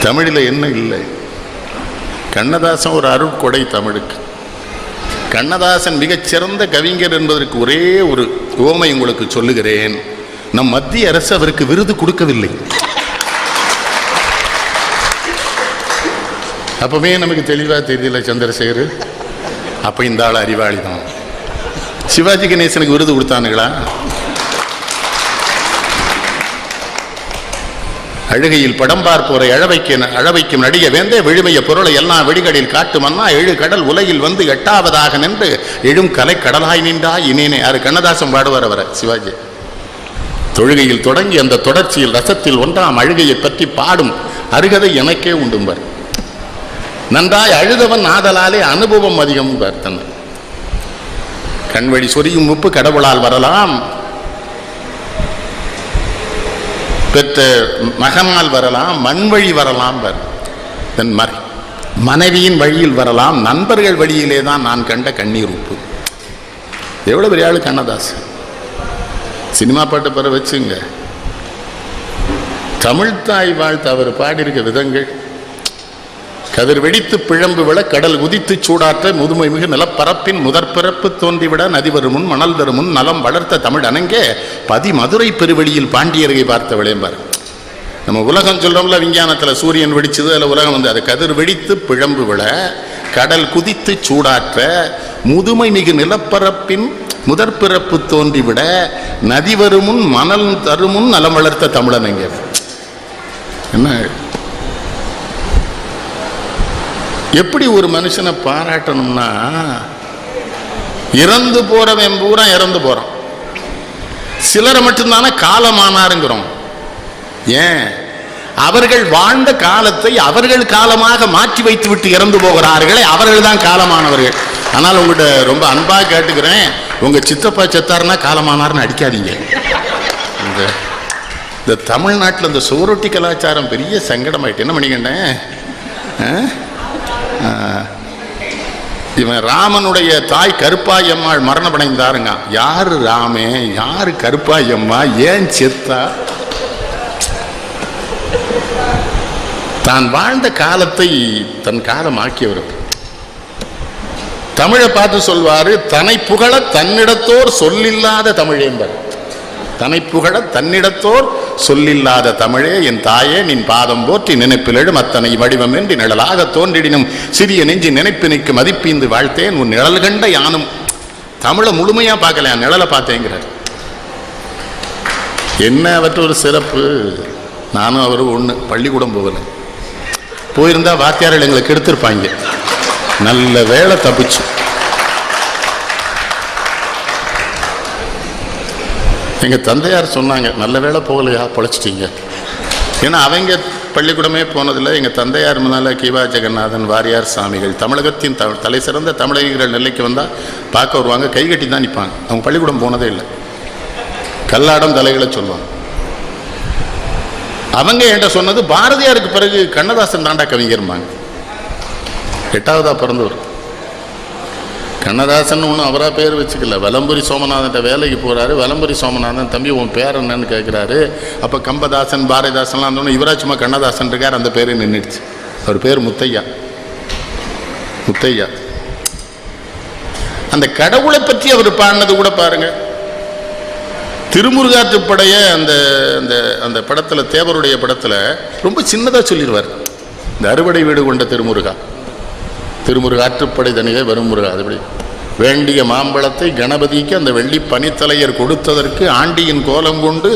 தமிழில் என்ன இல்லை? கண்ணதாசன் ஒரு அருட்கொடை தமிழுக்கு. கண்ணதாசன் மிகச்சிறந்த கவிஞர் என்பதற்கு ஒரே ஒரு உவமை உங்களுக்கு சொல்லுகிறேன். நம் மத்திய அரசு அவருக்கு விருது கொடுக்கவில்லை. அப்பவே நமக்கு தெளிவா தெரியல சந்திரசேகர், அப்ப இந்த ஆள் அறிவாளி தான். சிவாஜி கணேசனுக்கு விருது கொடுத்தானுங்களா? அழுகையில் படம் பார்ப்போரை அழவைக்கும் நடிக வேந்தே விழுமைய பொருளை எல்லாம் வெடிகளில் காட்டு மன்னா 7 கடல் உலகில் வந்து 8வது நின்று எழும் கலை கடலாய் நின்றா இனேனே. யாரு? கண்ணதாசன் பாடுவார் அவரை. சிவாஜி தொழுகையில் தொடங்கி அந்த தொடர்ச்சியில் ரசத்தில் ஒன்றாம் அழுகையை பற்றி பாடும் அருகதை எனக்கே உண்டும்பார். நன்றாய் அழுதவன் ஆதலாலே அனுபவம் அதிகம் பார்த்தன். கண்வழி சொரியும் உப்பு கடவுளால் வரலாம், பெற்ற மகனால் வரலாம், மண் வழி வரலாம், மனைவியின் வழியில் வரலாம், நண்பர்கள் வழியிலே தான் நான் கண்ட கண்ணீர் உப்பு. எவ்வளவு பெரிய ஆளு கண்ணதாசன். சினிமா பாட்டு பெற வச்சுங்க. தமிழ்தாய் வாழ்த்து அவர் பாடியிருக்க விதங்கள். கதிர் வெடித்து பிழம்பு விட கடல் உதித்து சூடாற்ற முதுமை மிகு நிலப்பரப்பின் முதற்பிறப்பு தோன்றிவிட நதி வருமுன் மணல் தருமுன் நலம் வளர்த்த தமிழ் அணங்கே பதி மதுரை பெருவெளியில் பாண்டியர்கை பார்த்த விளையம்பார். நம்ம உலகம் சொல்றோம்ல, விஞ்ஞானத்தில் சூரியன் வெடிச்சது, அதில் உலகம் வந்து அது கதிர் வெடித்து பிழம்பு விட கடல் குதித்து சூடாற்ற முதுமை மிகு நிலப்பரப்பின் முதற்பிறப்பு தோன்றிவிட நதி வருமுன் மணல் தருமுன் நலம் வளர்த்த தமிழனங்க. என்ன எப்படி ஒரு மனுஷனை பாராட்டணும்னா, இறந்து போறவன் பூரா இறந்து போறான், சிலரை மட்டும்தானே காலமானாருங்கிறோம். ஏன்? அவர்கள் வாழ்ந்த காலத்தை அவர்கள் காலமாக மாற்றி வைத்து விட்டு இறந்து போகிறார்களே, அவர்கள் தான் காலமானவர்கள். ஆனால் உங்கள்கிட்ட ரொம்ப அன்பாக கேட்டுக்கிறேன், உங்க சித்தப்பா செத்தாருன்னா காலமானார்னு அடிக்காதீங்க. இந்த தமிழ்நாட்டில் இந்த சுவரொட்டி கலாச்சாரம் பெரிய சங்கடமாயிட்டு. என்ன பண்ணிக்கிட்டேன், இவன் ராமனுடைய தாய் கருப்பாயம்மாள் மரணமடைந்தாருங்க. யாரு ராமே, யாரு கருப்பாயம்மா, ஏன் செத்தா? தான் வாழ்ந்த காலத்தை தன் காலமாக்கியவர். தமிழை பார்த்து சொல்வாரு, தன்னை புகழ தன்னிடத்தோர் சொல்லில்லாத தமிழேம்பர். தன்னை புகழ தன்னிடத்தோர் சொல்லில்லாத தமிழே என் தாயே நின் பாதம் போற்றி நினைப்பிலெழும் அத்தனை வடிவம் என்று நிழலாக தோன்றிடினும் சிறிய நெஞ்சு நினைப்பு நிற்கு மதிப்பீந்து வாழ்த்தேன் உன் நிழல் கண்ட யானும். தமிழை முழுமையா பார்க்கல, நிழலை பார்த்தேங்கிறார். என்ன அவற்ற ஒரு சிறப்பு. நானும் அவரும் ஒன்று, பள்ளிக்கூடம் போகல. போயிருந்தா வாத்தியார்கள் எங்களை கெடுத்திருப்பாங்க. நல்ல வேலை தப்பிச்சு. எங்கள் தந்தையார் சொன்னாங்க, நல்ல வேலை போகலையா, பொழைச்சிட்டீங்க. ஏன்னா அவங்க பள்ளிக்கூடமே போனதில்லை. எங்கள் தந்தையார் முன்னால் கிவா ஜெகநாதன், வாரியார் சாமிகள், தமிழகத்தின் தலை சிறந்த தமிழகங்கள் நெல்லைக்கு வந்தால் பார்க்க வருவாங்க, கைகட்டி தான் நிற்பாங்க. அவங்க பள்ளிக்கூடம் போனதே இல்லை. கல்லாடம் தலைகளை சொல்லுவாங்க. அவங்க என்கிட்ட சொன்னது, பாரதியாருக்கு பிறகு கண்ணதாசன் தாண்டா கவிஞர்பாங்க. 8வதா பிறந்தவர் கண்ணதாசன். ஒன்றும் அவராக பேர் வச்சுக்கல. வலம்புரி சோமநாதன்ட்ட வேலைக்கு போகிறாரு. வலம்புரி சோமநாதன், தம்பி உன் பேர் என்னன்னு கேட்குறாரு. அப்போ கம்பதாசன் பாரதிதாசன்லாம் இருந்தோன்னு இவரா சும்மா கண்ணதாசன் இருக்கார், அந்த பேரே நின்றுடுச்சு. அவர் பேர் முத்தையா. முத்தையா. அந்த கடவுளை பற்றி அவர் பாடினது கூட பாருங்க. திருமுருகாற்றுப்படைய அந்த அந்த அந்த படத்தில், தேவருடைய படத்தில் ரொம்ப சின்னதாக சொல்லிடுவார். இந்த அறுவடை வீடு கொண்ட திருமுருகாற்றுப்படை தனியே வரும் முருகா. அதுபடி வேண்டிய மாம்பழத்தை கணபதிக்கு அந்த வெள்ளி பனித்தலையர் கொடுத்ததற்கு ஆண்டியின் கோலம் கொண்டு.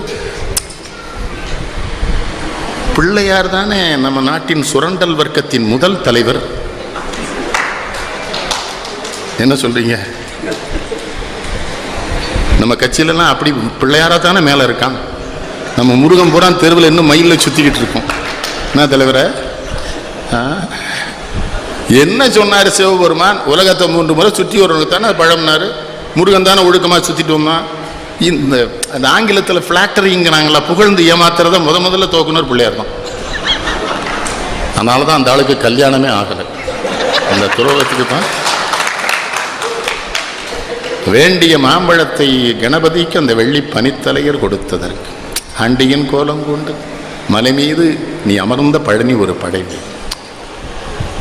பிள்ளையார் தானே நம்ம நாட்டின் சுரண்டல் வர்க்கத்தின் முதல் தலைவர். என்ன சொல்றீங்க? நம்ம கட்சியிலலாம் அப்படி பிள்ளையாரா தானே மேலே இருக்கான். நம்ம முருகன் பூரா தெருவில் இன்னும் மயிலில் சுற்றிக்கிட்டு இருக்கோம். என்ன தலைவரை? என்ன சொன்னார் சிவபெருமான்? உலகத்தை 3 முறை சுற்றி வரவனுக்கு தானே பழம்னாரு. முருகன் தானே ஒழுக்கமாக சுற்றிட்டு வந்தான். இந்த ஆங்கிலத்தில் ஃப்ளாட்டரிங்கிறாங்களா, புகழ்ந்து ஏமாத்துறத முதல்ல தோக்குனர் பிள்ளையார் தான். அதனால தான் அந்த ஆளுக்கு கல்யாணமே ஆகலை. அந்த துரோகத்துக்கு தான். வேண்டிய மாம்பழத்தை கணபதிக்கு அந்த வெள்ளி பனித்தலையர் கொடுத்ததற்கு ஆண்டியின் கோலம் கொண்டு மலை மீது நீ அமர்ந்த பழனி ஒரு படைப்பு.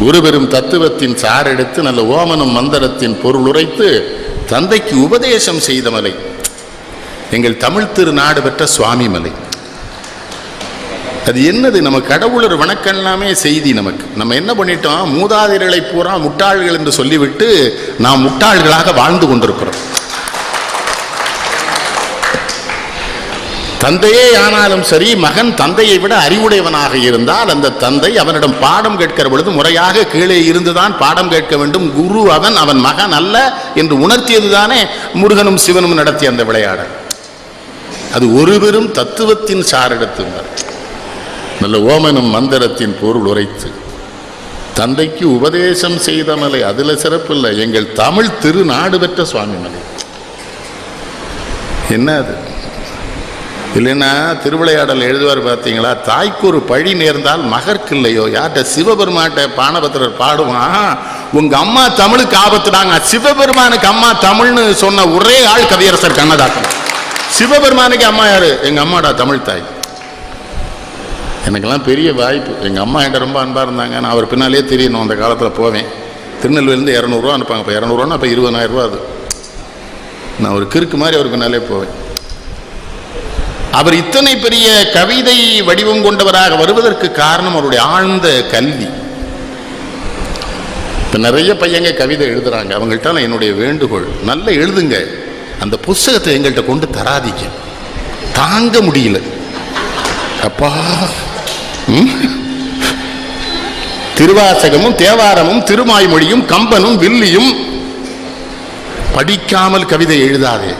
ஒரு பெரும் தத்துவத்தின் சாரெடுத்து நல்ல ஓமனம் மந்திரத்தின் பொருள் உரைத்து தந்தைக்கு உபதேசம் செய்த மலை எங்கள் தமிழ் திருநாடு பெற்ற சுவாமி மலை. அது என்னது? நம்ம கடவுளர் வணக்கம் எல்லாமே செய்தி. நமக்கு நம்ம என்ன பண்ணிட்டோம்? மூதாதையர்களை பூரா முட்டாள்கள் என்று சொல்லிவிட்டு நாம் முட்டாள்களாக வாழ்ந்து கொண்டிருக்கிறோம். தந்தையே ஆனாலும் சரி, மகன் தந்தையை விட அறிவுடையவனாக இருந்தால் அந்த தந்தை அவனிடம் பாடம் கேட்கிற பொழுது முறையாக கீழே இருந்துதான் பாடம் கேட்க வேண்டும். குரு அவன் மகன் அல்ல என்று உணர்த்தியதுதானே முருகனும் சிவனும் நடத்திய அந்த விளையாடல். அது ஒரு பெரும் தத்துவத்தின் சாரெடுத்துள்ளார். நல்ல ஓமனும் மந்திரத்தின் பொருள் உரைத்து தந்தைக்கு உபதேசம் செய்த மலை. அதுல சிறப்பு இல்லை, எங்கள் தமிழ் திருநாடு பெற்ற சுவாமி மலை. என்ன அது? இல்லைன்னா திருவிளையாடல் எழுதுவார் பார்த்தீங்களா, தாய்க்கு ஒரு பழி நேர்ந்தால் மகற்கு இல்லையோ. யார்கிட்ட? சிவபெருமான்கிட்ட பானபத்திரர் பாடுவான், உங்க அம்மா தமிழுக்கு ஆபத்துடாங்க. சிவபெருமானுக்கு அம்மா தமிழ்னு சொன்ன ஒரே ஆள் கவியரசர் கண்ணதாசன். சிவபெருமானுக்கு அம்மா யாரு? எங்க அம்மாடா தமிழ் தாய். எனக்கெல்லாம் பெரிய வாய்ப்பு. எங்கள் அம்மா என்கிட்ட ரொம்ப அன்பாக இருந்தாங்க. நான் அவர் பின்னாலே தெரியணும். அந்த காலத்தில் போவேன். திருநெல்வேலிருந்து 200 அனுப்பாங்க. இப்போ 200 அப்போ 20,000 ரூபா. அது நான் ஒரு கிறுக்கு மாதிரி அவர் பின்னாலே போவேன். அவர் இத்தனை பெரிய கவிதை வடிவம் கொண்டவராக வருவதற்கு காரணம் அவருடைய ஆழ்ந்த கல்வி. இப்போ நிறைய பையங்க கவிதை எழுதுறாங்க. அவங்கள்ட்ட என்னுடைய வேண்டுகோள், நல்லா எழுதுங்க. அந்த புஸ்தகத்தை எங்கள்கிட்ட கொண்டு தராதிக்க, தாங்க முடியல அப்பா. திருவாசகமும் தேவாரமும் திருமாய்மொழியும் கம்பனும் வில்லியும் படிக்காமல் கவிதை எழுதாதே.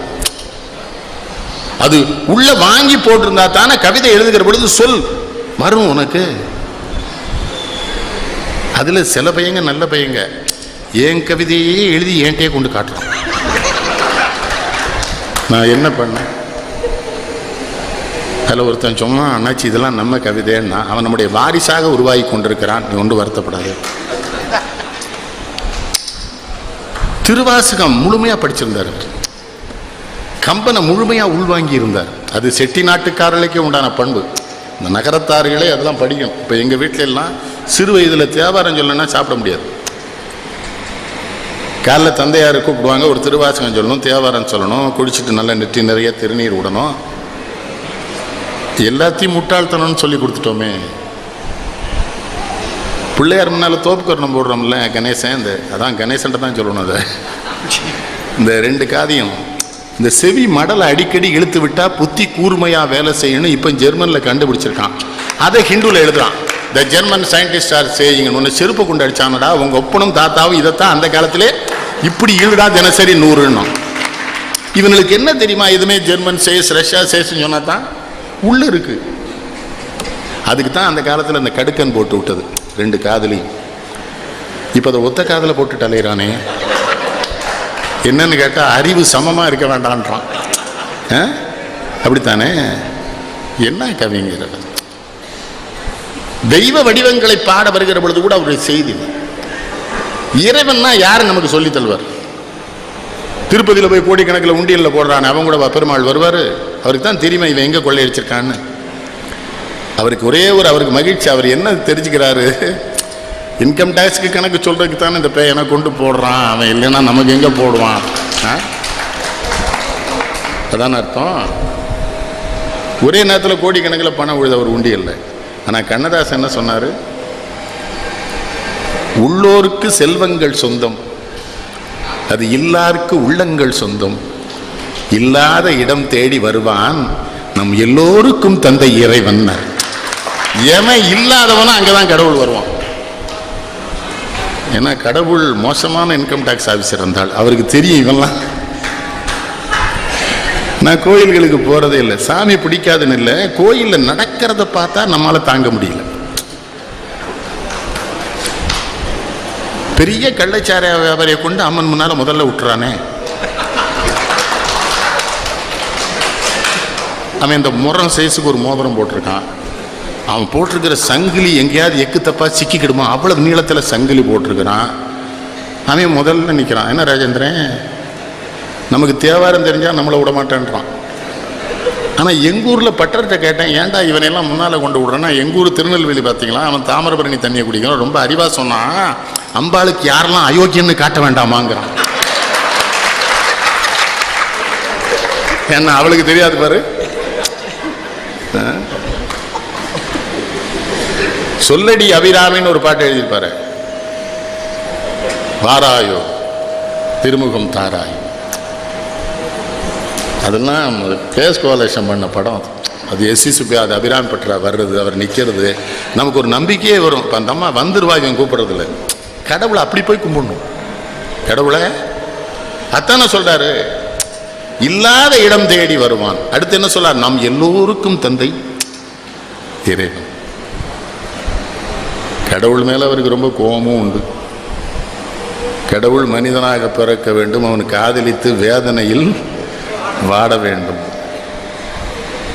அது உள்ள வாங்கி போட்டிருந்தா தானே கவிதை எழுதுகிற பொழுது சொல் வரும் உனக்கு. அதுல சில பையங்க நல்ல பையங்க என் கவிதையே எழுதி என்கிட்டே கொண்டு காட்டுறான். நான் என்ன பண்ணேன்? அதில் ஒருத்தன் சும்மா, அண்ணாச்சி இதெல்லாம் நம்ம கவிதைன்னா, அவன் நம்முடைய வாரிசாக உருவாகி கொண்டிருக்கிறான். நீ ஒன்று வருத்தப்படாது. திருவாசகம் முழுமையாக படிச்சிருந்தார். கம்பனை முழுமையாக உள்வாங்கி இருந்தார். அது செட்டி நாட்டுக்காரர்களுக்கே உண்டான பண்பு. இந்த நகரத்தார்களே அதெல்லாம் படிக்கணும். இப்போ எங்கள் வீட்டில எல்லாம் சிறு வயதில் தேவாரம் சொல்லணும்னா சாப்பிட முடியாது. காலைல தந்தையார் கூப்பிடுவாங்க, ஒரு திருவாசகம் சொல்லணும், தேவாரம் சொல்லணும், குடிச்சிட்டு நல்லா நெற்றி நிறைய திருநீர் விடணும். எல்லாத்தையும் முட்டாள்தனம்னு சொல்லி கொடுத்துட்டோமே. பிள்ளையார் முன்னால் தோப்புக்கரணம் போடுறோம்ல கணேசன், அதான் கணேசன்ட்ட தான் சொல்லணும். அதை இந்த 2 காதையும் இந்த செவி மடலை அடிக்கடி இழுத்து விட்டா புத்தி கூர்மையாக வேலை செய்யணும். இப்போ ஜெர்மனில் கண்டுபிடிச்சிருக்கான். அதை ஹிந்துவில் எழுதுறான். The German scientist are saying. ஒன்று செருப்பு கொண்டு அடிச்சானடா, உங்கள் ஒப்பனும் தாத்தாவும் இதைத்தான் அந்த காலத்திலே இப்படி இழுடா தினசரி 100. இவங்களுக்கு என்ன தெரியுமா? எதுவுமே ஜெர்மன் சேஸ் ரஷ்யா சேஸ்ன்னு சொன்னா தான் உள்ள இருக்கு. அதுக்கு தான் அந்த காலத்தில் அந்த கடுக்கன் போட்டு விட்டது 2 காதலையும். இப்போ அதை ஒத்த காதலை போட்டு அலையிறானே. என்னன்னு கேட்டால் அறிவு சமமாக இருக்க வேண்டான்றான். அப்படித்தானே? என்ன கவிங்கிறது? தெய்வ வடிவங்களை பாட வருகிற பொழுது கூட அவருடைய செய்தி, இறைவன்னா யாரு நமக்கு சொல்லி தருவார்? திருப்பதியில் போய் கோடிக்கணக்கில் உண்டியலில் போடுறான், அவன் கூட பெருமாள் வருவார். அவருக்கு தான் தெரியுமா இவன் எங்கே கொள்ளையடிச்சிருக்கான்னு. அவருக்கு ஒரே ஒரு அவருக்கு மகிழ்ச்சி. அவர் என்ன தெரிஞ்சுக்கிறாரு? இன்கம் டேக்ஸுக்கு கணக்கு சொல்றதுக்கு தானே இந்த பையனை கொண்டு போடுறான். அவன் இல்லைன்னா நமக்கு எங்கே போடுவான்? அதான் அர்த்தம். ஒரே நேரத்தில் கோடிக்கணக்கில் பணம் விழுது அவர் உண்டியல்ல. ஆனால் கண்ணதாசன் என்ன சொன்னார்? உள்ளோருக்கு செல்வங்கள் சொந்தம், அது இல்லாருக்கு உள்ளங்கள் சொந்தம். இல்லாத இடம் தேடி வருவான், நம் எல்லோருக்கும் தந்தை இறைவன். எவன் இல்லாதவனா அங்கதான் கடவுள் வருவான். ஏன்னா கடவுள் மோசமான இன்கம் டாக்ஸ் ஆஃபீஸர் இருந்தால் அவருக்கு தெரியும் இவெல்லாம். நான் கோயில்களுக்கு போறதே இல்லை, சாமி பிடிக்காதுன்னு இல்லை, கோயிலில் நடக்கிறத பார்த்தா நம்மளால தாங்க முடியல. பெரிய கள்ளச்சார வியாபாரியை கொண்டு அம்மன் முன்னால முதல்ல விட்டுறானே. அவன் இந்த முறம் சைஸுக்கு ஒரு மோதிரம் போட்டிருக்கான். அவன் போட்டிருக்கிற சங்கிலி எங்கேயாவது எக்கு தப்பா சிக்கிக்கிடுமா, அவ்வளவு நீளத்தில் சங்கிலி போட்டிருக்கிறான். அவன் முதல்ல நிற்கிறான். என்ன ராஜேந்திரன், நமக்கு தேவாரம் தெரிஞ்சா நம்மளை விட மாட்டேன்றான். ஆனால் எங்கள் ஊரில் பட்டர்கிட்ட கேட்டேன், ஏன்டா இவனையெல்லாம் முன்னால் கொண்டு விடுறேன்னா, எங்கள் ஊர் திருநெல்வேலி பார்த்தீங்களா, அவன் தாமிரபரணி தண்ணியை குடிக்கணும், ரொம்ப அறிவாக சொன்னான், அம்பாளுக்கு யாரெல்லாம் அயோக்கியன்னு காட்ட வேண்டாமாங்கிறான். என்ன அவளுக்கு தெரியாது பாரு. சொல்லடி அபிராமின்னு ஒரு பாட்டு எழுதியிருப்பாரு, வாராயோ திருமுகம் தாராய். அதெல்லாம் கேஸ் கோலேஷன் பண்ண படம். அது எஸ்சி சுப்பியா, அது அபிராமி பற்றா வர்றது, அவர் நிற்கிறது, நமக்கு ஒரு நம்பிக்கையே வரும். இப்போ அந்த அம்மா வந்துருவா, இவன் கூப்பிட்றதில்ல. கடவுளை அப்படி போய் கும்பிடணும். கடவுளை அத்தான சொல்றாரு, இல்லாத இடம் தேடி வருவான். அடுத்து என்ன சொல்றார், நாம் எல்லோருக்கும் தந்தை இறைவன். கடவுள் மேல அவருக்கு ரொம்ப கோபமும் உண்டு. கடவுள் மனிதனாக பிறக்க வேண்டும், அவன் காதலித்து வேதனையில் வாட வேண்டும்.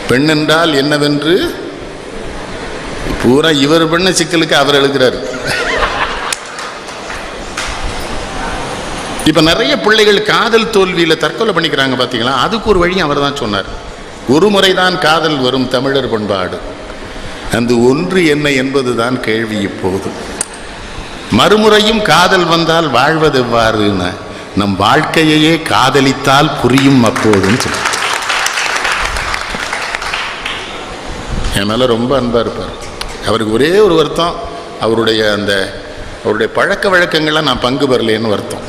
பெண் என்றால் என்னவென்று பூரா இவர் பண்ண சிக்கலுக்கு அவர் எழுதுகிறார். இப்ப நிறைய பிள்ளைகள் காதல் தோல்வியில தற்கொலை பண்ணிக்கிறாங்க பாத்தீங்களா. அதுக்கு ஒரு வழி அவர் தான் சொன்னார். ஒரு முறைதான் காதல் வரும் தமிழர் பண்பாடு, அந்த ஒன்று என்ன என்பதுதான் கேள்வி. இப்போது மறுமுறையும் காதல் வந்தால் வாழ்வது எவ்வாறுன்னு, நம் வாழ்க்கையே காதலித்தால் புரியும் அப்போதுன்னு சொல்ல. என் மேல ரொம்ப அன்பா இருப்பார். அவருக்கு ஒரே ஒரு வருத்தம், அவருடைய பழக்க வழக்கங்கள்லாம் நான் பங்கு பெறலேன்னு வருத்தம்.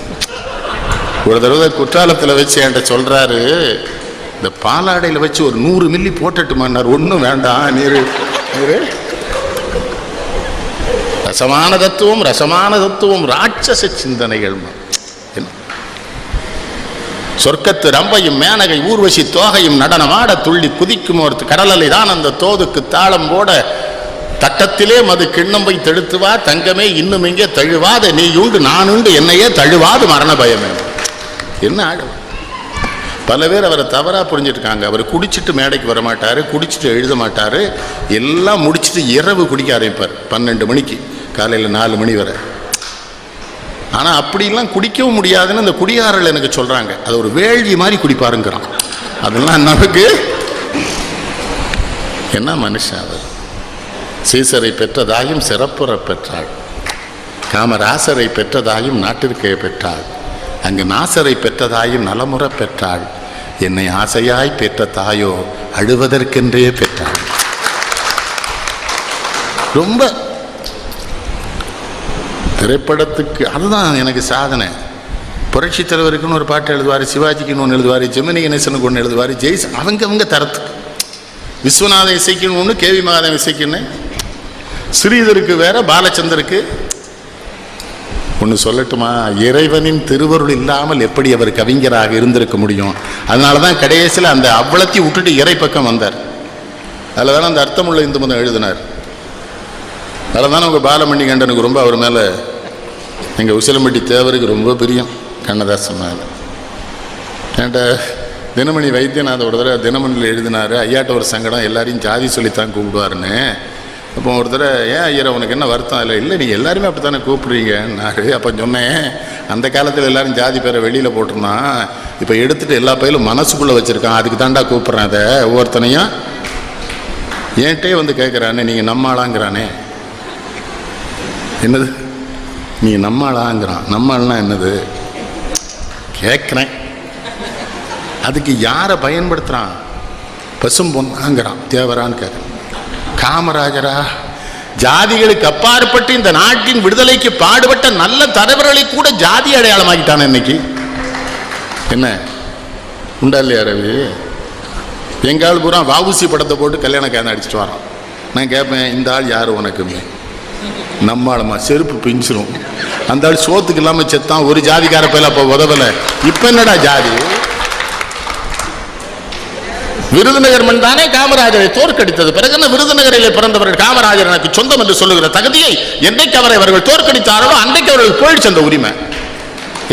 ஒரு தடவை குற்றாலத்தில் வச்சு என்கிட்ட சொல்றாரு, இந்த பாலாடையில் வச்சு ஒரு 100 மில்லி போட்டுட்டுமான்னார். ஒன்றும் வேண்டாம், நீர் ரசமான தத்துவம் ராட்சச சிந்தனைகள். சொர்க்கத்து ரம்பையும் மேனகை ஊர்வசி தோகையும் நடனமாட துள்ளி குதிக்கும் ஒரு கடலலை தான் அந்த தோதுக்கு தாளம் போட, தட்டத்திலே மது கிண்ணம்பை தெடுத்துவா தங்கமே இன்னும் இங்கே தழுவாத நீ உண்டு நான் உண்டு என்னையே தழுவாது மரண பயமே. என்ன ஆடும். பல பேர் அவரை தவறா புரிஞ்சிருக்காங்க. அவர் குடிச்சிட்டு மேடைக்கு வர மாட்டாரு, குடிச்சிட்டு எழுத மாட்டாரு, எல்லாம் முடிச்சுட்டு இரவு குடிக்க ஆரம்பிப்பார் 12 மணிக்கு, காலையில் 4 மணி வரை. ஆனால் அப்படிலாம் குடிக்கவும் முடியாதுன்னு அந்த குடிகாரர்கள் எனக்கு சொல்றாங்க. அது ஒரு வேள்வி மாதிரி குடிப்பாருங்கிறான். அதெல்லாம் நமக்கு என்ன மனுஷன் அவர். சீசரை பெற்றதாயும் சிறப்புற பெற்றாள், காமராசரை பெற்றதாயும் நாட்டிற்கே பெற்றாள், அங்கு நாசரை பெற்றதாயும் நலமுறை பெற்றாள், என்னை ஆசையாய் பெற்ற தாயோ அழுவதற்கென்றே பெற்றாள். ரொம்ப திரைப்படத்துக்கு அதுதான் எனக்கு சாதனை. புரட்சி தலைவருக்குன்னு ஒரு பாட்டு எழுதுவார், சிவாஜிக்குன்னு ஒன்று எழுதுவார், ஜெமினி கணேசனுக்கு ஒன்று எழுதுவார், ஜெய்ஸ் அவங்க தரத்துக்கு. விஸ்வநாத இசைக்குன்னு ஒன்று, கேவி மகாதேவன் இசைக்குன்னு, ஸ்ரீதருக்கு வேற, பாலச்சந்தருக்கு ஒன்று. சொல்லட்டுமா, இறைவனின் திருவருள் இல்லாமல் எப்படி அவர் கவிஞராக இருந்திருக்க முடியும்? அதனால தான் கடைசியில் அந்த அவ்வளத்தையும் விட்டுட்டு இறை பக்கம் வந்தார். அதில் தானே அந்த அர்த்தமுள்ள இந்து மதம் எழுதினார். அதில் தானே உங்கள் பாலமணி கண்டனுக்கு ரொம்ப அவர் மேலே, எங்கள் உசிலம்பட்டி தேவருக்கு ரொம்ப பிரியம் கண்ணதாசன் மேலே. என்கிட்ட தினமணி வைத்தியநாத ஒரு தடவை தினமணியில் எழுதினார், ஐயாட்ட ஒரு சங்கடம், எல்லாரையும் ஜாதி சொல்லித்தான் கூப்பிடுவாருன்னு. அப்போ ஒரு தடவை, ஏன் ஐயர் உனக்கு என்ன வருத்தம்? இல்லை நீங்கள் எல்லாருமே அப்படி தானே கூப்பிடுறீங்கன்னாரு. அப்போ சொன்னேன், அந்த காலத்தில் எல்லாரும் ஜாதி பேரை வெளியில் போட்டிருந்தான், இப்போ எடுத்துகிட்டு எல்லா பயிலும் மனசுக்குள்ளே வச்சுருக்கான், அதுக்கு தாண்டா கூப்பிட்றேன். அதை ஒவ்வொருத்தனையும் ஏன்ட்டே வந்து கேட்குறானே, நீங்கள் நம்மளாங்கிறானே. என்னது நீ நம்மளாங்கிறான்? நம்மள்னா என்னது கேட்குறேன். அதுக்கு யாரை பயன்படுத்துகிறான்? பசும் பொண்ணாங்கிறான், தேவரான்னு கேட்குறான். காமராஜரா? ஜாதிகளுக்கு அப்பாற்பட்டு இந்த நாட்டின் விடுதலைக்கு பாடுபட்ட நல்ல தலைவர்களை கூட ஜாதி அடையாளமாக்கிட்டான இன்னைக்கு. என்ன உண்டா இல்லையா ரவி? எங்கால் பூரா வஉசி படத்தை போட்டு கல்யாண கேன அடிச்சுட்டு வரான். நான் கேட்பேன், இந்த ஆள் யார் உனக்குமே? நம்மாளமா செருப்பு பிஞ்சிரும். அந்த ஆள் சோத்துக்கு இல்லாமல் செத்தான், ஒரு ஜாதிக்கார பயில அப்போ உதவலை. இப்போ என்னடா ஜாதி? விருதுநகர் மண் தானே காமராஜரை தோற்கடித்தது. பிறகு என்ன, விருதுநகரில் பிறந்தவர்கள் காமராஜர் எனக்கு சொந்தம் என்று சொல்லுகிற தகுதியை என்றைக்கு அவரை அவர்கள் தோற்கடித்தார்களோ அன்றைக்கு அவர்கள் போயிடுச்சு அந்த உரிமை.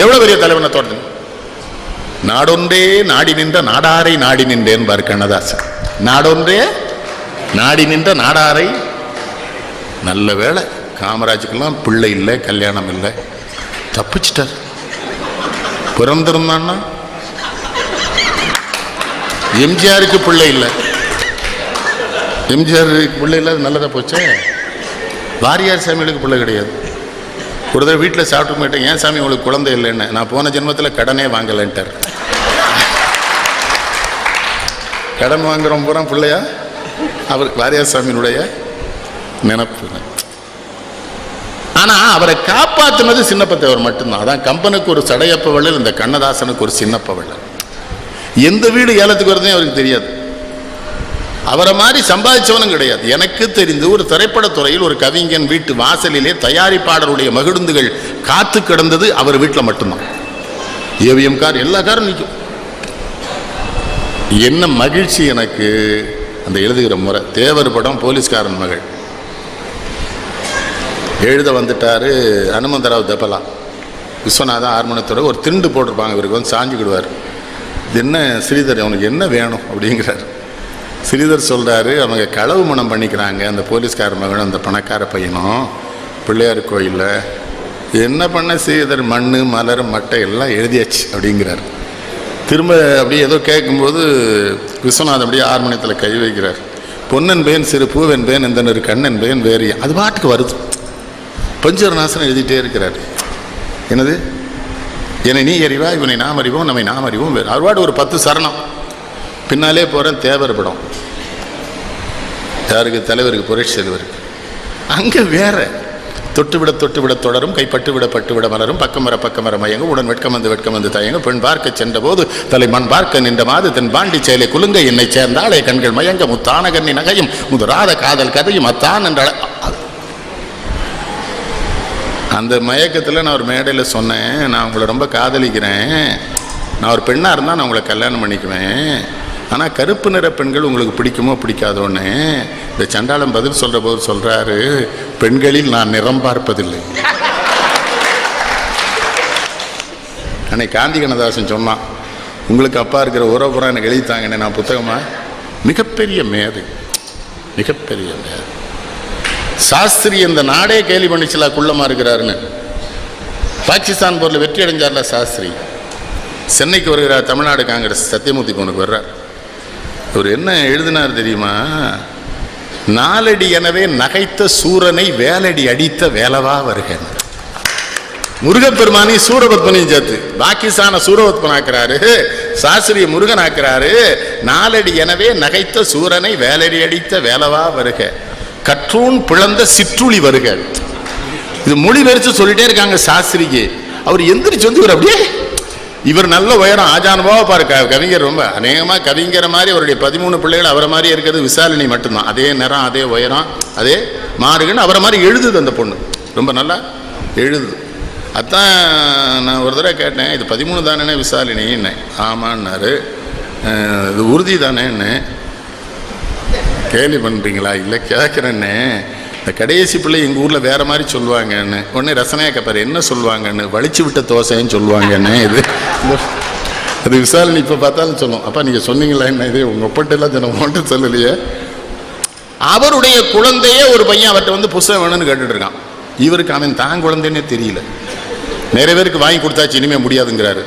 எவ்வளவு பெரிய தலைவனை தோற்று. நாடொன்றே நாடி நின்ற நாடாரை நாடி நின்றேன் பார் கண்ணதாசன். நாடொன்றே நாடி நின்ற நாடாரை. நல்ல வேளை காமராஜுக்கெல்லாம் பிள்ளை இல்லை, கல்யாணம் இல்லை, தப்பிச்சிட்டார். பிறந்திருந்தான்னா, எம்ஜிஆருக்கு பிள்ளை இல்லை, எம்ஜிஆர் பிள்ளை இல்லாத நல்லதாக போச்சே. வாரியார் சாமிகளுக்கு பிள்ளை கிடையாது. ஒரு தடவை வீட்டில் சாப்பிட்டு போயிட்டேன், ஏன் சாமி உங்களுக்கு குழந்தை இல்லைன்னு. நான் போன ஜென்மத்தில் கடனே வாங்கலைன்ட்டார். கடன் வாங்குறோம் பூரா பிள்ளையா அவர் வாரியார் சாமியினுடைய நினைப்பு. ஆனா அவரை காப்பாற்றினது சின்னப்பத்தேவர் மட்டும்தான். அதான் கம்பனுக்கு ஒரு சடையப்ப வள்ளல், இந்த கண்ணதாசனுக்கு ஒரு சின்னப்ப வள்ளல். எந்த வீடு ஏலத்துக்கு வருதுன்னு அவருக்கு தெரியாது. அவரை மாதிரி சம்பாதிச்சவனும் கிடையாது. எனக்கு தெரிந்து ஒரு திரைப்படத்துறையில் ஒரு கவிஞன் வீட்டு வாசலிலே தயாரிப்பாளருடைய மகிழுந்துகள் காத்து கிடந்தது அவர் வீட்டில் மட்டும்தான். ஏவிஎம் கார், எல்லா காரும் நிற்கும். என்ன மகிழ்ச்சி எனக்கு அந்த எழுதுகிற முறை. தேவர் படம் போலீஸ்காரன் மகள் எழுத வந்துட்டாரு ஹனுமந்தராவ் தபலா, விஸ்வநாதன் ஹார்மோனியத்தோட ஒரு திண்டு போட்டிருப்பாங்க. இவருக்கு வந்து சாஞ்சிக்கிடுவார். இது என்ன ஸ்ரீதர், அவனுக்கு என்ன வேணும் அப்படிங்கிறார். ஸ்ரீதர் சொல்கிறாரு, அவங்க களவு மனம் பண்ணிக்கிறாங்க அந்த போலீஸ்கார மகனும் அந்த பணக்கார பையனும் பிள்ளையார் கோயிலில். என்ன பண்ண ஸ்ரீதர், மண் மலர் மட்டை எல்லாம் எழுதியாச்சு அப்படிங்கிறார். திரும்ப அப்படியே ஏதோ கேட்கும்போது விஸ்வநாதன் அப்படியே ஹார்மோனியத்தில் கை வைக்கிறார். பொன்னன் பேன் சிறு பூவன் பேன் எந்தனர் கண்ணன் பேன் வேறு, அது பாட்டுக்கு வருது. பஞ்சரநாசனம் எழுதிட்டே இருக்கிறார். என்னது, என்னை நீ அறிவா, இவனை நாம் அறிவோம், நம்மை நாம் அறிவோம் வேறு. அவர்பாடு ஒரு 10 சரணம். பின்னாலே போகிறேன் தேவர் படம். யாருக்கு? தலைவருக்கு, புரட்சி தலைவருக்கு. அங்கே வேற தொட்டுவிட தொட்டுவிட தொடரும், கைப்பட்டு விட பட்டு விட மலரும், பக்கம் வர மயங்கும், உடன் வெட்கம் வந்து தயங்கும், பெண் பார்க்க சென்ற போது தலை மண் பார்க்க நின்ற மாது தன் பாண்டி செயலை குலுங்க, என்னை சேர்ந்தாலே கண்கள் மயங்க, முத்தான கண்ணி நகையும் முதுராத காதல் கதையும் அத்தான் என்ற அந்த மயக்கத்தில் நான் ஒரு மேடையில் சொன்னேன், நான் உங்களை ரொம்ப காதலிக்கிறேன், நான் ஒரு பெண்ணாக இருந்தால் நான் உங்களை கல்யாணம் பண்ணிக்குவேன், ஆனால் கருப்பு நிற பெண்கள் உங்களுக்கு பிடிக்குமோ பிடிக்காதோன்னு. இந்த சண்டாளம் பதில் சொல்கிற போது சொல்கிறாரு, பெண்களில் நான் நிறம் பார்ப்பதில்லை. அன்னைக்கு காந்தி கண்ணதாசன் சொன்னான், உங்களுக்கு அப்பா இருக்கிற உறவுப்புறம் எனக்கு எழுதித்தாங்கன்னு. நான் புத்தகமாக மிகப்பெரிய மேதை, மிகப்பெரிய மேதை. சாஸ்திரி இந்த நாடே கேலி பண்ணிச்சலா குள்ளமாக இருக்கிறாருன்னு. பாகிஸ்தான் போரில் வெற்றி அடைஞ்சார்ல சாஸ்திரி, சென்னைக்கு வருகிறார். தமிழ்நாடு காங்கிரஸ் சத்தியமூர்த்தி கோனுக்கு வர்றார். இவர் என்ன எழுதினார் தெரியுமா? நாலடி எனவே நகைத்த சூரனை வேலடி அடித்த வேலவா வருக. முருகப்பெருமானி சூரபத்மனையும் சேர்த்து பாகிஸ்தான சூரபத்மன் ஆக்குறாரு, சாஸ்திரிய முருகன் ஆக்குறாரு. நாலடி எனவே நகைத்த சூரனை வேலடி அடித்த வேலவா வருக, கற்றூன் பிளந்த சிற்றுளி வருக. இது மொழி வெறிச்சு சொல்லிட்டே இருக்காங்க சாஸ்திரிக்கு. அவர் எந்திரிச்சு வந்து இவர் அப்படியே, இவர் நல்ல உயரம் ஆஜானுபாவா பாரு. கவிஞர் ரொம்ப அநேகமாக கவிஞரை மாதிரி அவருடைய 13 பிள்ளைகள் அவரை மாதிரி இருக்கிறது விசாலினி மட்டும்தான். அதே நிறம், அதே உயரம், அதே மாறுகன்னு அவரை மாதிரி எழுதுது அந்த பொண்ணு, ரொம்ப நல்லா எழுதுது. அதான் நான் ஒரு தடவை கேட்டேன், இது 13 தானே விசாலினி என்ன? ஆமான்னாரு. இது உறுதி தானேன்னு. கேள்வி பண்ணுறீங்களா? இல்லை கேட்குறேன்னு. இந்த கடைசி பிள்ளை எங்கள் ஊரில் வேறு மாதிரி சொல்லுவாங்கன்னு. உடனே ரசனையாக கேட்பார், என்ன சொல்லுவாங்கன்னு? வலிச்சு விட்ட தோசைன்னு சொல்லுவாங்கன்னு. இது அது விசாரணை இப்போ பார்த்தாலும் சொல்லும். அப்பா நீங்கள் சொன்னீங்களா என்ன? இது உங்கள் ஒப்பட்டெல்லாம் சொன்ன மட்டும் சொல்லலையே. அவருடைய குழந்தையே ஒரு பையன் அவர்கிட்ட வந்து புஸ்தகம் வேணும்னு கேட்டுட்டு இருக்கான். இவருக்கு அவன் தான் குழந்தைன்னே தெரியல. நிறைய பேருக்கு வாங்கி கொடுத்தாச்சு, இனிமேல் முடியாதுங்கிறாரு.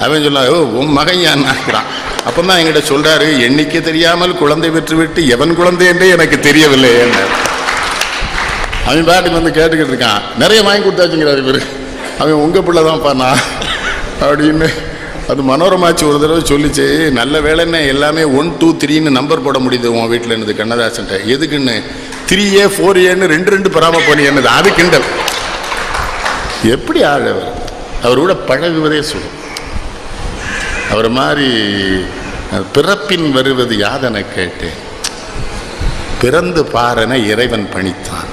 அவன் சொல்ல, உன் மகன் யான்னு ஆக்குறான். அப்போ தான் என்கிட்ட சொல்கிறாரு, எண்ணிக்கை தெரியாமல் குழந்தை பெற்றுவிட்டு எவன் குழந்தை என்றே எனக்கு தெரியவில்லை. அவன் பாட்டுக்கு வந்து கேட்டுக்கிட்டு இருக்கான். நிறைய வாங்கி கொடுத்தாச்சுங்கிறாரு இவர். அவன் உங்கள் பிள்ளை தான் பண்ணா அப்படின்னு. அது மனோரமாச்சு ஒரு தடவை சொல்லிச்சு, நல்ல வேலைன்னு எல்லாமே 1 2 3ன்னு நம்பர் போட முடியுது உன் வீட்டில் என்னது கண்ணதாசன்ட்ட. எதுக்குன்னு 3A 4Aன்னு 2 பராம பண்ணி என்னது, அது கிண்டல். எப்படி ஆழவர் அவரோட பழகுவதே சொல்லும். அவர் மாதிரி பிறப்பின் வருவது யாதென கேட்டேன், பிறந்து பாரன இறைவன் பணித்தான்.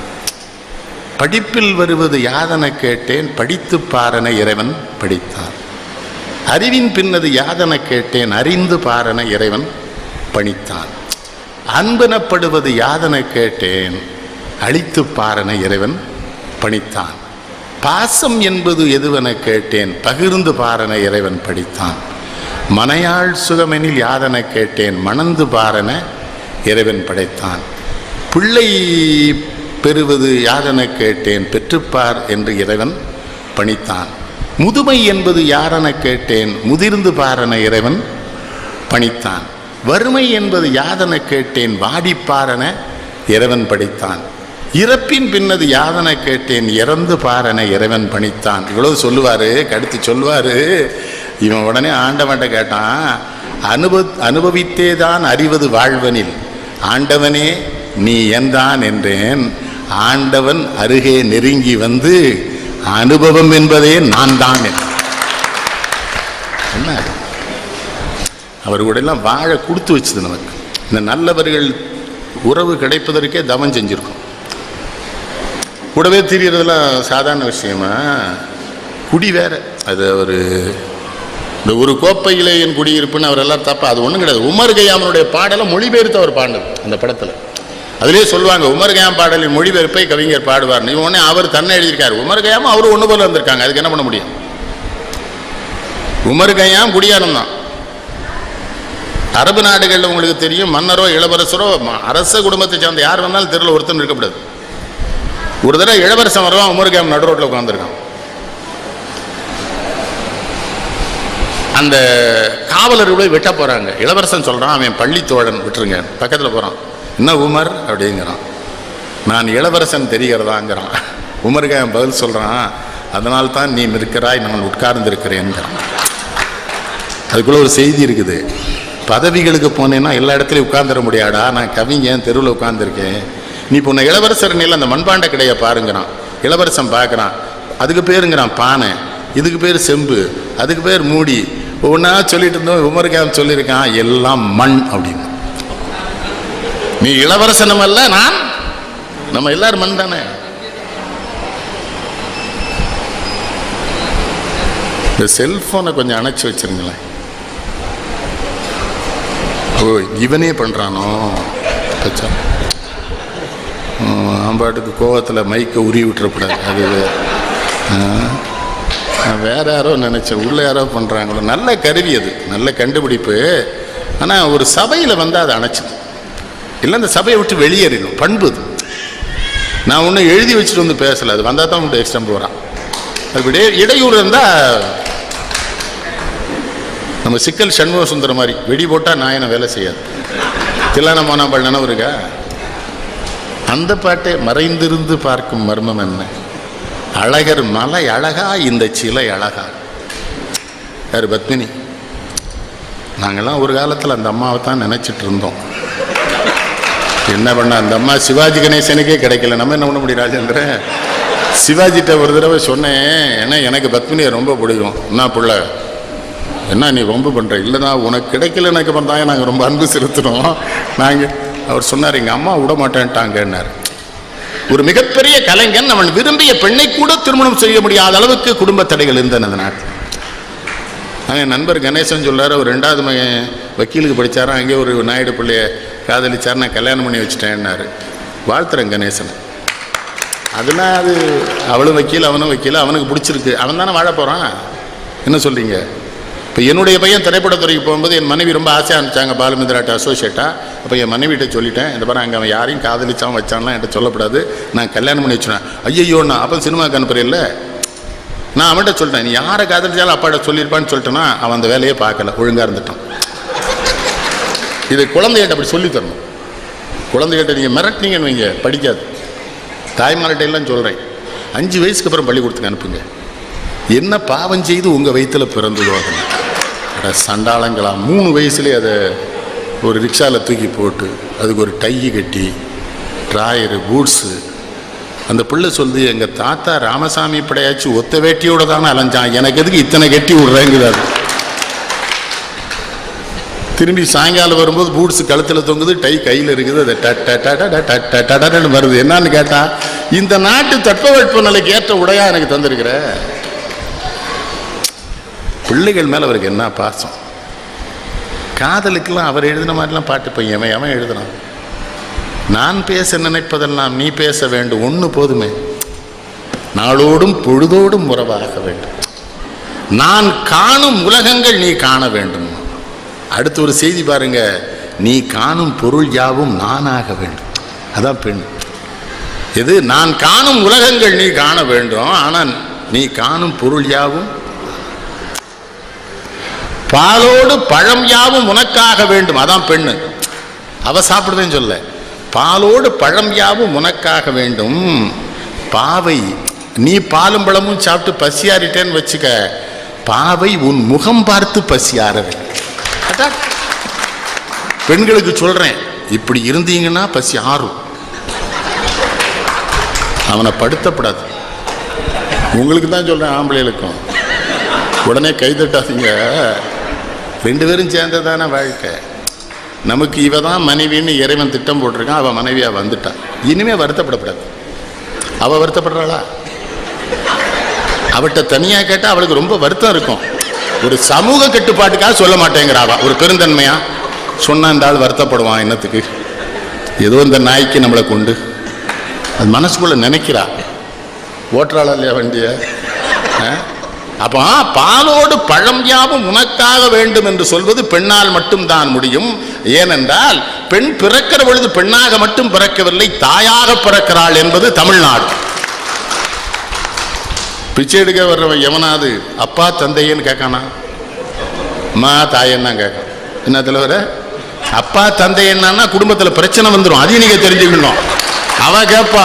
படிப்பில் வருவது யாதென கேட்டேன், படித்து பாரன இறைவன் படித்தான். அறிவின் பின்னது யாதென கேட்டேன், அறிந்து பாரன இறைவன் பணித்தான். அன்பெனப்படுவது யாதென கேட்டேன், அழித்து பாரன இறைவன் பணித்தான். பாசம் என்பது எதுவென கேட்டேன், பகிர்ந்து பாரன இறைவன் படித்தான். மனையாள் சுகமெனில் யாதென கேட்டேன், மணந்து பாரன இறைவன் படைத்தான். பிள்ளை பெறுவது யாதென கேட்டேன், பெற்றுப்பார் என்று இறைவன் பணித்தான். முதுமை என்பது யாரென கேட்டேன், முதிர்ந்து பாரன இறைவன் பணித்தான். வறுமை என்பது யாதனை கேட்டேன் வாடிப்பாரன இறைவன் படித்தான். இறப்பின் பின்னது யாதனை கேட்டேன் இறந்து பாரன இறைவன் பணித்தான். இவ்வளவு சொல்லுவாரு. கடுத்து சொல்லுவாரு. இவன் உடனே ஆண்டவன்ட்ட கேட்டான், அனுபவித்தேதான் அறிவது வாழ்வனில் ஆண்டவனே நீ என்றான் என்றேன். ஆண்டவன் அருகே நெருங்கி வந்து அனுபவம் என்பதே நான் தான். என்ன அவர் கூட எல்லாம் வாழ கொடுத்து வச்சது நமக்கு. இந்த நல்லவர்கள் உறவு கிடைப்பதற்கே தவம் செஞ்சிருக்கும். கூடவே தெரியறதுலாம் சாதாரண விஷயமா? குடி வேற. அது ஒரு இந்த ஒரு கோப்பையிலே என் குடியிருப்புன்னு அவர் எல்லாம் தப்பா, அது ஒன்றும் கிடையாது. உமர் கய்யாமனுடைய பாடலை மொழிபெயர்த்து அவர் பாடினது அந்த படத்தில். அதிலே சொல்லுவாங்க, உமர் கய்யாம் பாடலின் மொழிபெயர்ப்பை கவிஞர் பாடுவார். நீ உடனே அவர் தன்னை எழுதியிருக்காரு. உமர் கய்யாம அவரு ஒன்று போல வந்திருக்காங்க. அதுக்கு என்ன பண்ண முடியும்? உமர் கய்யாம் குடியானம் தான். அரபு நாடுகளில் உங்களுக்கு தெரியும், மன்னரோ இளவரசரோ அரச குடும்பத்தை சார்ந்த யார் வந்தாலும் தெருவில் ஒருத்தன் இருக்கக்கூடாது. ஒரு தடவை இளவரசன் வருவான், உமர் கய்யாம் நடு ரோட்டில் உட்காந்துருக்கான். அந்த காவலர்களை வெட்ட போறாங்க. இளவரசன் சொல்றான், அவன் பள்ளி தோழன், விட்டுருங்க. பக்கத்தில் போறான். என்ன உமர் அப்படிங்கிறான். நான் இளவரசன் தெரிகிறதாங்கிறான். உமர் கய்யாம் பதில் சொல்றான், அதனால் தான் நீ நிற்கிறாய், நான் உட்கார்ந்துருக்கிறேன்கிறான். அதுக்குள்ள ஒரு செய்தி இருக்குது. பதவிகளுக்கு போனேன்னா எல்லா இடத்துலையும் உட்கார்ந்துட முடியாடா, நான் கவிஞன் தெருவில் உட்கார்ந்துருக்கேன். நீ இப்போ உன்னை இளவரசர் நில அந்த மண்பாண்ட கடையை பாருங்கிறான். இளவரசன் பார்க்குறான். அதுக்கு பேருங்கிறான் பானை, இதுக்கு பேர் செம்பு, அதுக்கு பேர் மூடி. ஒவ்வொன்றா சொல்லிட்டு இருந்தோம். உமர் கய்யாம் சொல்லியிருக்கான், எல்லாம் மண் அப்படின்னு. நீ இளவரசனும் அல்ல, நான் நம்ம எல்லாரும் மண் தானே. இந்த செல்போனை கொஞ்சம் அணைச்சி வச்சிருங்களேன். ஓ இவனே பண்ணுறானோ பாட்டுக்கு கோவத்தில் மைக்கை உருவி விட்டுறக்கூடாது. அது வேற யாரோ நினச்சேன், உள்ள யாரோ பண்ணுறாங்களோ. நல்ல கருவி அது, நல்ல கண்டுபிடிப்பு. ஆனால் ஒரு சபையில் வந்து அதை அணைச்சிடும். இல்லை அந்த சபையை விட்டு வெளியேறிடும். பண்பு அது. நான் ஒன்றும் எழுதி வச்சுட்டு வந்து பேசலை, அது வந்தால் தான் உண்டு எக்ஸ்டம் போகிறான். அது இடையூறு இருந்தால் நம்ம சிக்கல் சண்முக சுந்தரம் மாதிரி வெடி போட்டால் நாயனை வேலை செய்யாது. தில்லான மோனாம்பாள் நினைவு இருக்கா? அந்த பாட்டே மறைந்திருந்து பார்க்கும் மர்மம் என்ன, அழகர் மலை அழகா இந்த சிலை அழகா. யார்? பத்மினி. நாங்கள்லாம் ஒரு காலத்தில் அந்த அம்மாவை தான் நினச்சிட்டு இருந்தோம். என்ன பண்ண, அந்த அம்மா சிவாஜி கணேசனுக்கே கிடைக்கல, நம்ம என்ன பண்ண முடியும் ராஜேந்திர? சிவாஜிட்ட ஒரு தடவை சொன்னேன், ஏன்னா எனக்கு பத்மினியை ரொம்ப பிடிக்கும். என்ன பிள்ளை, என்ன நீ ரொம்ப பண்ணுற? இல்லைனா உனக்கு கிடைக்கல, எனக்கு பண்ணாங்க, நாங்கள் ரொம்ப அன்பு செலுத்தினோம். அவர் சொன்னார், எங்கள் அம்மா விட மாட்டேன்ட்டாங்கன்னார். ஒரு மிகப்பெரிய கலைஞன் அவன் விரும்பிய பெண்ணை கூட திருமணம் செய்ய முடியாத அளவுக்கு குடும்ப தடைகள் இருந்தன அந்த நாட்டில். என் நண்பர் கணேசன் சொல்றாரு, ஒரு 2வது மகன் வக்கீலுக்கு படித்தாரான், அங்கே ஒரு நாயுடு பிள்ளைய காதலிச்சார், நான் கல்யாணம் பண்ணி வச்சுட்டேன்னாரு. வாழ்த்துறேன் கணேசன். அதெல்லாம் அது அவளும் வக்கீல் அவனும் வக்கீல், அவனுக்கு பிடிச்சிருக்கு, அவன் தானே வாழ போகிறான். என்ன சொல்கிறீங்க? இப்போ என்னுடைய பையன் திரைப்படத்துறைக்கு போகும்போது என் மனைவி ரொம்ப ஆசையாக அனுப்பிச்சாங்க, பாலுமந்திராட்ட அசோசியேட்டாக. அப்போ என் மனைவிட்ட சொல்லிட்டேன், இந்த பாரு அங்கே அவன் யாரையும் காதலிச்சான் வச்சான்லாம் என்கிட்ட சொல்லக்கூடாது, நான் கல்யாணம் பண்ணி வச்சுனேன். ஐயோண்ணா அப்போ சினிமாவுக்கு அனுப்புறேன்ல. நான் அவன்கிட்ட சொல்லிட்டேன், நீ யாரை காதலிச்சாலும் அப்பாட்ட சொல்லியிருப்பான்னு சொல்லிட்டேன்னா அவன் அந்த வேலையே பார்க்கல, ஒழுங்காக இருந்துட்டான். இது குழந்தைகிட்ட அப்படி சொல்லித்தரணும். குழந்தைகிட்ட நீங்கள் மிரட்டினீங்கன்னு வைங்க, படிக்காது. தாய்மார்கிட்ட எல்லாம் சொல்கிறேன், 5 வயசுக்கு அப்புறம் பள்ளிக்கூடத்துக்கு அனுப்புங்க. என்ன பாவம் செய்து உங்கள் வயிற்றில் பிறந்துடுவாங்க சண்டாளங்களா. 3 வயசுலேயே அதை ஒரு ரிக்ஷாவில் தூக்கி போட்டு அதுக்கு ஒரு டை கட்டி ட்ராயரு பூட்ஸு. அந்த பிள்ளை சொல்லுது, எங்கள் தாத்தா ராமசாமி படையாச்சு ஒத்த வேட்டியோடு தானே அலைஞ்சான், எனக்கு எதுக்கு இத்தனை கட்டி விட்றேங்குது. திரும்பி சாயங்காலம் வரும்போது பூட்ஸு கழுத்தில் தொங்குது, டை கையில் இருக்குது, அதை டன்னு வருது. என்னான்னு கேட்டால், இந்த நாட்டு தட்பவெட்ப நிலைக்கு ஏற்ற உடையாக எனக்கு தந்திருக்கிற. பிள்ளைகள் மேலே அவருக்கு என்ன பாசம். காதலுக்கெல்லாம் அவர் எழுதின மாதிரிலாம் பாட்டு பையன் அவன் எழுதுனான். நான் பேச நினைப்பதெல்லாம் நீ பேச வேண்டும், ஒன்று போதுமே. நாளோடும் பொழுதோடும் உறவாக வேண்டும். நான் காணும் உலகங்கள் நீ காண வேண்டும். அடுத்து ஒரு செய்தி பாருங்க, நீ காணும் பொருள் யாவும் நானாக வேண்டும். அதான் பெண். எது? நான் காணும் உலகங்கள் நீ காண வேண்டும், ஆனால் நீ காணும் பொருள் யாவும். பாலோடு பழம் யாவும் உனக்காக வேண்டும். அதான் பெண்ணு. அவ சாப்பிடுவேன்னு சொல்ல, பாலோடு பழம் யாவும் உனக்காக வேண்டும். பாவை, நீ பாலும் பழமும் சாப்பிட்டு பசியாரிட்டேன்னு வச்சுக்க, பாவை உன் முகம் பார்த்து பசியார வேண்டும். பெண்களுக்கு சொல்றேன், இப்படி இருந்தீங்கன்னா பசி ஆறும். அவனை படுத்தப்படாது. உங்களுக்கு தான் சொல்றேன், ஆம்பளைகளுக்கும் உடனே கைதட்டாதீங்க. 2 பேரும் சேர்ந்ததான வாழ்க்கை. நமக்கு இவ தான் மனைவின்னு இறைவன் திட்டம் போட்டிருக்கான். அவன் மனைவியா வந்துட்டான். இனிமே வருத்தப்படப்படாது. அவ வருத்தப்படுறாளா? அவட்ட தனியா கேட்டா அவளுக்கு ரொம்ப வருத்தம் இருக்கும். ஒரு சமூக கட்டுப்பாட்டுக்காக சொல்ல மாட்டேங்கிறாவா. ஒரு பெருந்தன்மையா சொன்னா இந்த ஆள் வருத்தப்படுவான். என்னத்துக்கு? ஏதோ இந்த நாய்க்கு நம்மளை கொண்டு அது மனசுக்குள்ள நினைக்கிறா. ஓட்டுறாளா இல்லையா வண்டிய? அப்ப பாலோடு பழம் யாவும் உனக்காக வேண்டும் என்று சொல்வது பெண்ணால் மட்டும் தான் முடியும். ஏனென்றால் பெண் பிறக்கிற பொழுது பெண்ணாக மட்டும் பிறக்கவில்லை, தாயாக பிறக்கிறாள் என்பது தமிழ்நாடு. பிச்சை எடுக்க வர்றவன் எவனாவது அப்பா தந்தையன்னு கேட்கானா? அம்மா தாயன்னா கேட்கான். என்ன தலைவர? அப்பா தந்தை என்னன்னா குடும்பத்தில் பிரச்சனை வந்துடும். அதையும் நீங்க தெரிஞ்சுக்கணும். அவ கேட்பா,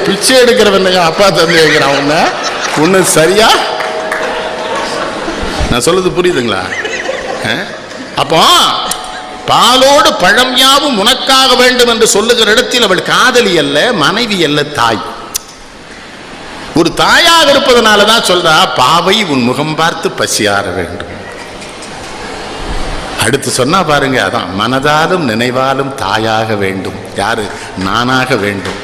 பிச்சை எடுக்கிறவன் அப்பா தந்தை வைக்கிறான். ஒண்ணு சரியா? நான் சொல்றது புரியுதுங்களா? அப்போ பாலோடு பழம் யாவும் உனக்காக வேண்டும் என்று சொல்லுகிற இடத்தில் அவள் காதலி அல்ல, மனைவி அல்ல, தாய். ஒரு தாயாக இருப்பதனாலதான் சொல்றா, பாவை உன் முகம் பார்த்து பசியார வேண்டும். அடுத்து சொன்னா பாருங்க, அதான் மனதாலும் நினைவாலும் தாயாக வேண்டும். யாரு? நானாக வேண்டும்.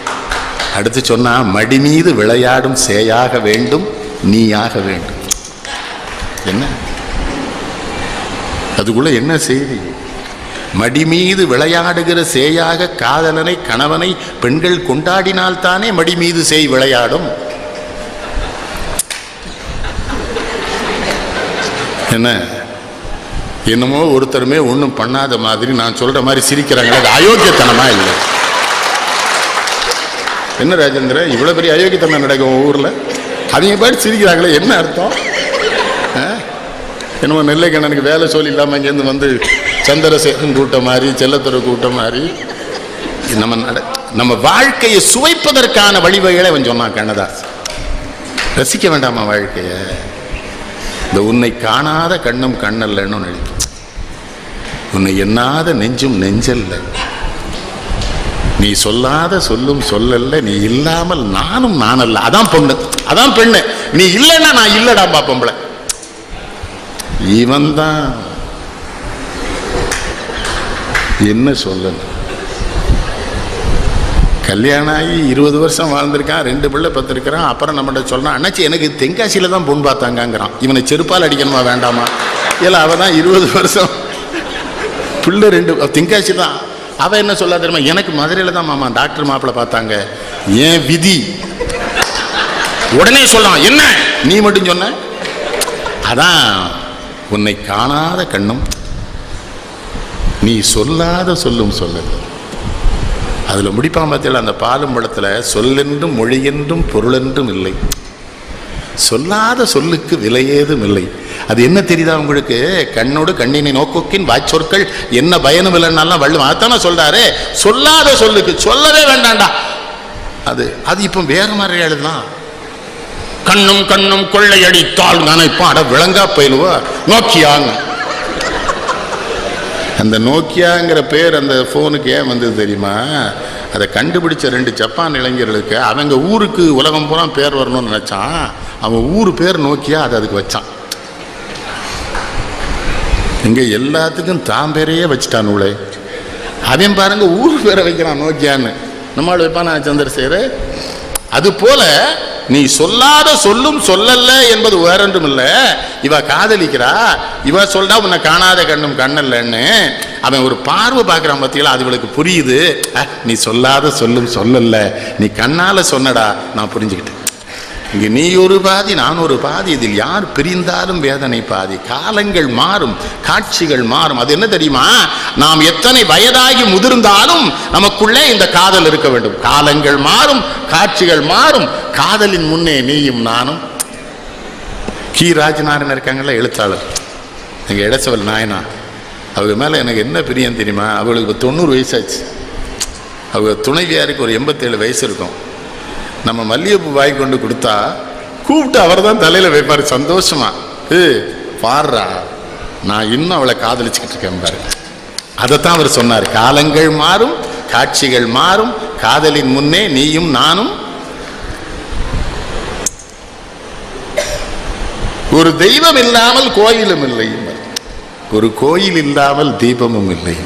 அடுத்து சொன்னா மடி மீது விளையாடும் சேயாக வேண்டும், நீயாக வேண்டும். என்ன அதுக்குள்ள என்ன செய்தி? மடி மீது விளையாடுகிற சேயாக காதலனை கணவனை பெண்கள் கொண்டாடினால் தானே மடி மீது சேய் விளையாடும். என்ன என்னமோ ஒருத்தருமே ஒன்றும் பண்ணாத மாதிரி நான் சொல்ற மாதிரி சிரிக்கிறாங்களே, அது அயோக்கியத்தனமா இல்லை? என்ன ராஜேந்திர, இவ்வளவு பெரிய அயோக்கியத்தனம் நடக்கும் ஊர்ல, அவங்க பாட்டு சிரிக்கிறாங்களே, என்ன அர்த்தம்? என்னமோ நெல்லைக்கண்ணனுக்கு வேலை சொல்லி இல்லாமல் இங்கேருந்து வந்து சந்திரசேகரன் கூட்டம் மாதிரி, செல்லத்துறை கூட்டம் மாதிரி நம்ம வாழ்க்கையை சுவைப்பதற்கான வழிவகைகளை அவன் சொன்னான் கண்ணதாஸ். ரசிக்க வேண்டாமா வாழ்க்கைய? இந்த உன்னை காணாத கண்ணும் கண்ணல்லன்னு நினைக்கும், உன்னை எண்ணாத நெஞ்சும் நெஞ்சல்ல, நீ சொல்லாத சொல்லும் சொல்லல்ல, நீ இல்லாமல் நானும் நானல்ல. அதான் பொண்ணு, அதான் பெண்ணு. நீ இல்லைன்னா நான் இல்லடா பாப்பம்பள. இவன் தான் என்ன சொல்லணும்? கல்யாணம் ஆகி 20 வருஷம் வாழ்ந்திருக்கான், 2 பிள்ளை பத்திருக்கிறான். அப்புறம் நம்மகிட்ட சொல்றான், அண்ணாச்சி எனக்கு தென்காசியில தான் பொண்ணு பார்த்தாங்கிறான். இவனை செருப்பால் அடிக்கணுமா வேண்டாமா? இல்லை, அவ தான் 20 வருஷம் பிள்ளை 2 தென்காசி தான். அவ என்ன சொல்ல தெரியுமா? எனக்கு மதுரையில தான் மாமா டாக்டர் மாப்பிள்ளை பார்த்தாங்க. ஏன் விதி? உடனே சொல்லலாம், என்ன நீ மட்டும் சொன்ன? அதான் உன்னை காணாத கண்ணும் நீ சொல்லாத சொல்லும் சொல்லல். அதுல முடிப்பாம்பத்தில் அந்த பாலும் படத்துல சொல்லென்றும் மொழியென்றும் பொருளென்றும் இல்லை, சொல்லாத சொல்லுக்கு விலையேதும் இல்லை. அது என்ன தெரியுதா உங்களுக்கு? கண்ணோடு கண்ணினை நோக்கோக்கின் வாய்ச்சொற்கள் என்ன பயனும் இல்லைன்னாலாம் வள்ளுவன் அதான சொல்றாரு. சொல்லாத சொல்லுக்கு சொல்லவே வேண்டாண்டா. அது அது இப்ப வேற மாதிரி எழுதலாம். கண்ணும் கண்ணும் கொள்ளையடித்தால் நினைப்பாட விளங்கா பயிலுவா நோக்கியாங்க. அந்த நோக்கியாங்கிற பேர் அந்த போனுக்கு ஏன் வந்தது தெரியுமா? அதை கண்டுபிடிச்ச 2 ஜப்பான் இளைஞர்களுக்கு அவங்க ஊருக்கு உலகம் பூரா பேர் வரணும்னு நினைச்சான். அவன் ஊரு பேர் நோக்கியா, அதை அதுக்கு வச்சான். இங்க எல்லாத்துக்கும் தான் பேரையே வச்சுட்டான் உளை. அவன் பாருங்க ஊரு பேரை வைக்கிறான் நோக்கியான்னு. நம்மளால வைப்பானா சந்திரசேகர்? அது போல நீ சொல்லாத சொல்லும் சொல்லல்ல என்பது வேறொன்றும் இல்லை. இவ காதலிக்கிறா, இவ சொல்றா உன்னை காணாத கண்ணும் கண்ணல்லன்னு. அவன் ஒரு பார்வை பார்க்கிறான் பார்த்தீங்களா, அது இவளுக்கு புரியுது. நீ சொல்லாத சொல்லும் சொல்லல்ல, நீ கண்ணால சொன்னடா, நான் புரிஞ்சுக்கிட்டேன். இங்க நீ ஒரு பாதி நான் ஒரு பாதி, இதில் யார் பிரிந்தாலும் வேதனை பாதி. காலங்கள் மாறும், காட்சிகள் மாறும். அது என்ன தெரியுமா? நாம் எத்தனை வயதாகி முதிர்ந்தாலும் நமக்குள்ளே இந்த காதல் இருக்க வேண்டும். காலங்கள் மாறும், காட்சிகள் மாறும், காதலின் முன்னே நீயும் நானும். கி ராஜநாராயணன் இருக்காங்கல்ல, எழுத்தாளர், எங்கள் இடச்சவல் நாயனா, அவங்க மேலே எனக்கு என்ன பிரியம் தெரியுமா? அவளுக்கு இப்போ 90 வயசாச்சு. அவங்க துணைவியாருக்கு ஒரு 87 வயசு இருக்கும். நம்ம மல்லிகைப்பூ வாங்கி கொண்டு கொடுத்தா கூப்பிட்டு அவர் தான் தலையில் வைப்பார் சந்தோஷமா. பாடுறா, நான் இன்னும் அவளை காதலிச்சுக்கிட்டு இருக்கேன் பாரு. அதைத்தான் அவர் சொன்னார். காலங்கள் மாறும், காட்சிகள் மாறும், காதலின் முன்னே நீயும் நானும். ஒரு தெய்வம் இல்லாமல் கோயிலும் இல்லை, ஒரு கோயில் இல்லாமல் தீபமும் இல்லை.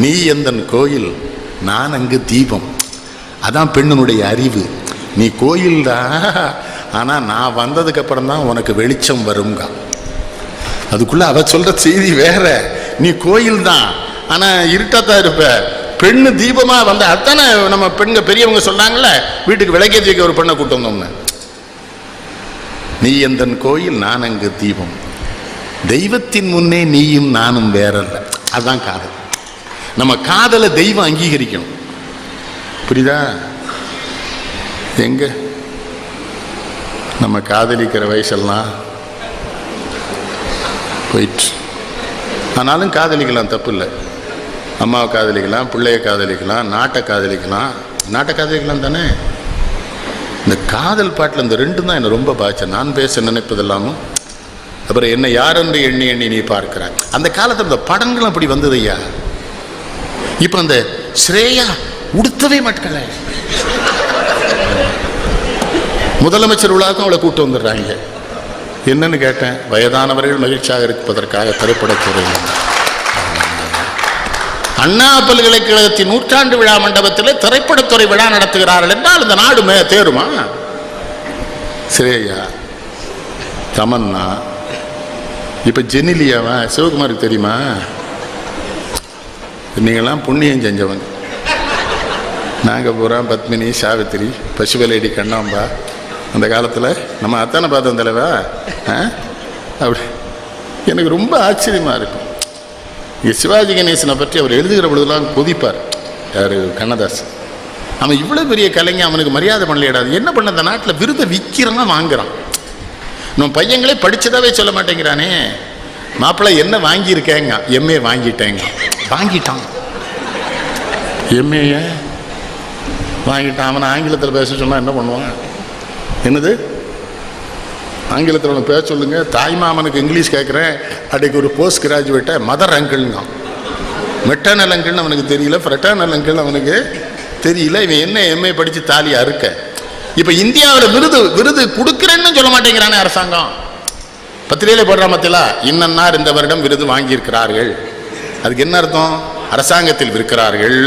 நீ எந்தன் கோயில், நான் அங்கு தீபம். அதான் பெண்ணுடைய அறிவு. நீ கோயில் தான், ஆனால் நான் வந்ததுக்கு அப்புறம் தான் உனக்கு வெளிச்சம் வருங்க. அதுக்குள்ள அவ சொல்ற செய்தி வேற. நீ கோயில் தான், ஆனால் இருட்டாத்தான் இருப்ப. பெண்ணு தீபமா வந்த அத்தானே நம்ம பெண்கள் பெரியவங்க சொன்னாங்கல்ல, வீட்டுக்கு விளக்கேற்றி வைக்க ஒரு பெண்ணை கூட்டு வந்தோம்னு. நீ எந்தன் கோயில், நான் அங்கு தீபம். தெய்வத்தின் முன்னே நீயும் நானும் வேறல்ல. அதுதான் காதல். நம்ம காதலை தெய்வம் அங்கீகரிக்கணும். புரியுதா? எங்க நம்ம காதலிக்கிற வயசெல்லாம் போயிட்டு, ஆனாலும் காதலிக்கலாம், தப்பு இல்லை. அம்மாவை காதலிக்கலாம், பிள்ளைய காதலிக்கலாம், நாட்டை காதலிக்கலாம். நாட்டை காதலிக்கலாம் தானே. இந்த காதல் பாட்டில் இந்த ரெண்டும் தான் என்னை ரொம்ப பாய்ச்சேன். நான் பேச நினைப்பதெல்லாமும், அப்புறம் என்ன யாரென்று எண்ணி எண்ணி நீ பார்க்கிறாய். அந்த காலத்தில் இந்த படங்களும் அப்படி வந்தது ஐயா. இப்போ அந்த ஸ்ரேயா உடுத்தவே மாட்டேங்கல. முதலமைச்சர் விழாக்கும் அவளை கூட்டு வந்துடுறாங்க. என்னன்னு கேட்டேன். வயதானவர்கள் மகிழ்ச்சியாக இருப்பதற்காக திரைப்படத்துறை அண்ணா பல்கலைக்கழகத்தின் 100ஆண்டு விழா மண்டபத்தில் திரைப்படத்துறை விழா நடத்துகிறார்கள் என்றால் இந்த நாடு தேருமா? ஸ்ரேயா, தமன்னா, இப்ப ஜெனிலியாவா, சிவகுமாருக்கு தெரியுமா? நீங்களாம் புண்ணியம் செஞ்சவங்க. நாங்கள் பூரா பத்மினி, சாவித்திரி, பசுவலேடி, கண்ணாம்பா, அந்த காலத்தில் நம்ம அத்தானை பார்த்தோம் தலைவா. அப்படி எனக்கு ரொம்ப ஆச்சரியமாக இருக்கும். இங்கே சிவாஜி கணேசனை பற்றி அவர் எழுதுகிற பொழுதுலாம் கொதிப்பார். யார்? கண்ணதாசன். அவன் இவ்வளோ பெரிய கலைஞன், அவனுக்கு மரியாதை பண்ணலையாடாது. என்ன பண்ண, அந்த நாட்டில் விருதை விற்கிறான், வாங்குறான். நம்ம பையங்களே படித்ததாவே சொல்ல மாட்டேங்கிறானே. மாப்பிள்ளை என்ன வாங்கியிருக்கேங்க? எம்ஏ வாங்கிட்டேங்க. வாங்கிட்டான், எம்ஏ வாங்கிட்டான். அவனை ஆங்கிலத்தில் பேச சொன்னால் என்ன பண்ணுவான்? என்னது ஆங்கிலத்தில் அவனை பேச சொல்லுங்க. தாய்மாமனுக்கு இங்கிலீஷ் கேட்குறேன். அன்றைக்கு ஒரு போஸ்ட் கிராஜுவேட்டை மதர் அங்கிள்ங்க. மெட்டர்னல் அங்கிள்னு அவனுக்கு தெரியல, ஃப்ரெட்டர்னல் அங்கிள்னு அவனுக்கு தெரியல. இவன் என்ன எம்ஏ படித்து தாலி அறுக்க. இப்போ இந்தியாவில் விருது கொடுக்குறேன்னு சொல்ல மாட்டேங்கிறானே அரசாங்கம். பத்திரிகையில போடுற மத்தியில இன்னன்னார் இந்த வருடம் விருது வாங்கியிருக்கிறார்கள். அதுக்கு என்ன அர்த்தம்? அரசாங்கத்தில் இருக்கிறார்கள்,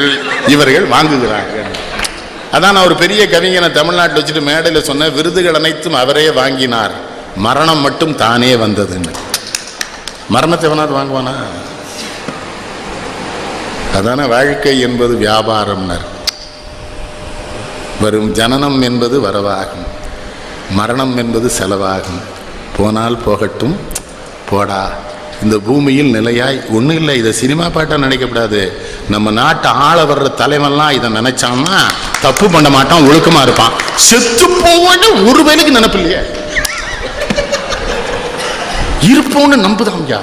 இவர்கள் வாங்குகிறார்கள். அதான் நான் ஒரு பெரிய கவிஞனை தமிழ்நாட்டில் வச்சுட்டு மேடையில் சொன்ன, விருதுகள் அனைத்தும் அவரே வாங்கினார், மரணம் மட்டும் தானே வந்ததுன்னு. மரணத்தை வேணாது வாங்குவானா? அதான வாழ்க்கை என்பது வியாபாரம்னர். வரும் ஜனனம் என்பது வரவாகும், மரணம் என்பது செலவாகும். போனால் போகட்டும் போடா. இந்த பூமியில் நிலையாய் ஒன்றும் இல்லை. இதை சினிமா பாட்டாக நினைக்கக்கூடாது. நம்ம நாட்டை ஆள வர்ற தலைவன்லாம் இதை நினைச்சான்னா தப்பு பண்ண மாட்டான், ஒழுக்கமா இருப்பான். செத்து போவோன்னு ஒரு வேலைக்கு நினைப்பு இல்லையே, இருப்போன்னு நம்புதாங்க.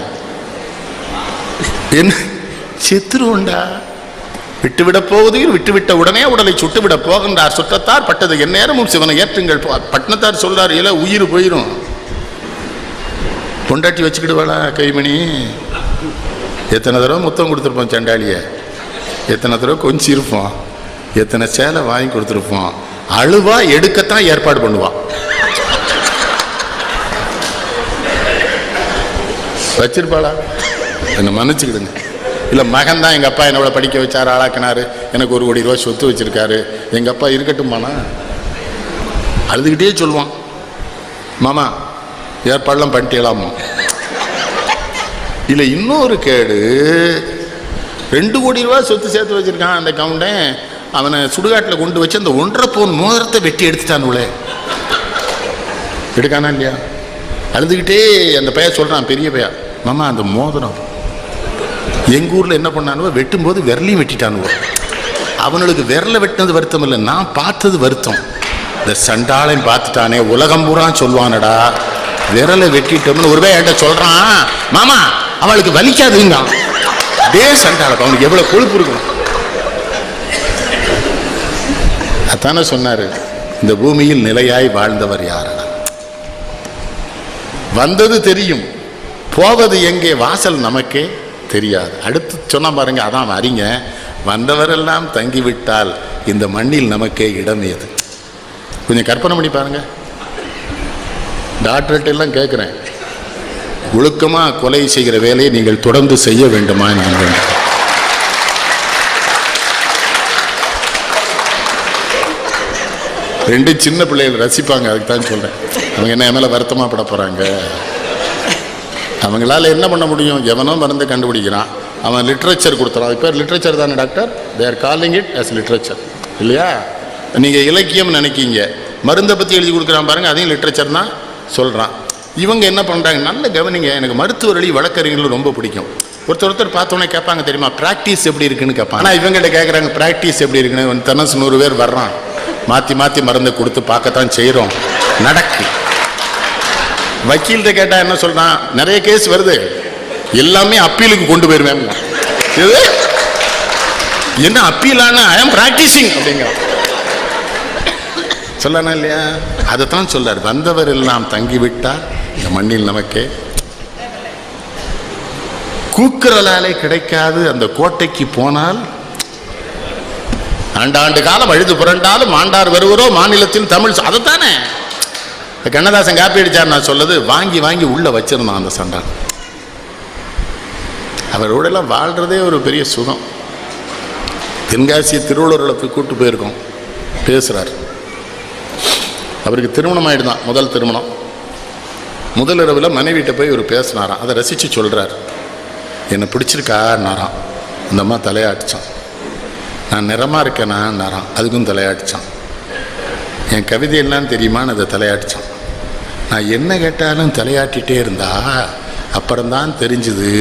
என்ன செத்துருவோண்டா, விட்டுவிட போவதையும் விட்டுவிட்ட உடனே உடலை சுட்டுவிட போகின்றார் சுற்றத்தார் பட்டது எந்நேரமும் சிவனை ஏற்றுங்கள். பட்டினத்தார் சொல்றார், இல்ல உயிர் போயிடும். பொண்டாட்டி வச்சுக்கிடுவாளா கைமணி? எத்தனை தடவை முத்தம் கொடுத்துருப்போம் சண்டாளிய, எத்தனை தடவை கொஞ்சம் இருப்போம், எத்தனை சேலை வாங்கி கொடுத்துருப்போம். அழுவா எடுக்கத்தான் ஏற்பாடு பண்ணுவான். வச்சிருப்பாளா? என்ன மன்னிச்சுக்கிடுங்க. இல்லை மகன் தான் எங்கள் அப்பா என்னோட படிக்க வச்சார், ஆளாக்கினாரு, எனக்கு 1 கோடி ரூபாய் சொத்து வச்சிருக்காரு, எங்கள் அப்பா இருக்கட்டும்மாண்ணா. அழுதுகிட்டே சொல்லுவான், மாமா ஏற்பாடெல்லாம் பண்ணிட்டேலாமா. இல்லை இன்னொரு கேடு, 2 கோடி ரூபாய் சொத்து சேர்த்து வச்சிருக்கான் அந்த கவுண்டன். அவனை சுடுகாட்டில் கொண்டு வச்சு அந்த 1.5 பவுன் மோதிரத்தை வெட்டி எடுத்துட்டானுங்களே. எடுக்கானா இல்லையா? அழுதுகிட்டே அந்த பையன் சொல்கிறான், பெரிய பையன், மாமா அந்த மோதிரம் எங்கள் ஊரில் என்ன பண்ணானுவோ, வெட்டும்போது விரலையும் வெட்டிட்டானுவோ. அவனுக்கு விரலை வெட்டினது வருத்தம் இல்லை, நான் பார்த்தது வருத்தம். இந்த சண்டாளையும் பார்த்துட்டானே, உலகம் பூரா சொல்லுவானடா விரலை வெட்டிட்டோம்னு ஒருவே என்கிட்ட சொல்றான், மாமா அவளுக்கு வலிக்காதுங்க. டே சண்டாளப்பா, அவனுக்கு எவ்வளவு கொழுப்பு இருக்கும். அதானே சொன்னாரு, இந்த பூமியில் நிலையாய் வாழ்ந்தவர் யார்? வந்தது தெரியும், போவது எங்கே, வாசல் நமக்கே தெரியாது. அடுத்து சொன்னா பாருங்க, அதான் அறிங்க, வந்தவரெல்லாம் தங்கிவிட்டால் இந்த மண்ணில் நமக்கே இடம் ஏது. கொஞ்சம் கற்பனை பண்ணி பாருங்க. டாக்டர்கிட்ட எல்லாம் கேட்குறேன், ஒழுக்கமா கொலை செய்கிற வேலையை நீங்கள் தொடர்ந்து செய்ய வேண்டுமா? நான் ரெண்டு சின்ன பிள்ளைகள் ரசிப்பாங்க, அதுக்கு தான் சொல்றேன். அவங்க என்ன மேல வருத்தமா பட போறாங்க? அவங்களால என்ன பண்ண முடியும்? எவனோ மருந்து கண்டுபிடிக்கிறான், அவன் லிட்ரேச்சர் கொடுத்துறான். இப்போ லிட்ரேச்சர் தானே doctor, they are calling it as literature இல்லையா? நீங்கள் இலக்கியம் நினைக்கிங்க, மருந்தை பற்றி எழுதி கொடுக்குறான் பாருங்க, அதையும் லிட்ரேச்சர் தான் சொல்கிறான். இவங்க என்ன பண்ணுறாங்க, நல்ல கவனிங்க. எனக்கு மருத்துவ வழி வழக்கறிஞர்கள் ரொம்ப பிடிக்கும். ஒருத்தர் பார்த்தோன்னே கேட்பாங்க தெரியுமா, ப்ராக்டிஸ் எப்படி இருக்குன்னு கேட்பாங்க. ஆனால் இவங்ககிட்ட கேட்குறாங்க, ப்ராக்டிஸ் எப்படி இருக்குன்னு. தினசு 100 பேர் வர்றான், மாற்றி மாற்றி மருந்தை கொடுத்து பார்க்கத்தான் செய்கிறோம், நடக்கு. வக்கீல்கிட்ட கேட்டால் என்ன சொல்கிறான், நிறைய கேஸ் வருது, எல்லாமே அப்பீலுக்கு கொண்டு போயிருவேன். இது என்ன அப்பீலான, ஐ ஆம் பிராக்டிசிங் அப்படிங்கிறான். சொல்லணும் இல்லையா? அதைத்தான் சொல்றார், வந்தவர் எல்லாம் தங்கிவிட்டார் இந்த மண்ணில் நமக்கே. கூக்குரலாலே கிடைக்காது அந்த கோட்டைக்கு போனால், ஆண்டாண்டு காலம் அழுது புரண்டாலும் ஆண்டார் வருவரோ மாநிலத்தில் தமிழ். அதைத்தானே கண்ணதாசன் காப்பி அடிச்சார். நான் சொல்லது, வாங்கி வாங்கி உள்ள வச்சிருந்தான் அந்த சண்டான். அவரோட எல்லாம் வாழ்றதே ஒரு பெரிய சுகம். தென்காசி திருவள்ளுவர்களுக்கு கூட்டு போயிருக்கோம், பேசுறார். அவருக்கு திருமணம் ஆயிடுதான், முதல் திருமணம். முதல் இரவில் மனைவிட்ட போய் ஒரு பேசினாராம், அதை ரசித்து சொல்கிறார். என்னை பிடிச்சிருக்கான்னாராம். அந்த அம்மா தலையாட்டிச்சான். நான் நிறமாக இருக்கேனான்னாராம், அதுக்கும் தலையாட்டிச்சான். என் கவிதை எல்லாம் தெரியுமான்னு அதை தலையாட்டிச்சான். நான் என்ன கேட்டாலும் தலையாட்டிகிட்டே இருந்தா அப்புறம்தான் தெரிஞ்சுது,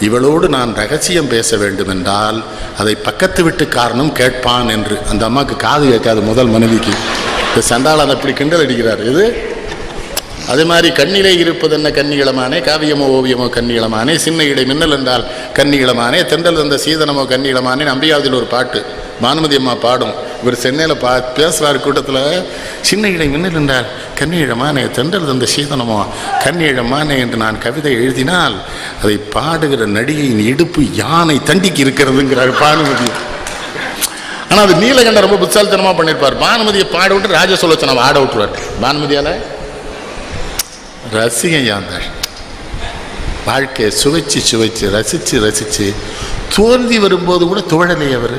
இவளோடு நான் ரகசியம் பேச வேண்டும் என்றால் அதை பக்கத்து வீட்டுக்காரனும் கேட்பான் என்று. அந்த அம்மாவுக்கு காது கேட்காது, முதல் மனைவிக்கு. இந்த சண்டாளன் அதை அப்படி கிண்டல் அடிக்கிறார். இது அதே மாதிரி, கண்ணிலே இருப்பது என்ன கன்னிகளமானே, காவியமோ ஓவியமோ கன்னிகளமானே, சின்ன இடை மின்னல் என்றால் கன்னிகளமானே, தென்றல் தந்த சீதனமோ கன்னிகளமானே. அம்பியாவதில் ஒரு பாட்டு பானுமதி அம்மா பாடும். இவர் சென்னையில் பேசுகிறார் கூட்டத்தில், சின்ன இடை மின்னல் என்றால் கன்னியிழமானே, தென்றல் தந்த சீதனமோ கன்னியிழமானே என்று நான் கவிதை எழுதினால் அதை பாடுகிற நடிகையின் இடுப்பு யானை தண்டிக்கு இருக்கிறதுங்கிறார் பானுமதி. ஆனால் அது நீலகண்ட ரொம்ப புத்தாலித்தனமாக பண்ணியிருப்பார். பானுமதியை பாட விட்டு ராஜ சொல்லச்சனை ஆட விட்டுருவார். பானுமதியால் ரசிகன் யாந்தாள். வாழ்க்கையை சுவைச்சு சுவைச்சு ரசிச்சு ரசிச்சு தோல்வி வரும்போது கூட துவழலை அவர்.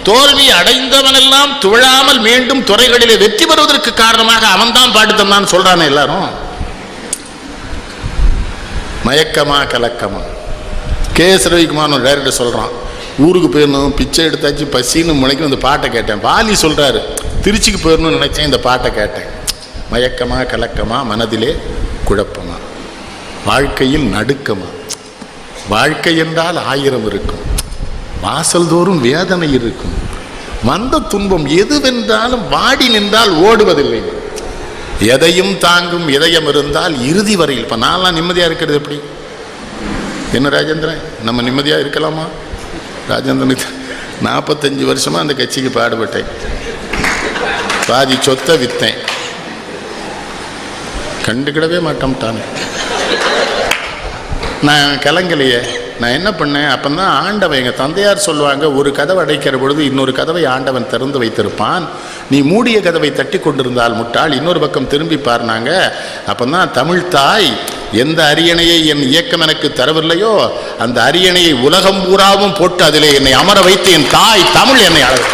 தோல்வி அடைந்தவனெல்லாம் துவழாமல் மீண்டும் துறைகளிலே வெற்றி பெறுவதற்கு காரணமாக அவன்தான் பாட்டு தந்தான் சொல்றானே எல்லாரும். மயக்கமா கலக்கமா. கே.எஸ். ரவிக்குமார் டைரக்டர் சொல்றான், ஊருக்கு போயிடணும், பிச்சை எடுத்தாச்சு, பசின்னு முளைக்கும் இந்த பாட்டை கேட்டேன். வாலி சொல்றாரு, திருச்சிக்கு போயிடணும்னு நினைச்சேன், இந்த பாட்டை கேட்டேன். மயக்கமா கலக்கமா, மனதிலே குழப்பமா, வாழ்க்கையில் நடுக்கமா. வாழ்க்கை என்றால் 1000 இருக்கும், வாசல் தோறும் வேதனை இருக்கும், வந்த துன்பம் எதுவென்றாலும் வாடி நின்றால் ஓடுவதில்லை. எதையும் தாங்கும் இதயம் இருந்தால் இறுதி வரையில். இப்போ நான்லாம் நிம்மதியாக இருக்கிறது எப்படி? என்ன ராஜேந்திரன், நம்ம நிம்மதியாக இருக்கலாமா? ராஜேந்திரனுக்கு 45 வருஷமாக அந்த கட்சிக்கு பாடுபட்டேன், பாதி சொத்தை விற்றேன், கண்டுக்கிடவே மாட்டோம்ட்டானே. நான் கலங்கலையே. நான் என்ன பண்ணேன், அப்போ தான் ஆண்டவன், எங்கள் தந்தையார் சொல்லுவாங்க, ஒரு கதவை அடைக்கிற பொழுது இன்னொரு கதவை ஆண்டவன் திறந்து வைத்திருப்பான். நீ மூடிய கதவை தட்டி கொண்டிருந்தால் முட்டாள், இன்னொரு பக்கம் திரும்பி பாருனாங்க. அப்போ தான் தமிழ் தாய் எந்த அரியணையை என் இயக்கம் எனக்கு தரவில்லையோ அந்த அரியணையை உலகம் பூராவும் போட்டு அதிலே என்னை அமர வைத்து என் தாய் தமிழ் என்னை அழகு.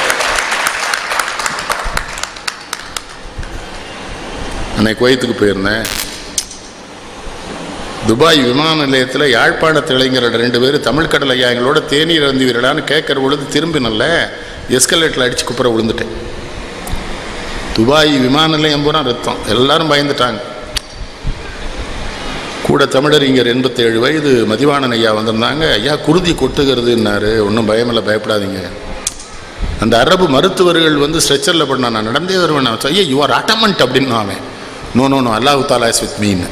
அன்னைக்கு குவைத்துக்கு போயிருந்தேன். துபாய் விமான நிலையத்தில் யாழ்ப்பாணத்து இளைஞர் 2 பேர் தமிழ் கடல் ஐயா எங்களோட தேநீர் அருந்துவீர்களான்னு கேட்குற பொழுது திரும்பினல்ல, எஸ்கலேட்டில் அடித்து குப்புற விழுந்துட்டேன். துபாய் விமான நிலையம் பூரா ரத்தம், எல்லாரும் பயந்துட்டாங்க. கூட தமிழறிஞர் 87 வயது மதிவாணன் ஐயா வந்திருந்தாங்க. ஐயா குருதி கொட்டுகிறதுன்னாரு. ஒன்றும் பயமில்லை, பயப்படாதீங்க. அந்த அரபு மருத்துவர்கள் வந்து ஸ்ட்ரெச்சரில் பண்ண, நான் நடந்தே வருவேன். ஐயா யூஆர் அட்டமண்ட் அப்படின்னு அவன் நோ நோ நோ அல்லாஹ் தஆலா இஸ் வித் மீன்னு.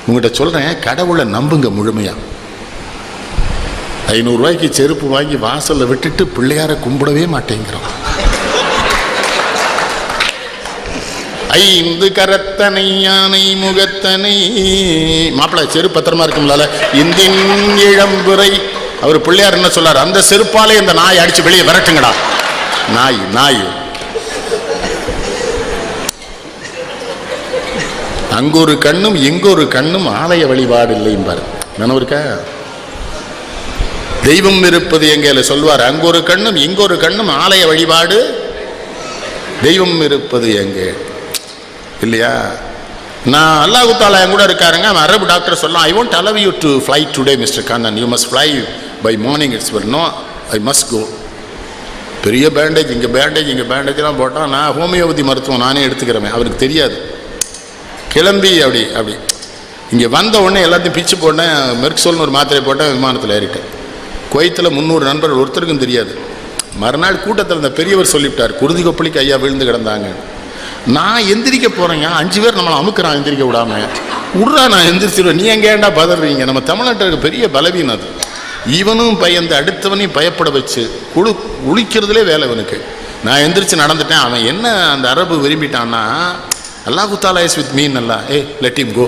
உங்கள்கிட்ட சொல்கிறேன், கடவுளை நம்புங்க முழுமையாக. 500 ரூபாய்க்கு செருப்பு வாங்கி வாசலில் விட்டுட்டு பிள்ளையார கும்பிடவே மாட்டேங்கிறோம். 5 கரத்தனை யானை முகத்தனை மாப்பிள்ளை செருப்பு பத்திரமா இருக்கும்ல. இந்தின் இளம்புரை அவர் பிள்ளையார் என்ன சொல்லார், அந்த செருப்பாலே இந்த நாய் அடிச்சு வெளியே விரட்டுங்கடா. நாய் நாய் அங்கொரு கண்ணும் எங்கொரு கண்ணும் ஆலய வழிபாடு இல்லைம்பார். நினைவு இருக்கா? தெய்வம் இருப்பது எங்கே சொல்வார், அங்கொரு கண்ணும் இங்கொரு கண்ணும் ஆலய வழிபாடு, தெய்வம் இருப்பது எங்கே இல்லையா? நான் அல்லாஹ் தஆலா என் கூட இருக்காருங்க. அரபு டாக்டர் சொல்லலாம், I want allow you to fly today mister Kannan, you must fly by morning it's well no I must go. பெரிய பேண்டேஜ் இங்கே பேண்டேஜ் இங்கே பேண்டேஜ்லாம் போட்டால் நான் ஹோமியோபதி மருத்துவம் நானே எடுத்துக்கிறேன். அவருக்கு தெரியாது. கிளம்பி அப்படி இங்கே வந்த உடனே எல்லாத்தையும் பிச்சு போட்டேன். மெர்க்சோல்னு ஒரு மாத்திரை போட்டேன். விமானத்தில் ஏறிட்டேன். குவைத்தில் 300 நண்பர்கள், ஒருத்தருக்கும் தெரியாது. மறுநாள் கூட்டத்தில் இந்த பெரியவர் சொல்லிவிட்டார், குருதி கொப்பளிக்கு ஐயா விழுந்து கிடந்தாங்க. நான் எந்திரிக்க போகிறேங்க, 5 பேர் நம்மளை அமுக்குறான் எந்திரிக்க விடாம. விட்றா நான் எந்திரிச்சிடுவேன், நீ எங்கேண்டா பதறீங்க? நம்ம தமிழ்நாட்டுக்கு பெரிய பலவீனம் அது. இவனும் பயந்து அடுத்தவனையும் பயப்பட வச்சு உழிக்கிறதுலே வேலை இவனுக்கு. நான் எந்திரிச்சு நடந்துட்டேன். அவன் என்ன அந்த அரபு விரும்பிட்டான்னா, அல்லாஹ் தஆலா இஸ் வித் மீன் அல்ல, let him go,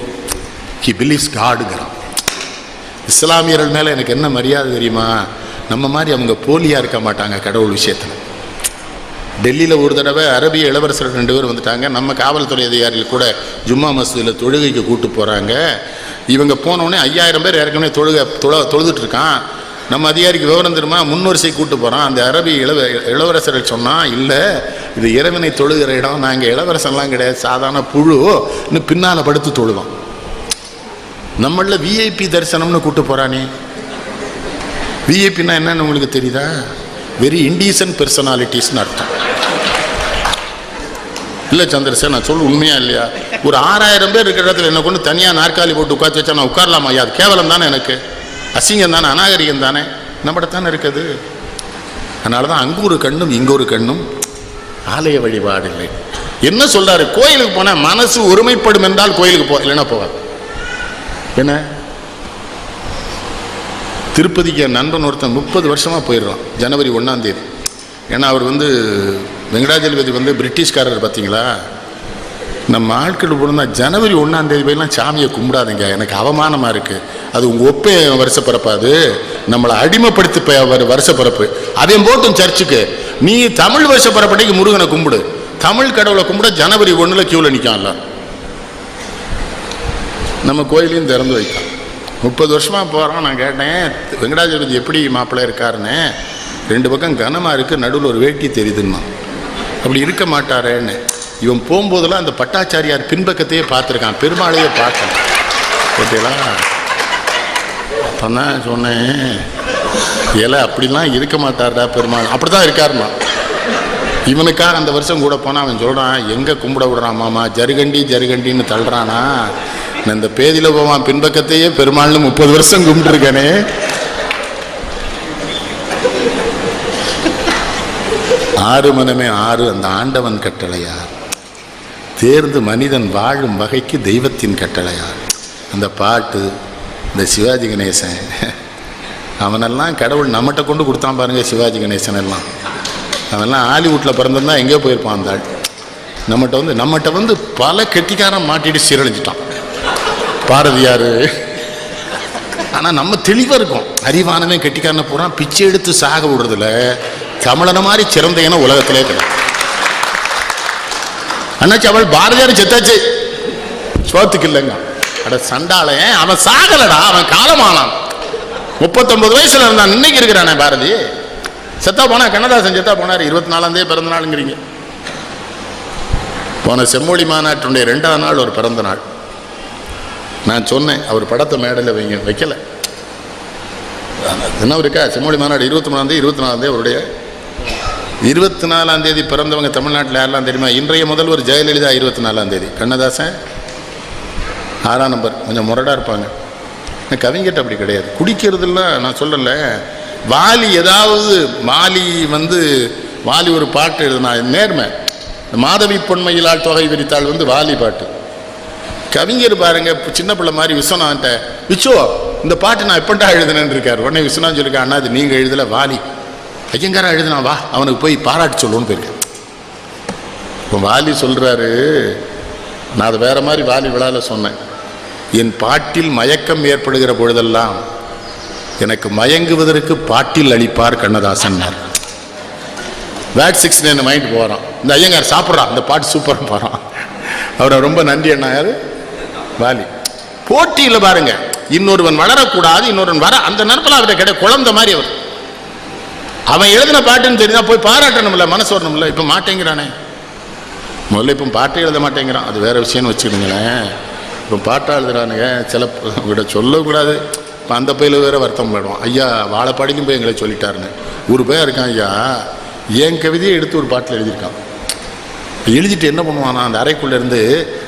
he believes காடுங்கிறான். இஸ்லாமியர்கள் மேலே எனக்கு என்ன மரியாதை தெரியுமா? நம்ம மாதிரி அவங்க போலியாக இருக்க மாட்டாங்க கடவுள் விஷயத்தில். டெல்லியில் ஒரு தடவை அரபிய இளவரசர் 2 பேர் வந்துட்டாங்க. நம்ம காவல்துறை அதிகாரிகள் கூட ஜும்மா மஸ்ஜிதில் தொழுகைக்கு கூட்டு போகிறாங்க. இவங்க போனோடனே 5000 பேர் ஏற்கனவே தொழுதுட்டு இருக்கான். நம்ம அதிகாரிக்கு விவரம் தெரியுமா, முன்வரிசை கூட்டு போகிறான். அந்த அரபி இளவரசர்கள் சொன்னால், இல்லை இது இறைவனை தொழுகிற இடம், நாங்கள் இளவரசன்லாம் கிடையாது, சாதாரண புழு, இன்னும் பின்னால் படுத்து தொழுவோம். நம்மள விஐபி தரிசனம்னு கூட்டு போகிறானே. விஐபின்னா என்னன்னு உங்களுக்கு தெரியுதா? வெரி இன்டீசன்ட் பர்சனாலிட்டிஸ்னு அர்த்தம். இல்லை சந்திரசேகர், நான் சொல்ல உண்மையா இல்லையா? ஒரு 6000 பேர் இருக்கிற இடத்துல என்ன கொண்டு தனியாக நாற்காலி போட்டு உட்காந்து வச்சா நான் உட்காரலாமா? அது கேவலம் தானே, எனக்கு அசிங்கம் தானே, அநாகரிகம் தானே, நம்மகிட்டத்தானே இருக்குது. அதனால தான் அங்கே ஒரு கண்ணும் இங்கே ஒரு கண்ணும் ஆலய வழிபாடு இல்லை. என்ன சொல்றாரு, கோயிலுக்கு போனால் மனசு ஒருமைப்படும் என்றால் கோயிலுக்கு இல்லைன்னா போவார். என்ன திருப்பதிக்கு என் நண்பன் ஒருத்தன் 30 வருஷமாக போயிடுறான். ஜனவரி 1ஆம் தேதி. ஏன்னா அவர் வெங்கடாஜலபதி பிரிட்டிஷ்காரர் பார்த்தீங்களா. நம்ம ஆட்கள் போனா ஜனவரி 1ஆம் தேதி போயெல்லாம் சாமியை கும்பிடாதீங்க, எனக்கு அவமானமாக இருக்குது. அது உங்கள் ஒப்பே வருஷப்பிறப்பாது, நம்மளை அடிமைப்படுத்தி வருஷப்பிறப்பு. அதையும் போட்டும் சர்ச்சுக்கு நீ தமிழ் வருஷப்பிறப்படைக்கு முருகனை கும்பிடு, தமிழ் கடவுளை கும்பிட ஜனவரி 1 கியூவில் நிற்கான்ல. நம்ம கோயிலையும் திறந்து வைத்தான். 30 வருஷமாக போகிறான். நான் கேட்டேன், வெங்கடாஜலபதி எப்படி மாப்பிள்ளை இருக்காருன்னு. 2 பக்கம் கனமாக இருக்குது, நடுவில் ஒரு வேட்டி தெரியுதுன்னா. அப்படி இருக்க மாட்டாரேன்னு. இவன் போகும்போதெல்லாம் அந்த பட்டாச்சாரியார் பின்பக்கத்தையே பார்த்துருக்கான், பெருமாளையே பார்க்கணும். ஓகேங்களா? அப்போ தான் சொன்னேன், ஏல அப்படிலாம் இருக்க மாட்டார்டா பெருமாள், அப்படி தான் இருக்காருமா. இவனுக்காக அந்த வருஷம் கூட போனால் அவன் சொல்கிறான், எங்கே கும்பிட விடுறான் மாமா, ஜருகண்டின்னு தள்ளுறானா. நான் இந்த பேதியில் போவான் பின்பக்கத்தையே பெருமாள்னு 30 வருஷம் கும்பிட்டுருக்கேனே. ஆறு மனமே ஆறு அந்த ஆண்டவன் கட்டளையார், தேர்ந்து மனிதன் வாழும் வகைக்கு தெய்வத்தின் கட்டளையார். அந்த பாட்டு, இந்த சிவாஜி கணேசன், அவனெல்லாம் கடவுள் நம்மகிட்ட கொண்டு கொடுத்தான் பாருங்க. சிவாஜி கணேசன் எல்லாம் அவன்லாம் ஹாலிவுட்டில் பிறந்திருந்தா எங்கேயோ போயிருப்பான். அந்த ஆள் நம்மகிட்ட பல கெட்டிக்காரன் மாட்டிட்டு சீரழிஞ்சிட்டான் பாரதியார். ஆனால் நம்ம தெளிவாக இருக்கோம். அறிவானவே கெட்டிக்காரனை போகிறான், பிச்சை எடுத்து சாக விடுறதுல தமிழனை மாதிரி சிறந்த இனம் உலகத்திலே கிடையாது. அண்ணாச்சி அவள் பாரதியார் செத்தாச்சு, சோத்துக்கு இல்லைங்க. அட சண்டாளன், அவன் சாகலடா, அவன் காலமானான். 39 வயசுல இருந்தான், இன்னைக்கு இருக்கிறானே பாரதி. செத்தா போனா, கண்ணதாசன் செத்தா போனார், 24ஆம் தேதி பிறந்த நாளுங்கிறீங்க. போன செம்மொழி மாநாட்டினுடைய 2ஆம் நாள் ஒரு பிறந்த நாள். நான் சொன்னேன், அவர் படத்தை மேடையில் வைக்கல. என்ன இருக்கா, செம்மொழி மாநாடு 23ஆம் தேதி 24ஆம் தேதி அவருடைய. 24ஆம் தேதி பிறந்தவங்க தமிழ்நாட்டில் யாரெல்லாம் தெரியுமா? இன்றைய முதல்வர் ஜெயலலிதா 24ஆம் தேதி, கண்ணதாசன் 6ஆம் நம்பர். கொஞ்சம் முரடாக இருப்பாங்க. கவிஞர்கிட்ட அப்படி கிடையாது. குடிக்கிறதுலாம் நான் சொல்லல. வாலி ஏதாவது வாலி ஒரு பாட்டு எழுதுனா நேர்மை. மாதவி பொன்மையிலால் தொகை விரித்தாள் வாலி பாட்டு. கவிஞர் பாருங்க, சின்ன பிள்ளை மாதிரி விஸ்வநாதன்ட்ட, விச்சோ இந்த பாட்டு நான் எப்பண்டா எழுதுனேன்னு இருக்காரு. உடனே விஸ்வநாதன் சொல்லியிருக்கா, அண்ணா அது நீங்கள் எழுதல, வாலி ஐயங்காரா எழுதுனா, வா அவனுக்கு போய் பாராட்டு சொல்லுவோன்னு போயிருக்கேன். இப்போ வாலி சொல்கிறாரு, நான் அது வேற மாதிரி வாலி விழாவில் சொன்னேன், என் பாட்டில் மயக்கம் ஏற்படுகிற பொழுதெல்லாம் எனக்கு மயங்குவதற்கு பாட்டில் அளிப்பார் கண்ணதாசன். வேட் 69 மைண்ட் போகிறான், இந்த ஐயங்கார் சாப்பிட்றான், இந்த பாட்டு சூப்பராக போகிறான், அவரை ரொம்ப நன்றி அண்ணா. யாரு? வாலி. போட்டியில் பாருங்க, இன்னொருவன் வளரக்கூடாது, இன்னொருவன் வர, அந்த நேரத்தில் அவர்கிட்ட கிடையாது, குழந்தை மாதிரி அவர். அவன் எழுதின பாட்டுன்னு தெரிஞ்சா போய் பாராட்டணும்ல, மனசு வரணும்ல. இப்போ மாட்டேங்கிறானே, முதல்ல இப்போ பாட்டை எழுத மாட்டேங்கிறான், அது வேற விஷயம்னு வச்சுக்கிடுங்களேன். இப்போ பாட்டாக எழுதுறானுங்க, சில விட சொல்லக்கூடாது. இப்போ அந்த பையில வேற வருத்தம் போயிடுவான், ஐயா வாழைப்பாடிக்கும் போய் எங்களை சொல்லிட்டாருன்னு. ஒரு பேர் இருக்கான், ஐயா என் கவிதையை எடுத்து ஒரு பாட்டில் எழுதியிருக்கான். எழுதிட்டு என்ன பண்ணுவானா, அந்த அறைக்குள்ளே இருந்து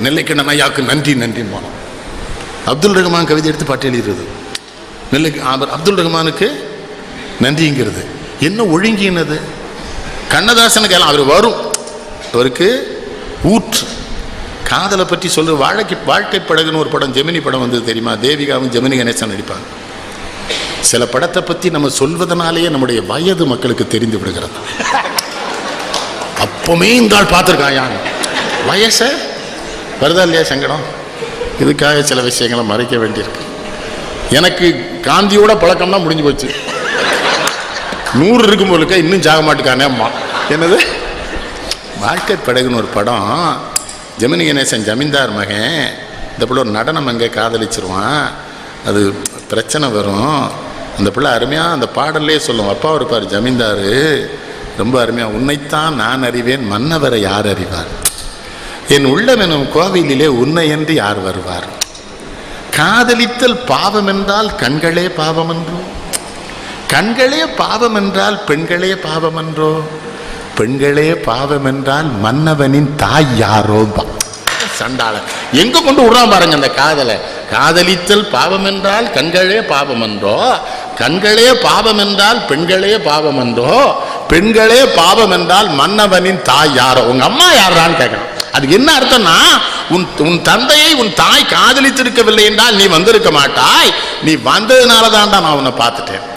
நெல்லைக்கண்ணன் ஐயாவுக்கு நன்றி நன்றின்னு போனான். அப்துல் ரஹ்மான் கவிதை எடுத்து பாட்டு எழுதுறது, நெல்லைக்கு அப்துல் ரஹ்மானுக்கு நன்றிங்கிறது என்ன ஒழுங்கினது. கண்ணதாசனுக்கு எல்லாம் அவர் வரும், அவருக்கு ஊற்று காதலை பற்றி சொல்லு. வாழ்க்கை படகுன்னு ஒரு படம், ஜெமினி படம் வந்தது தெரியுமா, தேவிகாவும் ஜெமினி கணேசன் நடிப்பாங்க. சில படத்தை பற்றி நம்ம சொல்வதனாலேயே நம்முடைய வயது மக்களுக்கு தெரிந்து விடுகிறது. அப்பவுமே இந்த ஆள் பார்த்துருக்கான், யான் வயச வருதா இல்லையா சங்கடம். இதுக்காக சில விஷயங்களை மறைக்க வேண்டியிருக்கு. எனக்கு காந்தியோட பழக்கம்னா முடிஞ்சு போச்சு. 100 இருக்கும் போலுக்க இன்னும் ஜாக மாட்டுக்கானே அம்மா. என்னது வாழ்க்கை படகுன்னு ஒரு படம், ஜெமினி கணேசன் ஜமீன்தார் மகன், இந்த பிள்ளை ஒரு நடனம் அங்கே காதலிச்சிருவான், அது பிரச்சனை வரும். அந்த பிள்ளை அருமையாக அந்த பாடல்லே சொல்லுவோம், அப்பா இருப்பார் ஜமீன்தார், ரொம்ப அருமையாக, உன்னைத்தான் நான் அறிவேன் மன்னவரை யார் அறிவார், என் உள்ளம் எனும் கோவிலிலே உன்னை என்று யார் வருவார், காதலித்தல் பாவம் என்றால் கண்களே பாவம் என்றோ, கண்களே பாவம் என்றால் பெண்களே பாவம் என்றோ, பெண்களே பாவம் என்றால் மன்னவனின் தாய் யாரோ. சண்டாள எங்க கொண்டு விடுறான் பாருங்க அந்த காதலை. காதலித்தல் பாவம் என்றால் கண்களே பாவம் என்றோ, கண்களே பாவம் என்றால் பெண்களே பாவம் என்றோ, பெண்களே பாவம் என்றால் மன்னவனின் தாய் யாரோ. உங்க அம்மா யாரான்னு கேட்கணும். அதுக்கு என்ன அர்த்தம்னா, உன் தந்தையை உன் தாய் காதலித்திருக்கவில்லை என்றால் நீ வந்திருக்க மாட்டாய், நீ வந்ததுனால தான்டா நான் உன்னை பார்த்துட்டேன்.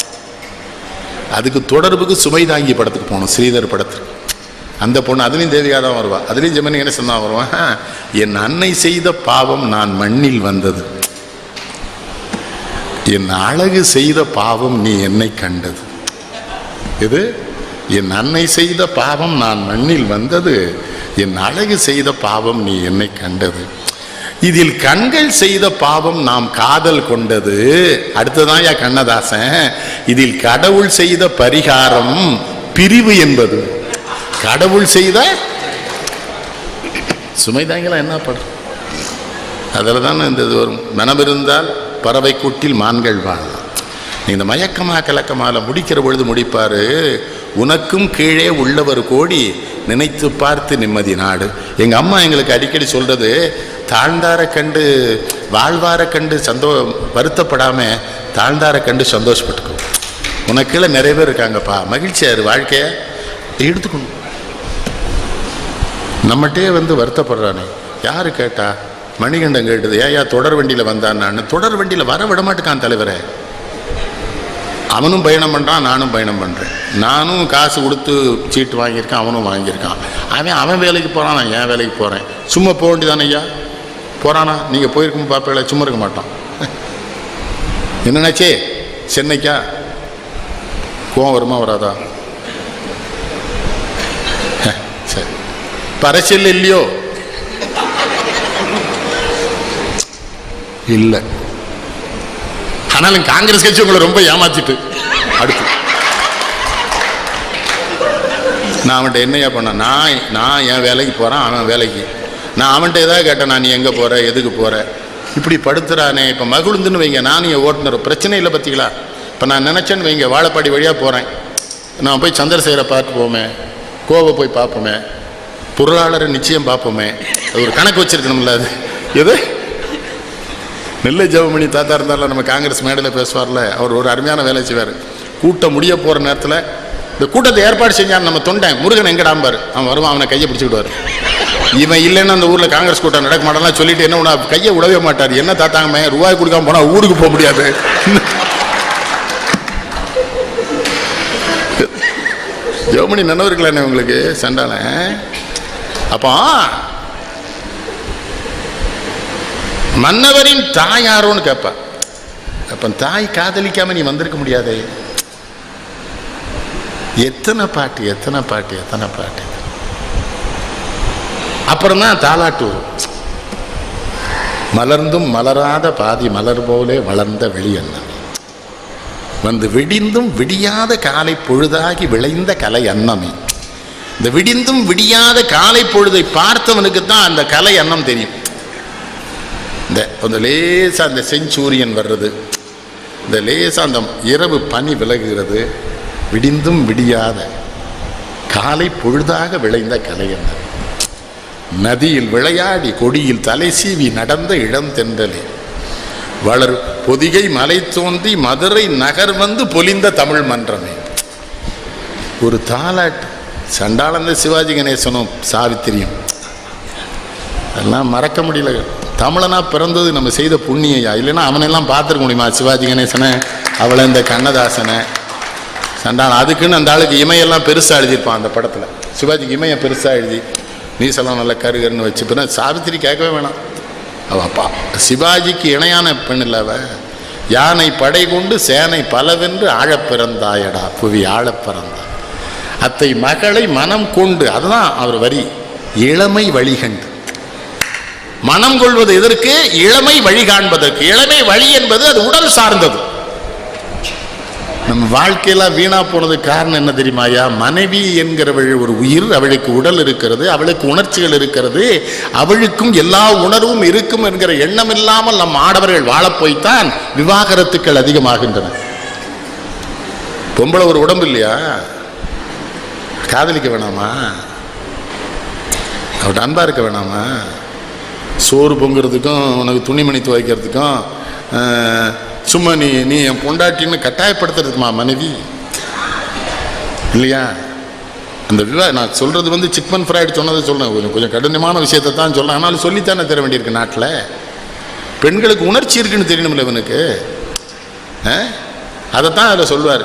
அதுக்கு தொடர்புக்கு சுமை தாங்கி படத்துக்கு போகணும், ஸ்ரீதர் படத்துக்கு. அந்த பொண்ணு அதுலேயும் தேவிகா தான் வருவா, அதுலேயும் ஜெமினி கணேசன் தான் வருவான். என் அன்னை செய்த பாவம் நான் மண்ணில் வந்தது, என் அழகு செய்த பாவம் நீ என்னை கண்டது. இது என் அன்னை செய்த பாவம் நான் மண்ணில் வந்தது, என் அழகு செய்த பாவம் நீ என்னை கண்டது, இதில் கண்கள் செய்த பாவம் நாம் காதல் கொண்டது. அடுத்ததான் யா கண்ணதாசன், இதில் கடவுள் செய்த பரிகாரம் பிரிவு என்பது. கடவுள் செய்த சுமைதாங்களா என்ன படம், அதில் தானே இந்த இது வரும், மனமிருந்தால் பறவை கூட்டில் மான்கள் வாழலாம். இந்த மயக்கமா கலக்கமால முடிக்கிற பொழுது முடிப்பாரு, உனக்கும் கீழே உள்ளவர் கோடி நினைத்து பார்த்து நிம்மதி நாடு. எங்கள் அம்மா எங்களுக்கு அடிக்கடி சொல்றது, தாழ்ந்தார கண்டு வாழ்வார கண்டு வருத்தப்படாம தாழ்ந்தார கண்டு சந்தோஷப்பட்டுக்கும். உனக்குள்ள நிறைய பேர் இருக்காங்கப்பா, மகிழ்ச்சியாரு, வாழ்க்கைய எடுத்துக்கணும். நம்மகிட்டே வந்து வருத்தப்படுறானே, யாரு கேட்டா, மணிகண்டன் கேட்டது, ஏயா தொடர் வண்டியில் வந்தான்னு. தொடர் வண்டியில் வர விட மாட்டேக்கான் தலைவரே. அவனும் பயணம் பண்ணுறான், நானும் பயணம் பண்ணுறேன். நானும் காசு கொடுத்து சீட்டு வாங்கியிருக்கான், அவனும் வாங்கியிருக்கான். அவன் வேலைக்கு போகிறான், நான் என் வேலைக்கு போகிறேன். சும்மா போக வேண்டியதானே ஐயா, போகிறானா? நீங்கள் போயிருக்கும் பார்ப்பேல, சும்மா இருக்க மாட்டான். என்னன்னாச்சே சென்னைக்கா கோவம் வருமா வராதா? சரி, இப்போ அரசியல் இல்லையோ? இல்லை. ஆனாலும் காங்கிரஸ் கட்சி உங்களை ரொம்ப ஏமாத்திட்டு அடுத்து நான் அவன்கிட்ட என்னையா பண்ண, நான் என் வேலைக்கு போகிறேன், அவன் வேலைக்கு. நான் அவன்கிட்ட ஏதாவது கேட்டேன், நான் நீ எங்கே போகிற, எதுக்கு போகிற, இப்படி படுத்துறானே. இப்போ மகிழ்ந்துன்னு வைங்க, நானும் என் ஓட்டுநர், பிரச்சனை இல்லை பார்த்தீங்களா. இப்போ நான் நினச்சேன்னு வைங்க, வாழைப்பாடி வழியாக போகிறேன், நான் போய் சந்திரசேகரை பார்த்து போமே, கோவை போய் பார்ப்போமே, பொருளாளரை நிச்சயம் பார்ப்போமே, அது ஒரு கணக்கு வச்சுருக்கணும்ல. அது எது நெல்லை ஜெபமணி தாத்தா இருந்தாலும் நம்ம காங்கிரஸ் மேடையில் பேசுவார்ல, அவர் ஒரு அருமையான வேலை செய்வார். கூட்டம் முடிய போகிற நேரத்தில் இந்த கூட்டத்தை ஏற்பாடு செஞ்சான் நம்ம தொண்டன் முருகன் எங்கடாம்பாரு, அவன் வருவான், அவனை கையை பிடிச்சிக்கிடுவார். இவன் இல்லைன்னா அந்த ஊரில் காங்கிரஸ் கூட்டம் நடக்க மாட்டான் சொல்லிட்டு என்ன உன கையை விடவே மாட்டார். என்ன தாத்தாங்க ரூபாய் கொடுக்காம போனால் ஊருக்கு போக முடியாது. ஜோமணி நினைவிருக்கல உங்களுக்கு சண்டான. அப்போ மன்னவரின் தாய் யாரோன்னு கேட்பா. அப்ப தாய் காதலிக்காம நீ வந்திருக்க முடியாது. எத்தனை பாட்டு எத்தனை பாட்டு எத்தனை பாட்டு. அப்புறம் தான் தாலாட்டு வரும். மலர்ந்தும் மலராத பாதி மலர் போலே வளர்ந்த வெளியண்ணம் வந்து விடிந்தும் விடியாத காலை பொழுதாகி விளைந்த கலை அன்னமே. இந்த விடிந்தும் விடியாத காலை பொழுதை பார்த்தவனுக்கு தான் அந்த கலை அன்னம் தெரியும். இந்த லேசா அந்த செஞ்சூரியன் வர்றது, இந்த லேசா அந்த இரவு பனி விலகுகிறது, விடிந்தும் விடியாத காலை பொழுதாக விளைந்த கலை அன்னம். நதியில் விளையாடி கொடியில் தலை சீவி நடந்த இளம் தென்றலே வளர் பொதிகை மலை தோன்றி மதுரை நகர் வந்து பொலிந்த தமிழ் மன்றமே. ஒரு தாலாட்டு. சண்டாளந்த சிவாஜி கணேசனும் சாவித்திரியும் அதெல்லாம் மறக்க முடியல. தமிழனா பிறந்தது நம்ம செய்த புண்ணியா, இல்லைன்னா அவனெல்லாம் பார்த்துருக்க முடியுமா? சிவாஜி கணேசனை, அவளை, இந்த கண்ணதாசனை, சண்டாளம். அதுக்குன்னு அந்த ஆளுக்கு இமையெல்லாம் பெருசாக எழுதியிருப்பான் அந்த படத்தில். சிவாஜிக்கு இமையை பெருசாக எழுதி நீசெல்லாம் நல்ல கருகருன்னு வச்சு. பின்ன சாவித்திரி கேட்கவே வேணாம். அவள் அப்பா சிவாஜிக்கு இணையான பெண் இல்லை அவ. யானை படை கொண்டு சேனை பலவென்று ஆழப்பிறந்தாயடா புவி ஆழப்பிறந்தா அத்தை மகளை மனம் கொண்டு. அதுதான் அவர் வரி. இளமை வழிகண்டு. மனம் கொள்வது எதற்கு? இளமை வழி காண்பதற்கு. இளமை வழி என்பது அது உடல் சார்ந்தது. நம்ம வாழ்க்கையெல்லாம் வீணா போனது காரணம் என்ன தெரியுமாயா? மனைவி என்கிறவள் ஒரு உயிர், அவளுக்கு உடல் இருக்கிறது, அவளுக்கு உணர்ச்சிகள் இருக்கிறது, அவளுக்கும் எல்லா உணர்வும் இருக்கும் என்கிற எண்ணம் இல்லாமல் நம் ஆடவர்கள் வாழப்போய்த்தான் விவாகரத்துக்கள் அதிகமாகின்றன. பொம்பளை ஒரு உடம்பு இல்லையா? காதலிக்க வேணாமா? அவட்ட அன்பா இருக்க வேணாமா? சோறு பொங்குறதுக்கும் உனக்கு துணிமணி துவைக்கிறதுக்கும் சும்மா நீ என் பொண்டாட்டின்னு கட்டாயப்படுத்துறதுக்குமா மனைவி இல்லையா? அந்த நான் சொல்றது சிக்மன் ஃப்ராய்டு சொன்னதை சொல்றேன். கொஞ்சம் கடினமான விஷயத்தை தான் சொல்றேன். ஆனாலும் சொல்லித்தானே தர வேண்டியிருக்கு. நாட்டில் பெண்களுக்கு உணர்ச்சி இருக்குன்னு தெரியணும்ல இவனுக்கு. அதைத்தான் அதில் சொல்லுவார்.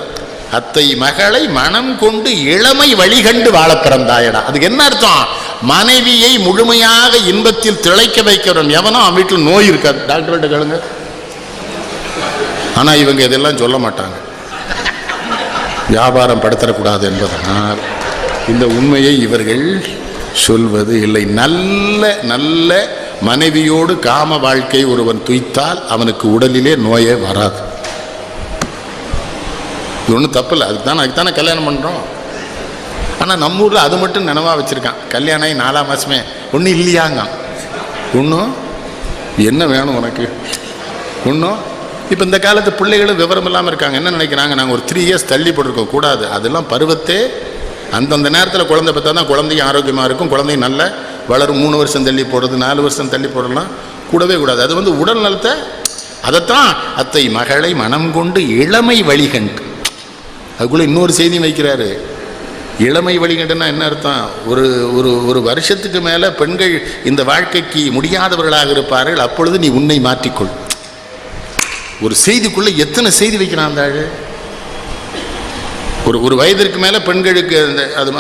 அத்தை மகளை மனம் கொண்டு இளமை வழிகண்டு வாழ பிறந்தாயடா. அதுக்கு என்ன அர்த்தம்? மனைவியை முழுமையாக இன்பத்தில் திளைக்க வைக்கிறவன் எவனோ அவன் வீட்டில் நோய் இருக்காது. டாக்டர்கிட்ட கேளுங்க. ஆனால் இவங்க இதெல்லாம் சொல்ல மாட்டாங்க. வியாபாரம் படுத்தக்கூடாது என்பதனால் இந்த உண்மையை இவர்கள் சொல்வது இல்லை. நல்ல நல்ல மனைவியோடு காம வாழ்க்கை ஒருவன் துய்த்தால் அவனுக்கு உடலிலே நோயே வராது. இது ஒன்றும் தப்பு இல்லை. அதுதானே கல்யாணம் பண்ணுறோம். ஆனால் நம்ம ஊரில் அது மட்டும் நினைவாக வச்சுருக்கான். கல்யாணம் ஆகி 4 மாதமே ஒன்றும் இல்லையாங்க. ஒன்றும் என்ன வேணும் உனக்கு ஒன்றும். இப்போ இந்த காலத்து பிள்ளைகளும் விவரம் இல்லாமல் இருக்காங்க. என்ன நினைக்கிறாங்க? நாங்கள் ஒரு 3 இயர்ஸ் தள்ளி போட்டிருக்கோம். கூடாது. அதெல்லாம் பருவத்தே அந்தந்த நேரத்தில் குழந்தை பார்த்தா தான் குழந்தையும் ஆரோக்கியமாக இருக்கும், குழந்தையும் நல்ல வளரும். 3 வருஷம் தள்ளி போடுறது, 4 வருஷம் தள்ளி போடலாம் கூடவே கூடாது. அது உடல் நலத்தை. அதைத்தான் அத்தை மகளை மனம் கொண்டு இளமை வழிகண்டு. அதுக்குள்ளே இன்னொரு செய்தி வைக்கிறாரு. இளமை வழிகண்டுன்னா என்ன அர்த்தம்? ஒரு வருஷத்துக்கு மேலே பெண்கள் இந்த வாழ்க்கைக்கு முடியாதவர்களாக இருப்பார்கள். அப்பொழுது நீ உன்னை மாற்றிக்கொள். ஒரு செய்திக்குள்ளே எத்தனை செய்தி வைக்கிறான் அந்த ஆள். ஒரு வயதிற்கு மேலே பெண்களுக்கு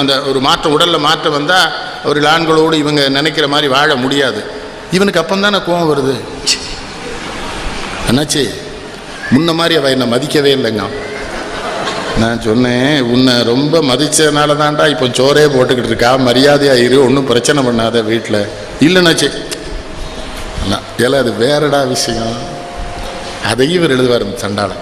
அந்த ஒரு மாற்றம், உடலில் மாற்றம் வந்தால் அவர்கள் ஆண்களோடு இவங்க நினைக்கிற மாதிரி வாழ முடியாது. இவனுக்கு அப்போ தானே கோபம் வருது. என்னாச்சு? முன்ன மாதிரி அவள் என்னை மதிக்கவே இல்லைங்க. நான் சொன்னேன், உன்னை ரொம்ப மதித்ததுனால தான்டா இப்போ சோறே போட்டுக்கிட்டு இருக்கா, மரியாதையாக இரு, ஒன்றும் பிரச்சனை பண்ணாத வீட்டில் இல்லைன்னாச்சு. ஏல அது வேறடா விஷயம். அதையும் இவர் எழுதுவார் சண்டாளன்.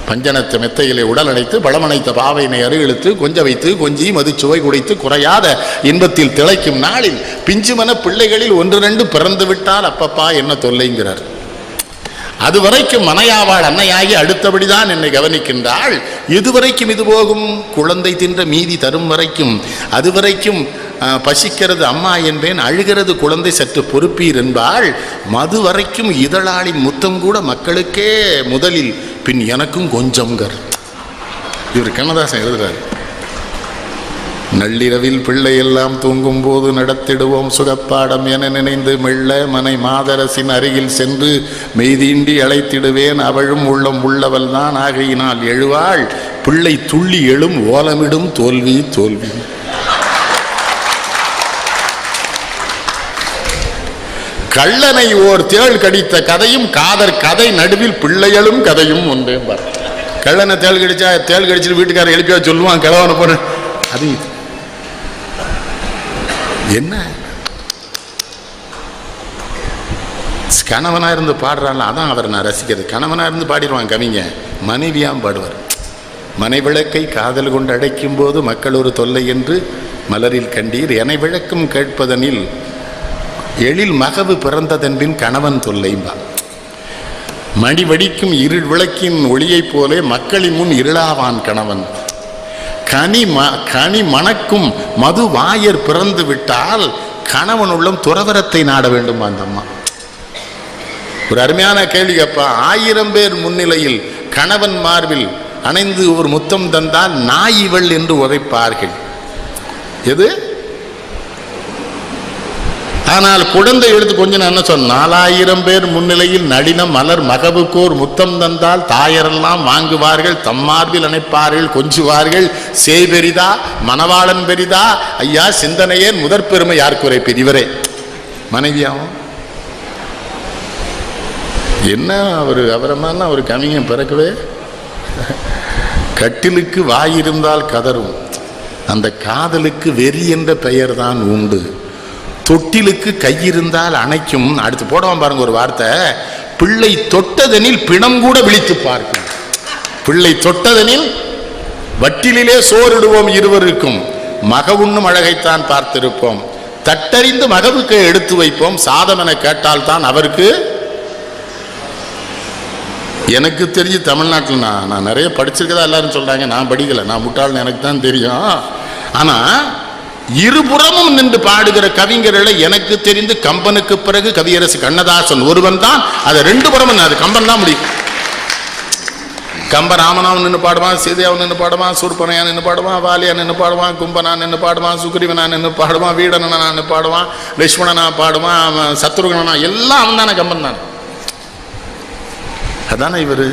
பஞ்சனத்த மெத்தையிலே உடல் அணைத்து பழமணைத்த பாவையினை அருகிழுத்து கொஞ்ச வைத்து கொஞ்சி மதுச்சுவை குடைத்து குறையாத இன்பத்தில் திளைக்கும் நாளில் பிஞ்சுமன பிள்ளைகளில் 1-2 பிறந்து விட்டால் அப்பப்பா என்ன தொல்லைங்கிறார். அதுவரைக்கும் மனையாவாள் அன்னையாகி அடுத்தபடிதான் என்னை கவனிக்கின்றாள். இதுவரைக்கும் இது போகும், குழந்தை தின்ற மீதி தரும் வரைக்கும், அதுவரைக்கும் பசிக்கிறது அம்மா என்பேன், அழுகிறது குழந்தை சற்று பொறுப்பீர் என்பாள். மது வரைக்கும் இதழாளின் முத்தம் கூட மக்களுக்கே முதலில், பின் எனக்கும் கொஞ்சம்கர். இவர் கண்ணதாசன் எழுதுறாரு. நள்ளிரவில் பிள்ளையெல்லாம் தூங்கும் போது நடத்திடுவோம் சுகப்பாடம் என நினைந்து மெல்ல மனை மாதரசின் அருகில் சென்று மெய்தீண்டி அழைத்திடுவேன். அவளும் உள்ளம் உள்ளவள் தான் ஆகையினால் எழுவாள். பிள்ளை துள்ளி எழும் ஓலமிடும் தோல்வி தோல்வி. கள்ளனை ஓர் தேள் கடித்த கதையும் காதர் கதை நடுவில் பிள்ளைகளும் கதையும் ஒன்றே. கள்ளனை தேள் கடிச்சா தேள் கடிச்சிட்டு வீட்டுக்காரன் எழுப்பியா சொல்லுவான் கிழவனை போன. அது என்ன கணவனா இருந்து பாடுறாள். அதான் அவர் நான் ரசிக்கிறது. கணவனா இருந்து பாடிடுவான் கவிங்க, மனைவியாம் பாடுவார். மனை விளக்கை காதல் கொண்டு அடைக்கும் போது மக்கள் ஒரு தொல்லை என்று மலரில் கண்டீர். எனை விளக்கும் கேட்பதனில் எழில் மகவு பிறந்ததன்பின் கணவன் தொல்லைம்பா. மணி வடிக்கும் இருள் விளக்கின் ஒளியைப் போலே மக்களின் முன் இருளாவான் கணவன். கனி மணக்கும் மது வாயர் பிறந்து விட்டால் கணவன் உள்ளம் துறவரத்தை நாட வேண்டும். அந்த அம்மா ஒரு அருமையான கேள்வி கேட்பா. 1000 பேர் முன்னிலையில் கணவன் மார்பில் அணைந்து ஒரு முத்தம் தந்தால் நாய் இவள் என்று உரைப்பார்கள். எது? ஆனால் குழந்தை எடுத்து கொஞ்சம் என்ன சொன்ன, 4000 பேர் முன்னிலையில் நளின மலர் மகவுக்கோர் முத்தம் தந்தால் தாயரெல்லாம் வாங்குவார்கள், தம்மார்பில் அணைப்பார்கள், கொஞ்சுவார்கள். சேய் பெரிதா மணவாளன் பெரிதா ஐயா சிந்தனையே முதற் பெருமை யார் குறைப்பீர்? இவரே மனைவியாவும் என்ன அவரை மாதிரிலாம் ஒரு கவிஞன் பிறக்கவே. கட்டிலுக்கு வாயிருந்தால் கதரும், அந்த காதலுக்கு வெறி என்ற பெயர் தான் உண்டு. தொட்டிலுக்கு கையிருந்தால் அணைக்கும். அடுத்து போடுவான் பாருங்க ஒரு வார்த்தை, பிள்ளை தொட்டதனில் பிணம் கூட விழித்து பார்க்கும். பிள்ளை தொட்டதனில் வட்டிலே சோறிடுவோம் இருவருக்கும், மக உண்ணும் அழகைத்தான் பார்த்திருப்போம், தட்டறிந்து மகவுக்கு எடுத்து வைப்போம், சாதம் என கேட்டால் தான் அவருக்கு. எனக்கு தெரிஞ்சு தமிழ்நாட்டில் நான் நிறைய படிச்சிருக்கதா எல்லாரும் சொல்றாங்க. நான் படிக்கல, நான் முட்டாள்னு எனக்கு தான் தெரியும். ஆனா இருபுறமும் நின்று பாடுகிற கவிஞர்களை எனக்கு தெரிந்து கம்பனுக்கு பிறகு கவியரசு கண்ணதாசன் ஒருவன் தான். அதை 2 புறமும் அது கம்பன் தான் முடியும். கம்ப ராமனாவும் நின்று பாடுவான், சீதையாவும் நின்று பாடுவான், சூர்பனையா நின்று பாடுவான், வாலியா நின்று பாடுவான், கும்பனா நின்று பாடுவான், சுக்ரீவனா நின்று பாடுவான், வீடனா நின்று பாடுவான், லட்சுமணனா பாடுவான், சத்ருகனா, எல்லாம் அவன் தானே, கம்பன் தானே. அதானே இவரு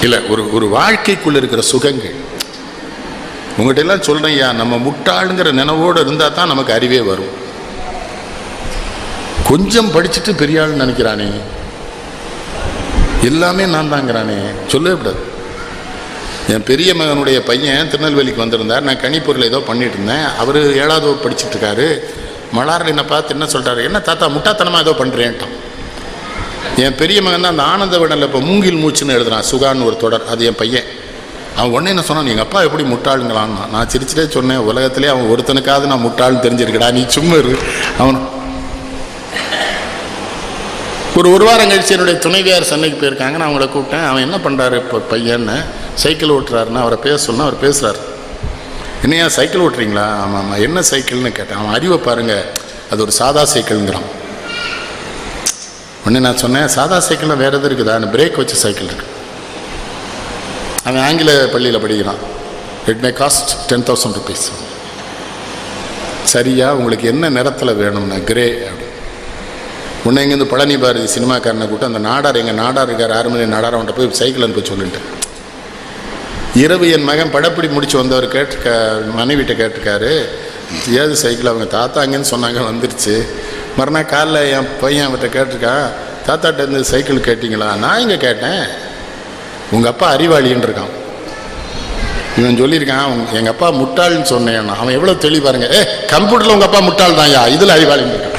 இல்ல. ஒரு வாழ்க்கைக்குள்ள இருக்கிற சுகங்கள் உங்கள்கிட்ட எல்லாம் சொல்றேன் ஐயா. நம்ம முட்டாளுங்கிற நினைவோடு இருந்தா தான் நமக்கு அறிவே வரும். கொஞ்சம் படிச்சுட்டு பெரிய ஆள் நினைக்கிறானே, எல்லாமே நான் தாங்கிறானே, சொல்லவே கூடாது. என் பெரிய மகனுடைய பையன் திருநெல்வேலிக்கு வந்திருந்தார். நான் கணிப்பொருள் ஏதோ பண்ணிட்டு இருந்தேன். அவர் 7வது படிச்சுட்டு இருக்காரு. மலாரில் என்னை பார்த்து என்ன சொல்றாரு, என்ன தாத்தா முட்டாத்தனமா ஏதோ பண்றேன்ட்டான். என் பெரிய மகன் தான் அந்த ஆனந்த விடனில் இப்போ மூங்கில் மூச்சுன்னு எழுதுறான், சுகான்னு ஒரு தொடர். அது என் பையன். அவன் உடனே என்ன சொன்னான், எங்கள் அப்பா எப்படி முட்டாளுங்களான்னா. நான் சிரிச்சிட்டே சொன்னேன், உலகத்திலே அவன் ஒருத்தனுக்காவது நான் முட்டாள்னு தெரிஞ்சிருக்கடா, நீ சும்மா இரு. அவன் ஒரு வாரம் கழிச்சு என்னுடைய துணைவியார் சென்னைக்கு போயிருக்காங்க. நான் அவங்கள கூப்பிட்டேன். அவன் என்ன பண்ணுறாரு இப்போ பையன்னு, சைக்கிள் ஓட்டுறாருன்னு அவரை பேச சொன்னால் அவர் பேசுகிறார். என்னையா சைக்கிள் ஓட்டுறீங்களா? ஆமாம் ஆமாம். என்ன சைக்கிள்னு கேட்டேன். அவன் அறிவை பாருங்கள், அது ஒரு சாதா சைக்கிள்ங்கிறான். உடனே நான் சொன்னேன், சாதா சைக்கிளில் வேறு எது இருக்குதா? பிரேக் வச்ச சைக்கிள் இருக்கு. அவன் ஆங்கில பள்ளியில் படிக்கிறான். It may cost 10,000 rupees. சரியா, உங்களுக்கு என்ன நிறத்தில் வேணும்னா கிரே அப்படி. உன்னை இங்கேருந்து பழனி பாரதி சினிமாக்காரனை கூப்பிட்டு அந்த நாடார், எங்கள் நாடார் இருக்கார் 6 மணி நாடார், அவன்கிட்ட போய் சைக்கிள் அனுப்ப சொல்லிட்டேன். இரவு என் மகன் படப்பிடி முடிச்சு வந்தவர் மனைவிட்ட கேட்டிருக்காரு, ஏது சைக்கிள்? அவங்க தாத்தா அங்கேன்னு சொன்னாங்க, வந்துருச்சு. மறுநாள் காலைல என் பையன் அவர்கிட்ட கேட்டிருக்கான், தாத்தாட்ட இருந்து சைக்கிள் கேட்டிங்களா? நான் இங்கே கேட்டேன், உங்கள் அப்பா அறிவாளின்னு இருக்கான். இவன் சொல்லியிருக்கான், எங்கள் அப்பா முட்டாள்னு சொன்னேன். அவன் எவ்வளோ தெளிவு பாருங்க. கம்ப்யூட்டரில் உங்கள் அப்பா முட்டாள் தான் யா, இதில் அறிவாளின்னு இருக்கான்.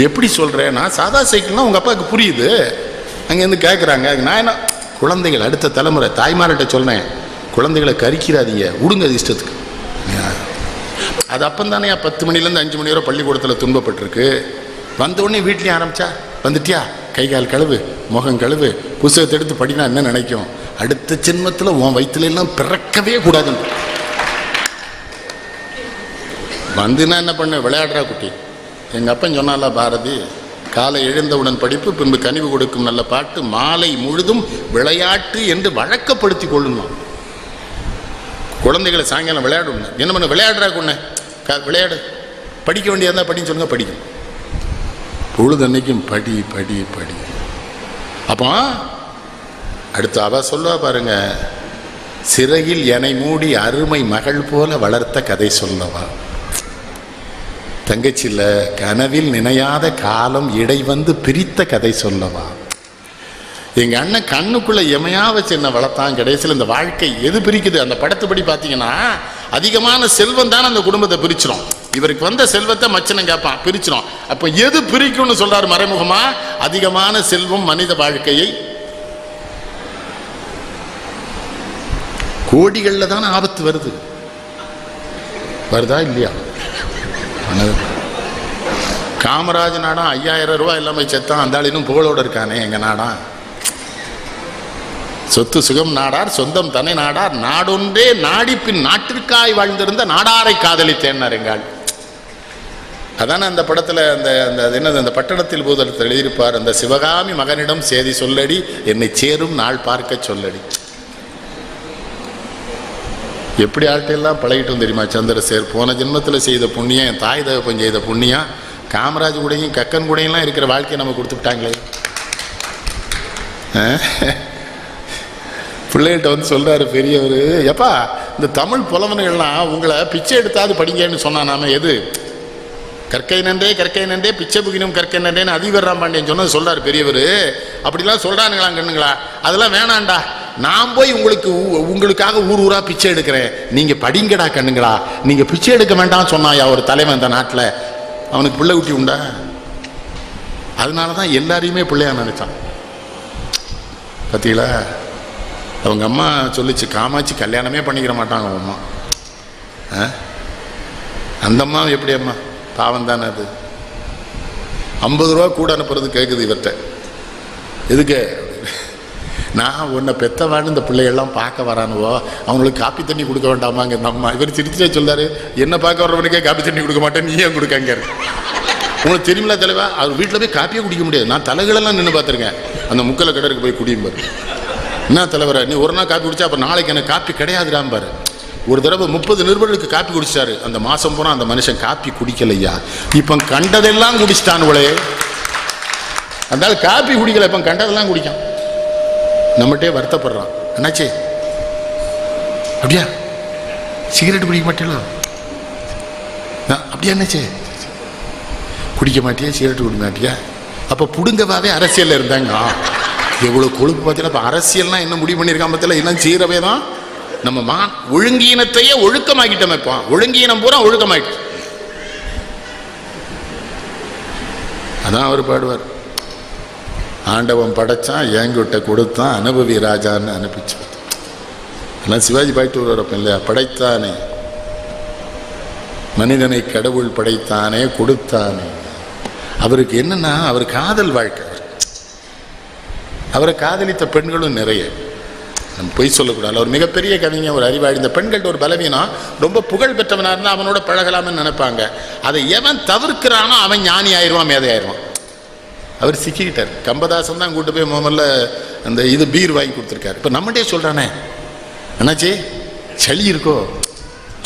எப்படி சொல்கிறேன்? நான் சாதா சைக்கிள்னா உங்கள் அப்பாவுக்கு புரியுது. அங்கேருந்து கேட்குறாங்க. நான் என்ன, குழந்தைகள் அடுத்த தலைமுறை தாய்மார்கிட்ட சொன்னேன், குழந்தைகளை கரிக்கிறாதீங்க, விடுங்க அது இஷ்டத்துக்கு. அது அப்பந்தானே 10 மணிலேருந்து 5 மணி வரை பள்ளிக்கூடத்தில் துன்பப்பட்டிருக்கு. வந்தவுடனே வீட்லேயும் ஆரம்பிச்சா, வந்துட்டியா, கை கால் கழுவு, முகம் கழுவு, புத்தகத்தை எடுத்து படினா என்ன நினைக்கும்? அடுத்த ஜென்மத்தில் உன் வயிற்றுல எல்லாம் பிறக்கவே கூடாதுன்னு. வந்துன்னா என்ன பண்ண, விளையாடுறா குட்டி. எங்கள் அப்பன் சொன்னால பாரதி, காலை எழுந்தவுடன் படிப்பு, பின்பு கனிவு கொடுக்கும் நல்ல பாட்டு, மாலை முழுதும் விளையாட்டு என்று வழக்கப்படுத்தி கொள்ளணும். குழந்தைகளை சாயங்காலம் விளையாடணும். என்ன பண்ண விளையாடுறா கொண்ண விளையாடு, படிக்க வேண்டியதா படின்னு சொல்லுங்க, படிக்கும். பொழுது அன்னைக்கும் படி படி படி. அப்போ அடுத்து அவ சொல்லுவா பாருங்க, சிறையில் எனை மூடி அருமை மகள் போல வளர்த்த கதை சொல்லவா. தங்கச்சியில் கனவில் நினையாத காலம் இடை வந்து பிரித்த கதை சொல்லவா. எங்க அண்ணன் கண்ணுக்குள்ள எமையா வச்சு என்ன வளர்த்தான். கடைசியில் இந்த வாழ்க்கை எது பிரிக்குது? அந்த படத்துப்படி பார்த்தீங்கன்னா அதிகமான செல்வம் தானே அந்த குடும்பத்தை பிரிச்சிடும். இவருக்கு வந்த செல்வத்தை மச்சனம் கேட்பான், பிரிச்சிடும். அப்போ எது பிரிக்கும்னு சொல்றாரு மறைமுகமா? அதிகமான செல்வம் மனித வாழ்க்கையை, கோடிகளில் தானே ஆபத்து வருது. வருதா இல்லையா? காமராஜ் நாடா 5000 ரூபாய் இல்லாம செத்தான், அந்த ஆளினும் புகழோடு இருக்கானே. எங்க நாடா சொத்து சுகம் நாடார் சொந்தம் தனி நாடார் நாடொன்றே நாடி பின் நாட்டிற்காய் வாழ்ந்திருந்த நாடாரை காதலித்தேன்னார் எங்காள். அதான அந்த படத்துல அந்த என்னது, அந்த பட்டணத்தில் பூதலத்தில் எழுதியிருப்பார், அந்த சிவகாமி மகனிடம் சேதி சொல்லடி, என்னை சேரும் நாள் பார்க்க சொல்லடி. எப்படி ஆட்டையெல்லாம் பழகிட்டும் தெரியுமா சந்திரசேகர்? போன ஜென்மத்தில் செய்த புண்ணியம், என் தாய் தகப்பன் செய்த புண்ணியம், காமராஜ் கூடையும் கக்கன் கூடையெல்லாம் இருக்கிற வாழ்க்கையை நம்ம கொடுத்துட்டாங்களே. பிள்ளைகிட்ட வந்து சொல்றாரு பெரியவர், எப்பா இந்த தமிழ் புலவன்கள்லாம் உங்களை பிச்சை எடுத்தாது படிங்கன்னு சொன்னா, நாம எது கற்கை நன்றே பிச்சை புகினும் கற்கை நன்றேன்னு அதிபர்ராம் பாண்டியன் சொன்னது சொல்றாரு பெரியவர். அப்படிலாம் சொல்றானுங்களா கண்ணுங்களா? அதெல்லாம் வேணாண்டா, நான் போய் உங்களுக்காக ஊர் ஊரா பிச்சை எடுக்கிறேன், நீங்க படிங்கடா கண்ணுங்களா, நீங்க பிச்சை எடுக்க வேண்டாம் சொன்னாயா ஒரு தலைவன் இந்த நாட்டில். அவனுக்கு பிள்ளை குட்டி உண்டா? அதனாலதான் எல்லாரையுமே பிள்ளையா நினைச்சான். பார்த்தீங்களா? அவங்க அம்மா சொல்லிச்சு, காமாட்சி கல்யாணமே பண்ணிக்கிற மாட்டாங்க அவங்க அம்மா. அந்த அம்மா எப்படி அம்மா? பாவம் தானே அது. 50 ரூபா கூட அனுப்புறது கேட்குது இவர்கிட்ட. எதுக்கு? நான் உன்னை பெத்தவான்னு இந்த பிள்ளைகள்லாம் பார்க்க வரானுவோ, அவங்களுக்கு காப்பி தண்ணி கொடுக்க வேண்டாமாங்க இந்த அம்மா. இவர் சிரிச்சுட்டே சொல்லாரு, என்ன பார்க்க வர்றவனுக்கே காப்பி தண்ணி கொடுக்க மாட்டேன், நீ ஏன் கொடுக்காங்க? உங்களுக்கு தெரியுமில்ல தலைவா, அவர் வீட்டில் போய் காப்பியே குடிக்க முடியாது. நான் தலைகளெல்லாம் நின்று பார்த்துருக்கேன். அந்த முக்கலை கடற்கு போய் குடியும் பாரு. என்ன தலைவரை, நீ ஒரு நாள் காப்பி குடிச்சா அப்போ நாளைக்கு எனக்கு காப்பி கிடையாதுடாம் பாரு. ஒரு தடவை 30 நிருபர்களுக்கு காப்பி குடிச்சாரு. அந்த மாசம் போனால் அந்த மனுஷன் காப்பி குடிக்கலையா, இப்போ கண்டதெல்லாம் குடிச்சிட்டானுங்களே. அதனால காப்பி குடிக்கல, இப்போ கண்டதெல்லாம் குடிக்கான். நம்மகிட்டே வருத்தப்படுறான், என்னாச்சு அப்படியா சிகரெட் குடிக்க மாட்டேங்களா? அப்படியா என்னாச்சு குடிக்க மாட்டியா, சிகரெட் குடிக்க மாட்டியா? அப்போ புடுங்கவாவே அரசியலில் இருந்தாங்க. எவ்வளோ கொழுப்பு பார்த்தீங்கன்னா, இப்போ அரசியல்னா என்ன முடிவு பண்ணியிருக்கான் பார்த்தீங்களா? எல்லாம் சீரவே தான். நம்ம ஒழுங்கீனத்தையே ஒழுக்கமாக்கிட்டோம். இப்போ ஒழுங்கீனம் பூரா ஒழுக்கமாயிட்டு. அதான் அவர் பாடுவார், ஆண்டவன் படைச்சான் என்கிட்ட கொடுத்தான் அனுபவி ராஜான்னு அனுப்பிச்சு. எல்லாம் சிவாஜி பாயிட்டு வருவார் இல்லையா? படைத்தானே மனிதனை கடவுள் படைத்தானே கொடுத்தானே. அவருக்கு என்னன்னா, அவர் காதல் வாழ்க்கை. அவரை காதலித்த பெண்களும் நிறைய. நம்ம பொய் சொல்லக்கூடாது. அவர் மிகப்பெரிய கவிஞர், ஒரு அறிவாளி. இந்த பெண்கள்ட்ட ஒரு பலவீனம், ரொம்ப புகழ் பெற்றவனாக இருந்தால் அவனோட பழகலாம்னு நினைப்பாங்க. அதை எவன் தவிர்க்கிறானோ அவன் ஞானி ஆயிடுவான், மேதை ஆயிடுவான். அவர் சிக்கிக்கிட்டார். கம்பதாசன் தான் கூட்டு போய் முதல்ல அந்த பீர் வாங்கி கொடுத்துருக்காரு. இப்போ நம்மகிட்டே சொல்கிறானே, என்னாச்சு சளி இருக்கோ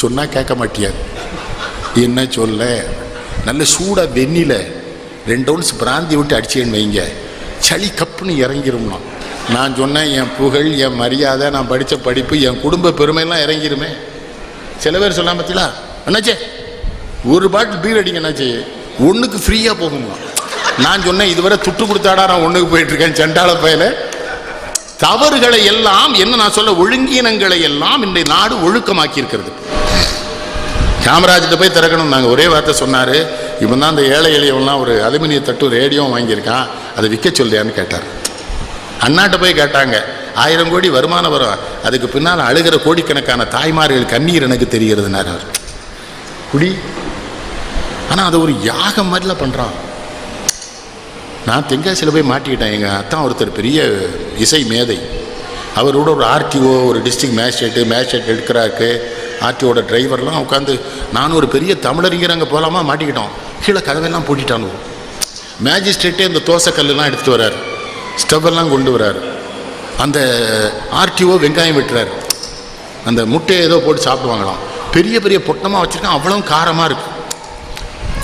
சொன்னால் கேட்க மாட்டியார். என்ன சொல்ல, நல்ல சூடாக வெந்நில 2 ounce பிராந்தி விட்டு அடிச்சேன்னு வைங்க, சளி கப்புன்னு இறங்கிரும்னா. நான் சொன்னேன், என் புகழ், என் மரியாதை, நான் படித்த படிப்பு, என் குடும்ப பெருமையெல்லாம் இறங்கிருமே. சில பேர் சொல்லாம் பார்த்தீங்களா, என்னாச்சே ஒரு பாட்டில் பீர் அடிங்க, என்னாச்சு ஒன்றுக்கு ஃப்ரீயாக போகுமா. நான் சொன்னேன், இதுவரை துட்டு கொடுத்தாடா நான் ஒன்றுக்கு போயிட்டு இருக்கேன் சண்டாள பயல. தவறுகளை எல்லாம் என்ன நான் சொல்ல, ஒழுங்கீனங்களை எல்லாம் இன்றைய நாடு ஒழுக்கமாக்கி இருக்கிறது. காமராஜ்கிட்ட போய் திறக்கணும். நாங்கள் ஒரே வார்த்தை சொன்னார், இவன் தான் அந்த ஏழை எளியவெல்லாம் ஒரு அலுமினிய தட்டு ரேடியோவும் வாங்கியிருக்கான், அதை விற்க சொல்லியான்னு கேட்டார். அண்ணாட்ட போய் கேட்டாங்க, 1000 கோடி வருமானம் வரும், அதுக்கு பின்னால் அழுகிற கோடிக்கணக்கான தாய்மார்கள் கண்ணீர் எனக்கு தெரிகிறதுனார் அவர். குடி, ஆனால் அதை ஒரு யாகம் மாதிரிலாம் பண்ணுறான். நான் தென்காசியில் போய் மாட்டிக்கிட்டேன். எங்கள் அத்தான் ஒருத்தர் பெரிய இசை மேதை, அவரோட ஒரு ஆர்டிஓ, ஒரு டிஸ்ட்ரிக்ட் மேஜிஸ்ட்ரேட் எடுக்கிறாருக்கு, ஆர்டிஓட டிரைவர்லாம் உட்காந்து, நானும் ஒரு பெரிய தமிழறிஞர் அங்கே போகலாமா மாட்டிக்கிட்டோம். கீழே கதவெல்லாம் பூட்டிட்டானு. மேஜிஸ்ட்ரேட்டே இந்த தோசைக்கல்லாம் எடுத்துகிட்டு வர்றாரு, ஸ்டவ்வெல்லாம் கொண்டு வர்றாரு. அந்த ஆர்டிஓ வெங்காயம் வெட்டுறாரு. அந்த முட்டையை ஏதோ போட்டு சாப்பிடுவாங்களாம். பெரிய பெரிய பொட்டமாக வச்சுருக்கான், அவ்வளோ காரமாக இருக்கு.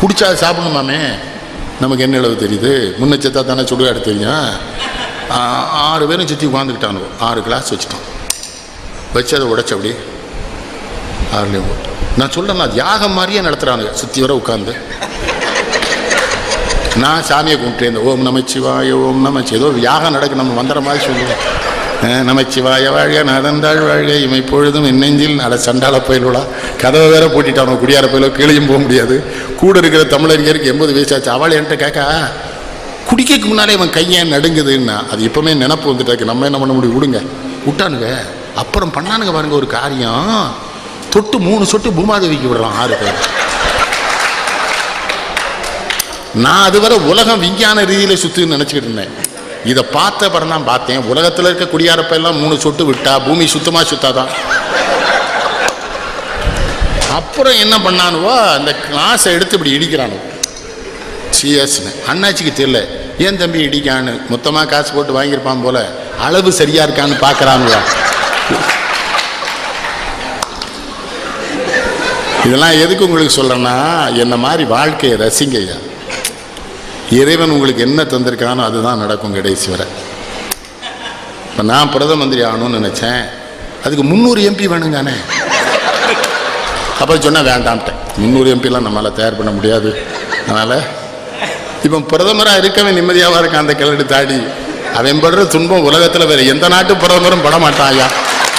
குடிச்சா சாப்பிடணுமாமே. நமக்கு என்ன அளவு தெரியுது, முன்னச்சத்தா தானே சுடுகாடு தெரியும். 6 பேரும் சுற்றி உட்காந்துக்கிட்டானு 6 கிளாஸ் வச்சுட்டான். வச்சு அதை உடைச்ச அப்படி 6லேயும் நான் சொல்கிறேன், நான் தியாகம் மாதிரியே நடத்துகிறானுங்க சுற்றி வர உட்காந்து. நான் சாமியை கும்பிட்டேன், ஓம் நமச்சிவாய ஓம் நமச்சி, ஏதோ யாகம் நடக்கு, நம்ம வந்துற மாதிரி சொல்லுவேன். நமச்சிவாய வாழ்க நடந்தாள் வாழ்க இமை பொழுதும் நெஞ்சில் நட சண்டால பயிலோடா. கதவை வேற போட்டிட்டானோ, குடியார பயிலோ கீழையும் போக முடியாது. கூட இருக்கிற தமிழறிஞருக்கு 80 வயசாச்சு. அவள் என்கிட்ட கேட்கா, குடிக்க முன்னாலே இவன் கையன் நடுங்குதுன்னா, அது இப்பவுமே நினப்பு வந்துட்டாக்கு. நம்ம என்ன பண்ண முடியும், விடுங்க. விட்டானுங்க. அப்புறம் பண்ணானுங்க பாருங்க ஒரு காரியம், தொட்டு 3 சொட்டு பூமாதேவிக்கு விடுறான் 6 பேர். நான் அதுவரை உலகம் விஞ்ஞான ரீதியில் சுற்றுன்னு நினச்சிக்கிட்டு இருந்தேன். இதை பார்த்த அப்புறம் தான் பார்த்தேன், உலகத்தில் இருக்க குடியாரப்பெல்லாம் 3 சொட்டு விட்டா பூமி சுத்தமாக சுத்தாதான். அப்புறம் என்ன பண்ணானுவோ, அந்த கிளாஸை எடுத்து இப்படி இடிக்கிறானு. சிஎஸ்னு அண்ணாச்சிக்கு தெரியல, ஏன் தம்பி இடிக்கான்னு. மொத்தமாக காசு போட்டு வாங்கியிருப்பான் போல, அளவு சரியா இருக்கான்னு பார்க்குறானுவா. இதெல்லாம் எதுக்கு உங்களுக்கு சொல்கிறேன்னா, என்ன மாதிரி வாழ்க்கையை ரசிங்கய்யா. இறைவன் உங்களுக்கு என்ன தந்திருக்கானோ அதுதான் நடக்கும் கடைசி வரை. இப்போ நான் பிரதம மந்திரி ஆகணும்னு நினச்சேன், அதுக்கு 300 MP வேணுங்கானே. அப்புறம் சொன்னால் வேண்டாம்ட்டேன், 300 MP நம்மளால் தயார் பண்ண முடியாது. அதனால் இப்போ பிரதமராக இருக்கவே நிம்மதியாக இருக்கான் அந்த கிளடு தாடி. அவன் படுற துன்பம் உலகத்தில் வேறு எந்த நாட்டு பிரதமரும் பட மாட்டான் ஐயா.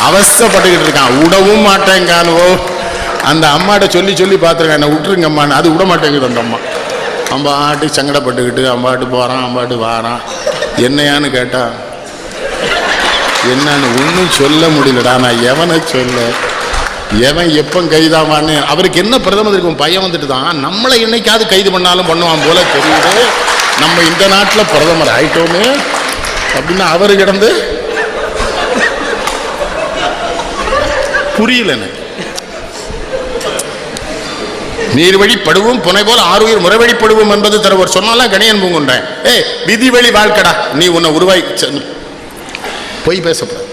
அவஸ்தைப்பட்டுக்கிட்டு இருக்கான், விடவும் மாட்டேங்கானுவோ. அந்த அம்மாட்ட சொல்லி சொல்லி பார்த்துருக்கேன், என்னை விட்டுருங்க அம்மான்னு. அது விட மாட்டேங்குது அந்த அம்மா. அம்பாட்டு சங்கடப்பட்டுக்கிட்டு அம்பாட்டு போகிறான், அம்பாட்டு வாரான். என்னையான்னு கேட்டா, என்னன்னு ஒன்றும் சொல்ல முடியலடா. நான் எவனை சொல்ல, எவன் எப்போ கைதாமான்னு. அவருக்கு என்ன பிரதமர் இருக்கும், பையன் வந்துட்டு தான் நம்மளை என்னைக்காவது கைது பண்ணாலும் பண்ணுவான் போல தெரியுது. நம்ம இந்த நாட்டில் பிரதமர் ஆயிட்டோமே அப்படின்னு அவரு கிடந்து புரியல எனக்கு. நீர் வழிப்படுவோம் புனை போல ஆறுயிர் முறைவழிப்படுவோம் என்பது தரவர் சொன்னாலாம் கணியன் பூங்குன்றேன். விதி வழி வாழ்க்கடா, நீ உன்னை உருவாய் போய் பேசப்படாது.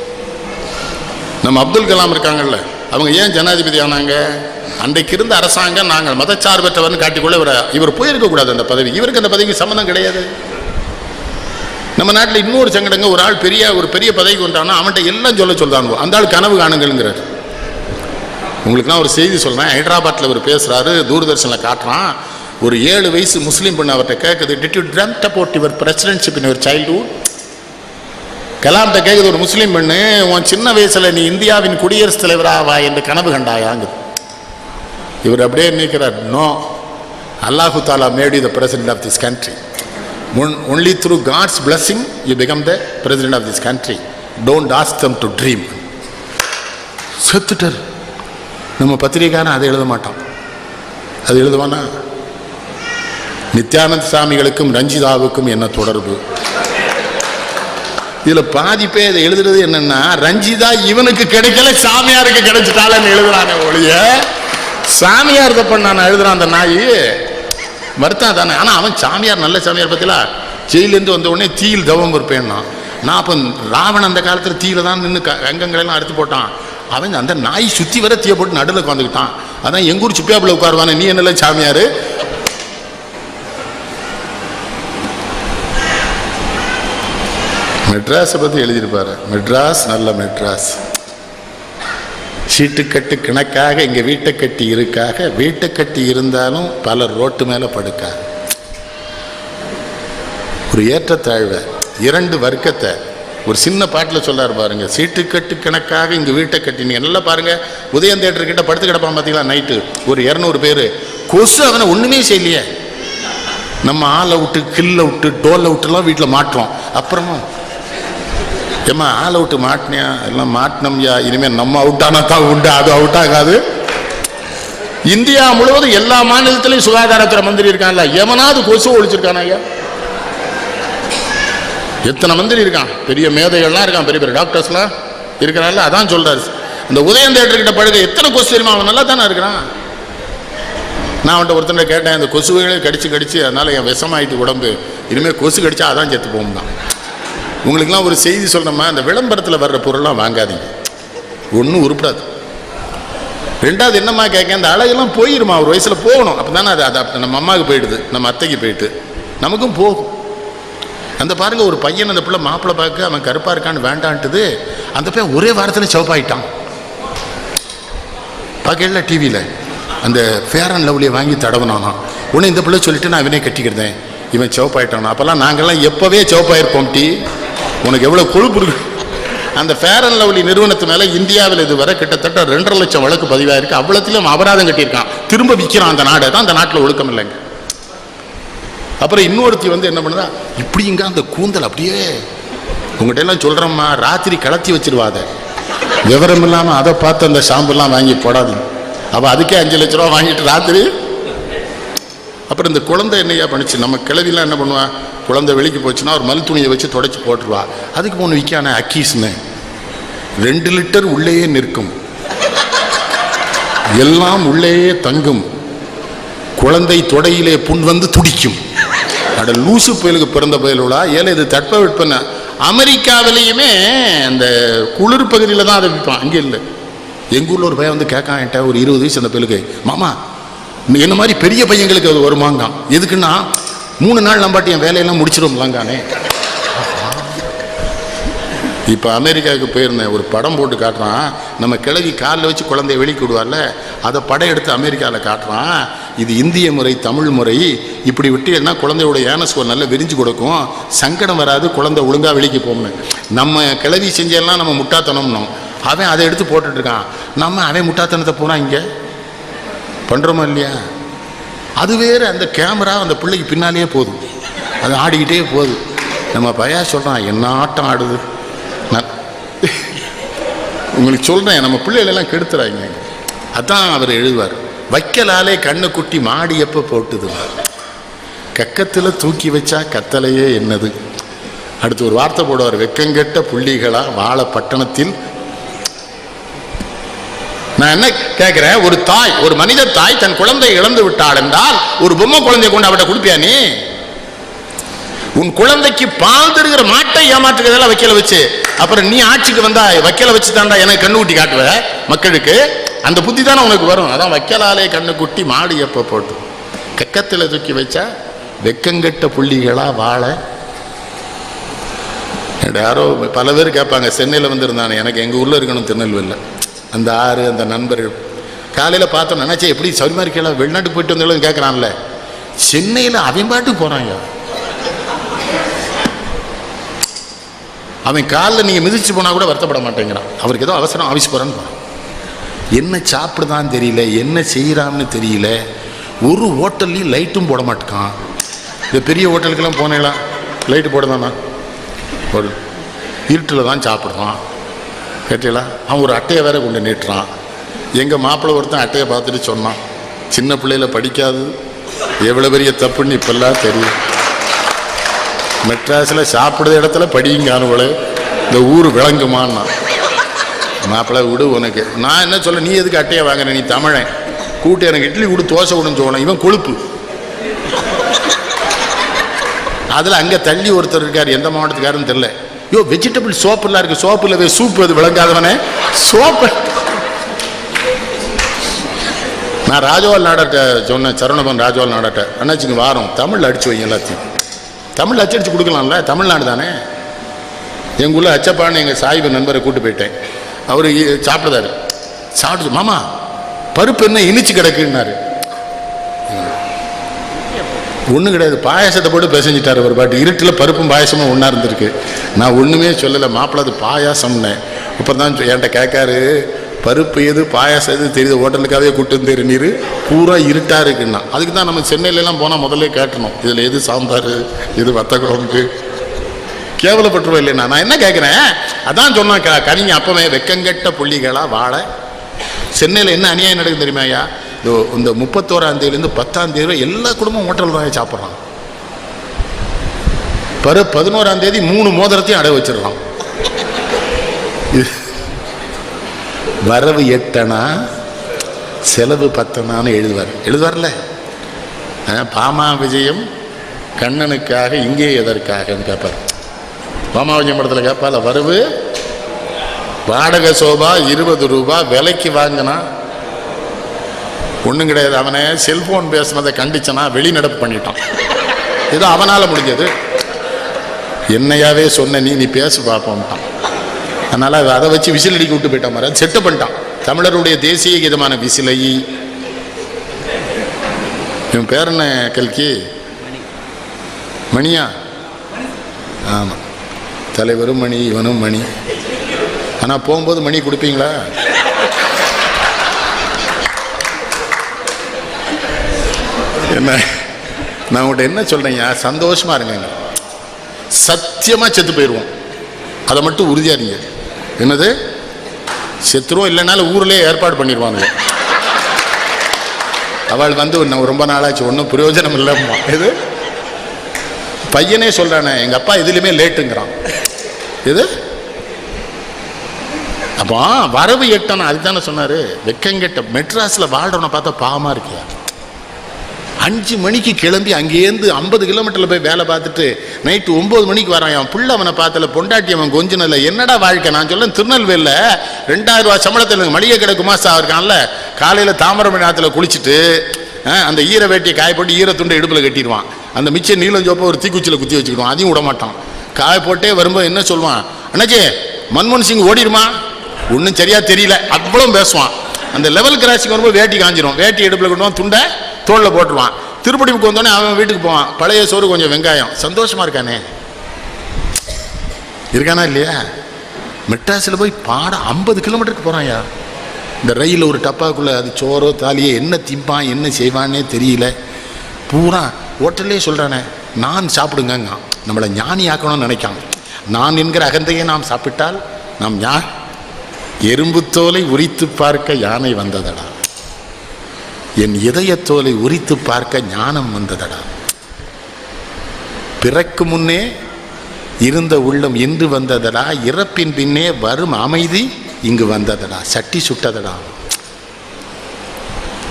நம்ம அப்துல் கலாம் இருக்காங்கல்ல, அவங்க ஏன் ஜனாதிபதி ஆனாங்க? அன்றைக்கு இருந்த அரசாங்கம் நாங்கள் மதச்சார்பற்றவர்னு காட்டிக்கொள்ள இவர் போயிருக்கக்கூடாது அந்த பதவி. இவருக்கு அந்த பதவிக்கு சம்மந்தம் கிடையாது. நம்ம நாட்டில் இன்னொரு சங்கடங்க, ஒரு ஆள் ஒரு பெரிய பதவிக்கு வந்தான்னா அவன்கிட்ட எல்லாம் சொல்லுவாங்க, அந்த ஆள் கனவு காணுங்கிறார். உங்களுக்குலாம் ஒரு செய்தி சொல்கிறேன். ஹைதராபாத்தில் அவர் பேசுகிறாரு, தூர்தர்ஷனில் காட்டுறான். ஒரு 7 வயசு முஸ்லீம் பெண்ணு அவர்கிட்ட கேட்குது, did you dreamed about your presidentship in your childhood? கலாம்கிட்ட கேட்குது ஒரு முஸ்லீம் பெண்ணு, உன் சின்ன வயசில் நீ இந்தியாவின் குடியரசுத் தலைவராவா என்று கனவு கண்டாயாங்குது. இவர் அப்படியே நிற்கிறார், no, Allahu Taala made you the president of this country. Only through God's blessing you become the president of this country. Don't ask them to dream. செத்துட்டார். நம்ம பத்திரிகைக்காரன் அதை எழுத மாட்டான். அது எழுதுவானா? நித்யானந்த சாமிகளுக்கும் ரஞ்சிதாவுக்கும் என்ன தொடர்பு? இதுல பாதிப்பே இதை எழுதுறது என்னன்னா, ரஞ்சிதா இவனுக்கு கிடைக்கல, சாமியாருக்கு கிடைச்சிட்டாலன்னு எழுதுறானே ஒழிய, சாமியார் தப்ப நான் எழுதுறான் அந்த நாய் வருத்தம் தானே. ஆனா அவன் சாமியார், நல்ல சாமியார் பத்திலா, ஜெயிலிருந்து வந்த உடனே தீயில் தவம் இருப்பேன்னா. நான் அப்ப ராவணன் அந்த காலத்துல தீயில தான் நின்று அங்கங்களெல்லாம் அறுத்து போட்டான். அவன் அந்த நாய் சுத்தி வர தீய போட்டு நடுவில் உட்காந்துக்கிட்டான். அதான் எங்கூர் சுப்பியாப்புல உட்காருவானே, நீ என்னல சாமியாரு? மெட்ராஸை பத்தி எழுதியிருப்பாரு. மெட்ராஸ் நல்ல மெட்ராஸ், சீட்டுக்கட்டு கணக்காக இங்க வீட்டை கட்டி இருக்காக, வீட்டை கட்டி இருந்தாலும் பலர் ரோட்டு மேல படுக்கா. ஒரு ஏற்றத்தாழ்வை, 2 வர்க்கத்தை ஒரு சின்ன பாட்டில் சொல்லாரு பாருங்க. சீட்டுக்கட்டு கணக்காக இங்கே வீட்டை கட்டினீங்க. நல்லா பாருங்க, உதயம் தேட்டர் கிட்ட படுத்து கிடப்பான் பார்த்தீங்களா நைட்டு, ஒரு 200 பேர். கொசு அவனை ஒன்றுமே செய்யலையே. நம்ம ஆளை விட்டு கில்ல விட்டு டோலை விட்டுலாம் வீட்டில் மாட்டுறோம். அப்புறமா ஏம்மா ஆளை விட்டு மாட்டினியா? எல்லாம் மாட்டினோம்யா, இனிமேல் நம்ம அவுட் ஆனா தான் உண்டு, அது அவுட் ஆகாது. இந்தியா முழுவதும் எல்லா மாநிலத்திலையும் சுகாதாரத்துறை மந்திரி இருக்கான்ல, எவனாவது கொசு ஒழிச்சிருக்கானா ஐயா? எத்தனை மந்திரி இருக்கான், பெரிய மேதைகள்லாம் இருக்கான், பெரிய பெரிய டாக்டர்ஸ்லாம் இருக்கிறான்ல. அதான் சொல்றாரு, இந்த உதயம் தேட்டர் கிட்ட படுக்க எத்தனை கொசு தெரியுமா? அவன் நல்லா தானே இருக்கிறான். நான் அவன்கிட்ட ஒருத்தனை கேட்டேன், இந்த கொசுவைகளே கடிச்சு அதனால் என் விஷமாயிட்டு உடம்பு, இனிமேல் கொசு கடிச்சா அதான் செத்து போகும் தான். உங்களுக்கெல்லாம் ஒரு செய்தி சொல்கிறோமா, அந்த விளம்பரத்தில் வர்ற பொருள்லாம் வாங்காதீங்க, ஒன்றும் உருப்படாது. ரெண்டாவது என்னம்மா கேட்க, அந்த அழகெல்லாம் போயிருமா, ஒரு வயசில் போகணும், அப்போ தானே அது நம்ம அம்மாவுக்கு போயிடுது, நம்ம அத்தைக்கு போயிட்டு நமக்கும் போகும். அந்த பாருங்க, ஒரு பையன் அந்த பிள்ளை மாப்பிள்ளை பார்க்க அவன் கருப்பாக இருக்கான்னு வேண்டான்ட்டுது, அந்த பையன் ஒரே வாரத்தில் சிவப்பாயிட்டான். பார்க்கல டிவியில் அந்த ஃபேர் அண்ட் லவ்லியை வாங்கி தடவுனானா, உடனே இந்த பிள்ளை சொல்லிட்டு நான் இவனே கட்டிக்கிறேன், இவன் சிவப்பாயிட்டானா. அப்போல்லாம் நாங்கள்லாம் எப்போவே சிவப்பாயிருப்போம். உனக்கு எவ்வளோ கொழுப்பு இருக்கு. அந்த ஃபேர் அண்ட் லவ்லி நிறுவனத்து மேலே இந்தியாவில் இதுவரை கிட்டத்தட்ட 2.5 லட்சம் வழக்கு பதிவாயிருக்கு. அவ்வளோத்திலும் அபராதம் கட்டியிருக்கான், திரும்ப விற்கிறான். அந்த நாடு தான், அந்த நாட்டில் ஒழுக்கம் இல்லைங்க. அப்புறம் இன்னொருத்தி வந்து என்ன பண்ணுறா, இப்படிங்க அந்த கூந்தல் அப்படியே உங்கள்கிட்ட எல்லாம் சொல்கிறோம்மா, ராத்திரி கலத்தி வச்சிருவாத, விவரம் இல்லாமல் அதை பார்த்து அந்த ஷாம்புலாம் வாங்கி போடாதீங்க. அவள் அதுக்கே 5 லட்ச ரூபா வாங்கிட்டு ராத்திரி. அப்புறம் இந்த குழந்தை என்னையா பண்ணிச்சு, நம்ம கிளவிலாம் என்ன பண்ணுவா, குழந்தை வெளிக்கு போச்சுன்னா ஒரு மல் துணியை வச்சு தொடச்சி போட்டுருவா. அதுக்கு ஒன்று விற்கான அக்கீஸ்னு 2 லிட்டர் உள்ளேயே நிற்கும், எல்லாம் உள்ளேயே தங்கும், குழந்தை தொடையிலே புண் வந்து துடிக்கும். அட லூசு புயலுக்கு பிறந்த புயலுலா ஏழை, இது தட்பவெட்ப. அமெரிக்காவிலையுமே அந்த குளிர் பகுதியில் தான் அதை விற்பான், அங்கே இல்லை. எங்கள் ஊரில் ஒரு பையன் வந்து கேட்கான் என்கிட்ட, ஒரு 20 வயசு அந்த புயலுக்கு, மாமா என்ன மாதிரி பெரிய பையங்களுக்கு அது வருமாங்கான். எதுக்குன்னா 3 நாள் நம்பாட்டி என் வேலையெல்லாம் முடிச்சிடும்லாங்கானே. இப்போ அமெரிக்காவுக்கு போயிருந்தேன், ஒரு படம் போட்டு காட்டுறான், நம்ம கிழவி காலில் வச்சு குழந்தைய வெளிக்கு விடுவார்ல, அதை படம் எடுத்து அமெரிக்காவில் காட்டுறான். இது இந்திய முறை, தமிழ் முறை, இப்படி விட்டீங்கன்னா குழந்தையோட ஏனஸ்கோர் நல்லா விரிஞ்சு கொடுக்கும், சங்கடம் வராது, குழந்தை ஒழுங்காக வெளிக்கு போகணும். நம்ம கிழவி செஞ்செல்லாம் நம்ம முட்டாத்தனம்னோம், அவன் அதை எடுத்து போட்டுட்ருக்கான். அவன் முட்டாத்தனத்தை போனால் இங்கே பண்ணுறோமா இல்லையா? அது வேறு, அந்த கேமரா அந்த பிள்ளைக்கு பின்னாலேயே போதும், அது ஆடிக்கிட்டே போகுது. நம்ம பையா சொல்கிறான், என்ன ஆட்டம் ஆடுது. நான் உங்களுக்கு சொல்கிறேன், நம்ம பிள்ளைகளெல்லாம் கெடுத்துறாங்க. அதான் அவர் எழுதுவார், வைக்கலாலே கண்ணு குட்டி மாடி எப்போ போட்டுது, கக்கத்தில் தூக்கி வச்சா கத்தலையே என்னது. அடுத்து ஒரு வார்த்தை போடுவார், வெக்கங்கெட்ட புள்ளிகளா வாழ பட்டணத்தில். நான் என்ன கேட்கிறேன், ஒரு தாய், ஒரு மனித தாய் தன் குழந்தை இழந்து விட்டாள் என்றால் ஒரு பொம்மை குழந்தைய கொண்டு அவட்ட கொடுப்பியா நீ? உன் குழந்தைக்கு பால் தருகிற மாட்டை ஏமாற்றுகிறதெல்லாம் வைக்கல வச்சு, அப்புறம் நீ ஆட்சிக்கு வந்தா வைக்கல வச்சு தாண்டா எனக்கு கண்ணு குட்டி காட்டுவ மக்களுக்கு, அந்த புத்தி தானே உனக்கு வரும். அதான் வைக்கலாலே கண்ணு குட்டி மாடு எப்போ போட்டு, கக்கத்தில் தூக்கி வச்சா வெக்கங்கெட்ட புள்ளிகளா வாழ. யாரோ பல பேர் கேட்பாங்க, சென்னையில் வந்துருந்தானே, எனக்கு எங்கள் ஊரில் இருக்கணும் திருநெல்வேலியில். அந்த ஆறு, அந்த நண்பர்கள் காலையில் பார்த்தோம், நினச்சே எப்படி சௌரியமாக இருக்கல, வெளிநாட்டுக்கு போயிட்டு வந்தாலும் கேட்குறான்ல, சென்னையில் அவன் பாட்டுக்கு போகிறாங்க. அவன் காலில் நீங்கள் மிதிச்சு போனால் கூட வருத்தப்பட மாட்டேங்கிறான், அவருக்கு ஏதோ அவசரம் ஆஃபீஸ் போகிறான்னு போகிறான். என்ன சாப்பிடுதான்னு தெரியல, என்ன செய்கிறான்னு தெரியல. ஒரு ஹோட்டல்லையும் லைட்டும் போட மாட்டேக்கான். இந்த பெரிய ஹோட்டலுக்கெல்லாம் போனேங்களா லைட்டு போடுதானா, ஒரு இருட்டில் தான் சாப்பிடுவான். கேட்டீங்களா? அவன் ஒரு அட்டையை வேற கொண்டு நீட்டுறான். எங்கள் மாப்பிள்ளை ஒருத்தன் அட்டையை பார்த்துட்டு சொன்னான், சின்ன பிள்ளையில படிக்காது எவ்வளோ பெரிய தப்புன்னு இப்பெல்லாம் தெரியும். மெட்ராஸில் சாப்பிடுற இடத்துல படியுங்கானவள இந்த ஊர் விளங்குமான்னா. மாப்பிள்ளை விடு உனக்கு, நான் என்ன சொல்ல, நீ எதுக்கு அட்டையை வாங்குற, நீ தமிழன், கூட்டு எனக்கு இட்லி கொடு தோசை கொடுன்னு சொல்லணும். இவன் கொழுப்பு. அதில் அங்கே தள்ளி ஒருத்தர் இருக்கார், எந்த மாவட்டத்துக்காருன்னு தெரியல, யோ வெஜிடபிள் சோப்புலாம் இருக்குது, சோப்பில் சூப்பு அது விளங்காதவனே சோப்பு. நான் ராஜவால் நாடாட்ட சொன்னேன், சரவணபவன் ராஜவால் நாடாட்ட, அண்ணாச்சிங்க வாரம் தமிழில் அடிச்சு வைங்க, எல்லாத்தையும் தமிழில் அச்சடிச்சு கொடுக்கலாம்ல, தமிழ்நாடு தானே. எங்கள் ஊரில் அச்சப்பான்னு எங்கள் சாயிபு நண்பரை கூட்டு போயிட்டேன். அவர் சாப்பிடுதாரு, சாப்பிட்டு மாமா பருப்பு என்ன இனிச்சு கிடக்குன்னாரு. ஒன்றும் கிடையாது, பாயாசத்தை போட்டு பிசைஞ்சிட்டார் ஒரு பாட்டு. இருட்டில் பருப்பும் பாயாசமும் ஒன்றா இருந்திருக்கு. நான் ஒன்றுமே சொல்லலை, மாப்பிள்ளை அது பாயாசம்னு. அப்புறம் தான் என்கிட்ட கேட்காரு, பருப்பு எது பாயாசம் எது தெரியுது, ஹோட்டலுக்காகவே கூட்டு வந்து நீர் பூரா இருட்டாக இருக்குன்னா. அதுக்கு தான் நம்ம சென்னையிலலாம் போனால் முதல்ல கேட்டணும், இதில் எது சாம்பார் எது வத்த குழம்பு, கேவலப்பட்டுருவோம் இல்லைன்னா. நான் என்ன கேட்குறேன், அதான் சொன்னான் கவிங்க அப்பவே, வெக்கங்கெட்ட புள்ளிகளாக வாழ. சென்னையில் என்ன அநியாயம் நடக்குது தெரியுமா ஐயா? இந்த 31ஆம் தேதியிலேருந்து 10ஆம் தேதி எல்லா குடும்பமும் ஹோட்டல் தான் சாப்பிட்றான். 11ஆம் தேதி 3 மோதிரத்தையும் அடை வச்சிடறான். வரவு 8 அணா செலவு 10 அணான்னு எழுதுவார்ல. பாமா விஜயம் கண்ணனுக்காக இங்கே எதற்காகன்னு கேட்பார். பாமா விஜயம் படத்தில் கேட்பால, வரவு வாடகை சோபா 20 ரூபா விலைக்கு வாங்கினா ஒன்றும் கிடையாது. அவனை செல்போன் பேசுனதை கண்டிச்சனா வெளிநடப்பு பண்ணிட்டான். ஏதோ அவனால் முடிஞ்சது. என்னையாவே சொன்ன நீ பேசு பார்ப்போம்ட்டான். அதனால் அதை வச்சு விசில் அடிக்க விட்டு போயிட்டான். மாதிரி செட்டு பண்ணிட்டான். தமிழருடைய தேசிய கீதமான விசிலை. இவன் பேர் என்ன கல்கி? மணியா? ஆமாம், தலைவரும் மணி, இவனும் மணி. ஆனால் போகும்போது மணி கொடுப்பீங்களா? என்ன நான் உங்கள்கிட்ட என்ன சொல்கிறேங்க, சந்தோஷமாக இருங்க. சத்தியமாக செத்து போயிடுவோம், அதை மட்டும் உறுதியாக இருங்க. என்னது செத்துருவோம், இல்லைனாலும் ஊர்லேயே ஏற்பாடு பண்ணிடுவாங்க. அவள் வந்து ரொம்ப நாளாச்சு ஒன்றும் பிரயோஜனம் இல்லைம்மா. இது பையனே சொல்கிறானே, எங்கள் அப்பா எதுலையுமே லேட்டுங்கிறான். இது அப்போ வரவு எட்டணும், அதுதானே சொன்னார். வெக்கங்கெட்ட மெட்ராஸில் வாழ்றவனை பார்த்தா பாவமாக இருக்கியா? 5 மணிக்கு கிளம்பி அங்கேருந்து 50 கிலோமீட்டரில் போய் வேலை பார்த்துட்டு நைட்டு 9 மணிக்கு வரான். அவன் புள்ள அவனை பார்த்தல, பொண்டாட்டி அவன் கொஞ்சினல. என்னடா வாழ்க்கை? நான் சொல்ல, திருநெல்வேலியில் 2000 ரூபா சம்பளத்தில் மளிகை கடை குமாஸ்தா இருக்கான்ல, காலையில் தாமிரபரணி ஆற்றுல குளிச்சுட்டு அந்த ஈர வேட்டியை காய போட்டு ஈர துண்டை இடுப்பில் கட்டிடுவான். அந்த மிச்சம் நீளம் சோப்பை ஒரு தீக்குச்சியில் குத்தி வச்சுக்கிடுவான். அதையும் விட மாட்டான். காய போட்டே வரும்போது என்ன சொல்லுவான், அண்ணாச்சி மன்மோகன் சிங் ஓடிடுமா? ஒன்றும் சரியா தெரியல, அவ்வளோ பேசுவான். அந்த லெவல் கிராசிங் வரும்போது வேட்டி காஞ்சிரும். வேட்டி இடுப்பில் கட்டுவான், துண்டை தோளில் போட்டுருவான். திருப்படிக்கு வந்தோடனே அவன் வீட்டுக்கு போவான். பழைய சோறு, கொஞ்சம் வெங்காயம். சந்தோஷமா இருக்கானே, இருக்கானா இல்லையா? மெட்ராஸில் போய் பாட 50 கிலோமீட்டருக்கு போகிறான்யா. இந்த ரயிலில் ஒரு டப்பாக்குள்ளே அது சோறோ தாலியோ என்ன திம்பான் என்ன செய்வான்னே தெரியல. பூரா ஹோட்டல்லே சொல்கிறானே, நான் சாப்பிடுங்க. நம்மளை ஞானி ஆக்கணும்னு நினைக்கான். நான் என்கிற அகந்தையை நாம் சாப்பிட்டால் நாம் எறும்பு தோலை உரித்து பார்க்க யானை வந்ததடா, என் இதயத்தோலை உரித்து பார்க்க ஞானம் வந்ததடா, பிறக்கு முன்னே இருந்த உள்ளம் இன்று வந்ததடா, இறப்பின் பின்னே வரும் அமைதி இங்கு வந்ததடா, சட்டி சுட்டதடா,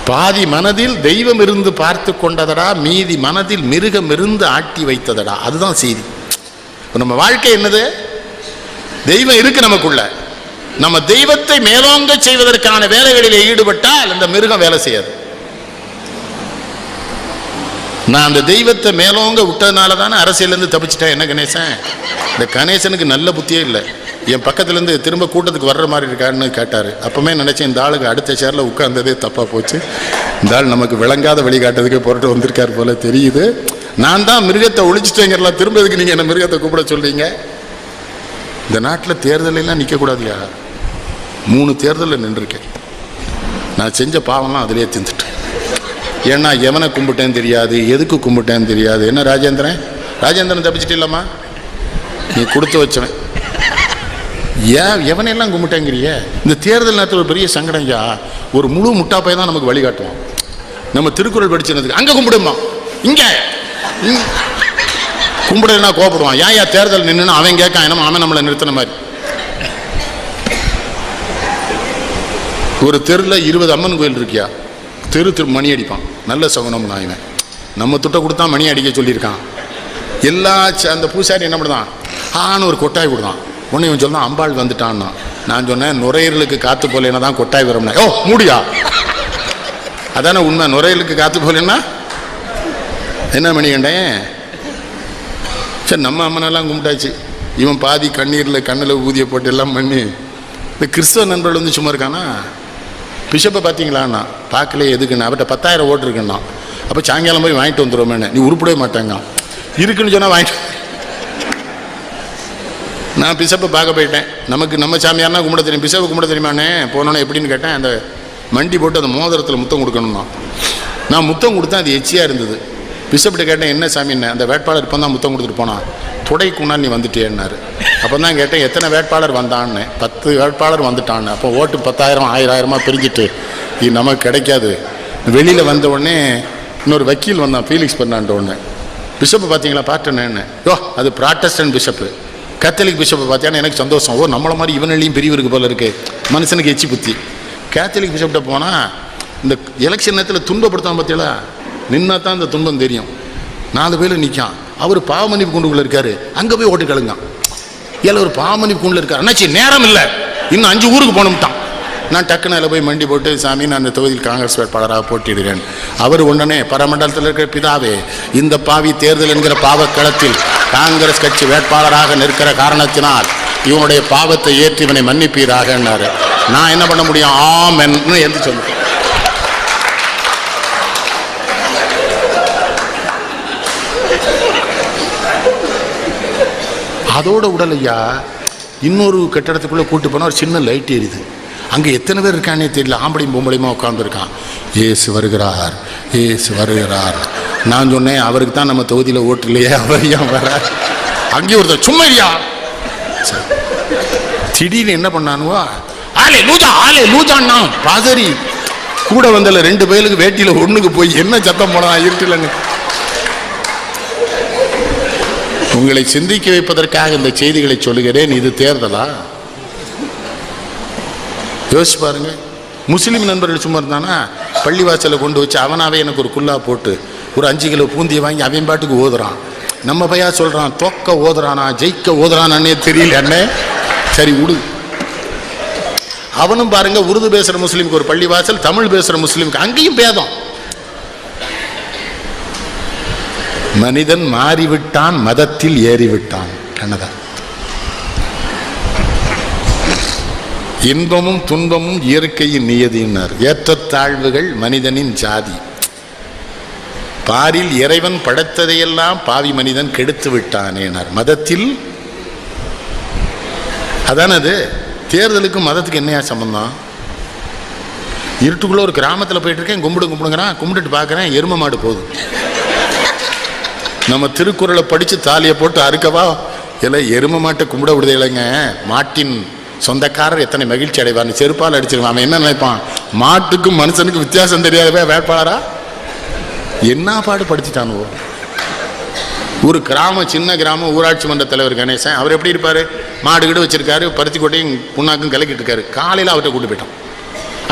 பாதி மனதில் தெய்வம் இருந்து பார்த்து கொண்டதடா, மீதி மனதில் மிருகம் இருந்து ஆட்டி வைத்ததடா. அதுதான் செய்தி. நம்ம வாழ்க்கை என்னது? தெய்வம் இருக்கு நமக்குள்ள. நம்ம தெய்வத்தை மேலோங்க செய்வதற்கான வேலைகளில் ஈடுபட்டால் அந்த மிருகம் வேலை செய்யாது. நான் அந்த தெய்வத்தை மேலோங்க விட்டதுனால தானே அரசியலேருந்து தப்பிச்சிட்டேன். என்ன கணேசன்? இந்த கணேசனுக்கு நல்ல புத்தியே இல்லை. என் பக்கத்துலேருந்து திரும்ப கூட்டத்துக்கு வர்ற மாதிரி இருக்காருன்னு கேட்டார். அப்போமே நினச்சேன், இந்த ஆளுக்கு அடுத்த சேரில் உட்கார்ந்ததே தப்பாக போச்சு. இந்த ஆள் நமக்கு விளங்காத வழிகாட்டுறதுக்கு பொருட்டு வந்திருக்கார் போல தெரியுது. நான் தான் மிருகத்தை ஒழிச்சிட்டேங்கிறலாம், திரும்ப எதுக்கு நீங்கள் என்ன மிருகத்தை கூப்பிட சொல்றீங்க? இந்த நாட்டில் தேர்தலெல்லாம் நிற்கக்கூடாதுயா. 3 தேர்தலில் நின்றுருக்கேன். நான் செஞ்ச பாவம்லாம் அதிலே தின்னுட்டேன். ஏன்னா எவனை கும்பிட்டேன்னு தெரியாது, எதுக்கு கும்பிட்டேன்னு தெரியாது. என்ன ராஜேந்திரன் தப்பிச்சிட்டு இல்லாமா? நீ கொடுத்து வச்சவன். ஏன் எவனையெல்லாம் கும்பிட்டேங்கிறிய? இந்த தேர்தல் நேரத்தில் ஒரு பெரிய சங்கடம்யா. ஒரு முழு முட்டாப்பை தான் நமக்கு வழிகாட்டுவான். நம்ம திருக்குறள் படிச்சிருந்ததுக்கு அங்கே கும்பிடுமா, இங்கே கும்பிடுனா கோப்பிடுவான். ஏன் தேர்தல் நின்று அவன் கேட்கான், என்னமா அவன் நம்மளை நிறுத்தின மாதிரி. ஒரு தெருவில் 20 அம்மன் கோயில் இருக்கியா, தெரு மணி அடிப்பான். நல்ல சகுனம் நான். இவன் நம்ம துட்டை கொடுத்தா மணி அடிக்க சொல்லியிருக்கான். எல்லா அந்த பூசாரி என்ன பண்ணுதான், ஆன்னு ஒரு கொட்டாய் கொடுத்தான். உடனே இவன் சொன்னான், அம்பாள் வந்துட்டான்னா. நான் சொன்னேன், நுரையீரலுக்கு காற்று போலேன்னா தான் கொட்டாய் வரும்னா. ஓ மூடியா, அதானே உண்மை. நுரையீரலுக்கு காற்று போலேன்னா என்ன மணி கண்டேன். சரி, நம்ம அம்மனெல்லாம் கும்பிட்டாச்சு. இவன் பாதி கண்ணில் ஊதிய போட்டு எல்லாம் பண்ணி. இந்த கிறிஸ்தவ நண்பர்கள் வந்து சும்மா இருக்கானா? பிஷப்பை பார்த்தீங்களாண்ணா? பார்க்கல. எதுக்குண்ணா? அவர்கிட்ட 10,000 ஓட்டு இருக்குண்ணா. அப்போ சாயங்காலம் போய் வாங்கிட்டு வந்துடுவோமேண்ணே. நீ உருப்படவே மாட்டேங்க. இருக்குன்னு சொன்னால் வாங்கிட்டு. நான் பிஷப்பை பார்க்க போயிட்டேன். நம்ம சாமியார்னா கும்பிட தெரியும், பிஷப்பை கும்பிட தெரியுமாண்ணே? போனோன்னே எப்படின்னு கேட்டேன். அந்த மண்டி போட்டு அந்த மோதிரத்தில் முத்தம் கொடுக்கணும்னா. நான் முத்தம் கொடுத்தேன், அது எச்சியாக இருந்தது. பிஷப்கிட்ட கேட்டேன், என்ன சாமின்னு. அந்த வேட்பாளர் இப்போ தான் முத்தம் கொடுத்துட்டு போனான். துடைக்குன்னா நீ வந்துட்டேன்னாரு. அப்போ தான் கேட்டேன், எத்தனை வேட்பாளர் வந்தான்னு. 10 வேட்பாளர் வந்துட்டான்னு. அப்போ ஓட்டு 10,000 1000 பிரிஞ்சுட்டு இது நமக்கு கிடைக்காது. வெளியில் வந்த உடனே இன்னொரு வக்கீல் வந்தான், ஃபீலிக்ஸ் பண்ணான்ட்ட உடனே. பிஷப்பை பார்த்தீங்களா? பார்த்தேன்னு. யோ அது ப்ராட்டஸ்டன்ட் பிஷப்பு. கேத்தலிக் பிஷப்பை பார்த்தியான்னு எனக்கு சந்தோஷம். ஓ நம்மளை மாதிரி இவனையும் பெரியவருக்கு போல இருக்கு. மனுஷனுக்கு எச்சி புத்தி. கேத்தலிக் பிஷப்கிட்ட போனால் இந்த எலெக்ஷன் நேரத்தில் துன்பப்படுத்தாமல் பார்த்தீங்களா? நின்னா தான் அந்த துன்பம் தெரியும். 4 பேர் நிற்கான், அவர் பாவமன்னிப்பு கூண்டுக்குள்ள இருக்காரு, அங்கே போய் ஓட்டு கழுங்க. ஏழை ஒரு பாவமன்னிப்பு கூண்டில் இருக்காரு, அண்ணாச்சி நேரம் இல்லை, இன்னும் 5 ஊருக்கு போகணும்ட்டான். நான் டக்குன்னு அதில் போய் மண்டி போட்டு, சாமி நான் அந்த தொகுதியில் காங்கிரஸ் வேட்பாளராக போட்டியிடுகிறேன். அவர் உடனே பரமண்டலத்தில் இருக்கிற பிதாவே, இந்த பாவி தேர்தல் என்கிற பாவக்களத்தில் காங்கிரஸ் கட்சி வேட்பாளராக நிற்கிற காரணத்தினால் இவனுடைய பாவத்தை ஏற்றி இவனை மன்னிப்பீராக என்னாரு. நான் என்ன பண்ண முடியும், ஆமென்னு என்று சொல்லுவேன். அதோட உடலையா இன்னொரு கட்டடத்துக்குள்ளே கூட்டு போனால் ஒரு சின்ன லைட் எரியுது. அங்கே எத்தனை பேர் இருக்கானே தெரியல, ஆம்பளையும் பொம்பளையுமா உட்காந்துருக்கான். ஏசு வருகிறார், ஏசு வருகிறார். நான் சொன்னேன், அவருக்கு தான் நம்ம தொகுதியில் ஓட்டு இல்லையே, அவர் ஏன் வர? அங்கேயும் ஒருத்தர் சும்மா இல்லையா. திடீர்னு என்ன பண்ணானுவா, ஆலே லூஜா, ஆலே லூஜான்னா பாதரி கூட வந்தல 2 பேருக்கு வேட்டியில் ஒண்ணுக்கு போய் என்ன சத்தம் போனா இருட்டுலன்னு. உங்களை சிந்திக்க வைப்பதற்காக இந்த செய்திகளை சொல்லுகிறேன். இது தேர்தலா? யோசிச்சு பாருங்க. முஸ்லீம் நண்பர்கள் சும்மா இருந்தானா பள்ளிவாசலை கொண்டு வச்சு அவனாவே எனக்கு ஒரு குல்லா போட்டு ஒரு 5 கிலோ பூந்தியை வாங்கி அவன் பாட்டுக்கு ஓதுறான். நம்ம பையா சொல்றான் தொக்க ஓதுறானா ஜெயிக்க ஓதுறானே தெரியல அண்ணே. சரி விடு. அவனும் பாருங்க, உருது பேசுற முஸ்லீமுக்கு ஒரு பள்ளிவாசல், தமிழ் பேசுற முஸ்லீமுக்கு அங்கேயும் பேதம். மனிதன் மாறிவிட்டான், மதத்தில் ஏறிவிட்டான். கண்ணதா இன்பமும் துன்பமும் இயற்கையின் நியதியினர், ஏற்றத்தாழ்வுகள் மனிதனின் ஜாதி. பாரில் இறைவன் படைத்ததையெல்லாம் பாவி மனிதன் கெடுத்து விட்டானேனார். மதத்தில் அதானது. தேர்தலுக்கும் மதத்துக்கு என்னையா சம்பந்தம்? இருட்டுக்குள்ள ஒரு கிராமத்தில் போயிட்டு இருக்கேன், கும்பிடுங்கிறான், கும்பிட்டுட்டு பார்க்குறேன் எரும மாடு போகுது. நம்ம திருக்குறளை படித்து தாலியை போட்டு அறுக்கவா இல்லை, எரும மாட்டை கும்பிட விடுதே இல்லைங்க. மாட்டின் சொந்தக்காரர் எத்தனை மகிழ்ச்சி அடைவார்னு செருப்பால் அடிச்சிருவான். அவன் என்ன நினைப்பான், மாட்டுக்கும் மனுஷனுக்கும் வித்தியாசம் தெரியாதவே வேட்பாளரா என்ன பாடு படிச்சுட்டானுவோ. ஒரு கிராமம், சின்ன கிராமம், ஊராட்சி மன்ற தலைவர் கணேசன், அவர் எப்படி இருப்பார், மாடு கிடு வச்சிருக்காரு, பருத்தி கொட்டையும் புண்ணாக்கும் கலக்கிட்டு இருக்காரு. காலையில் அவர்கிட்ட கூட்டு போயிட்டான்.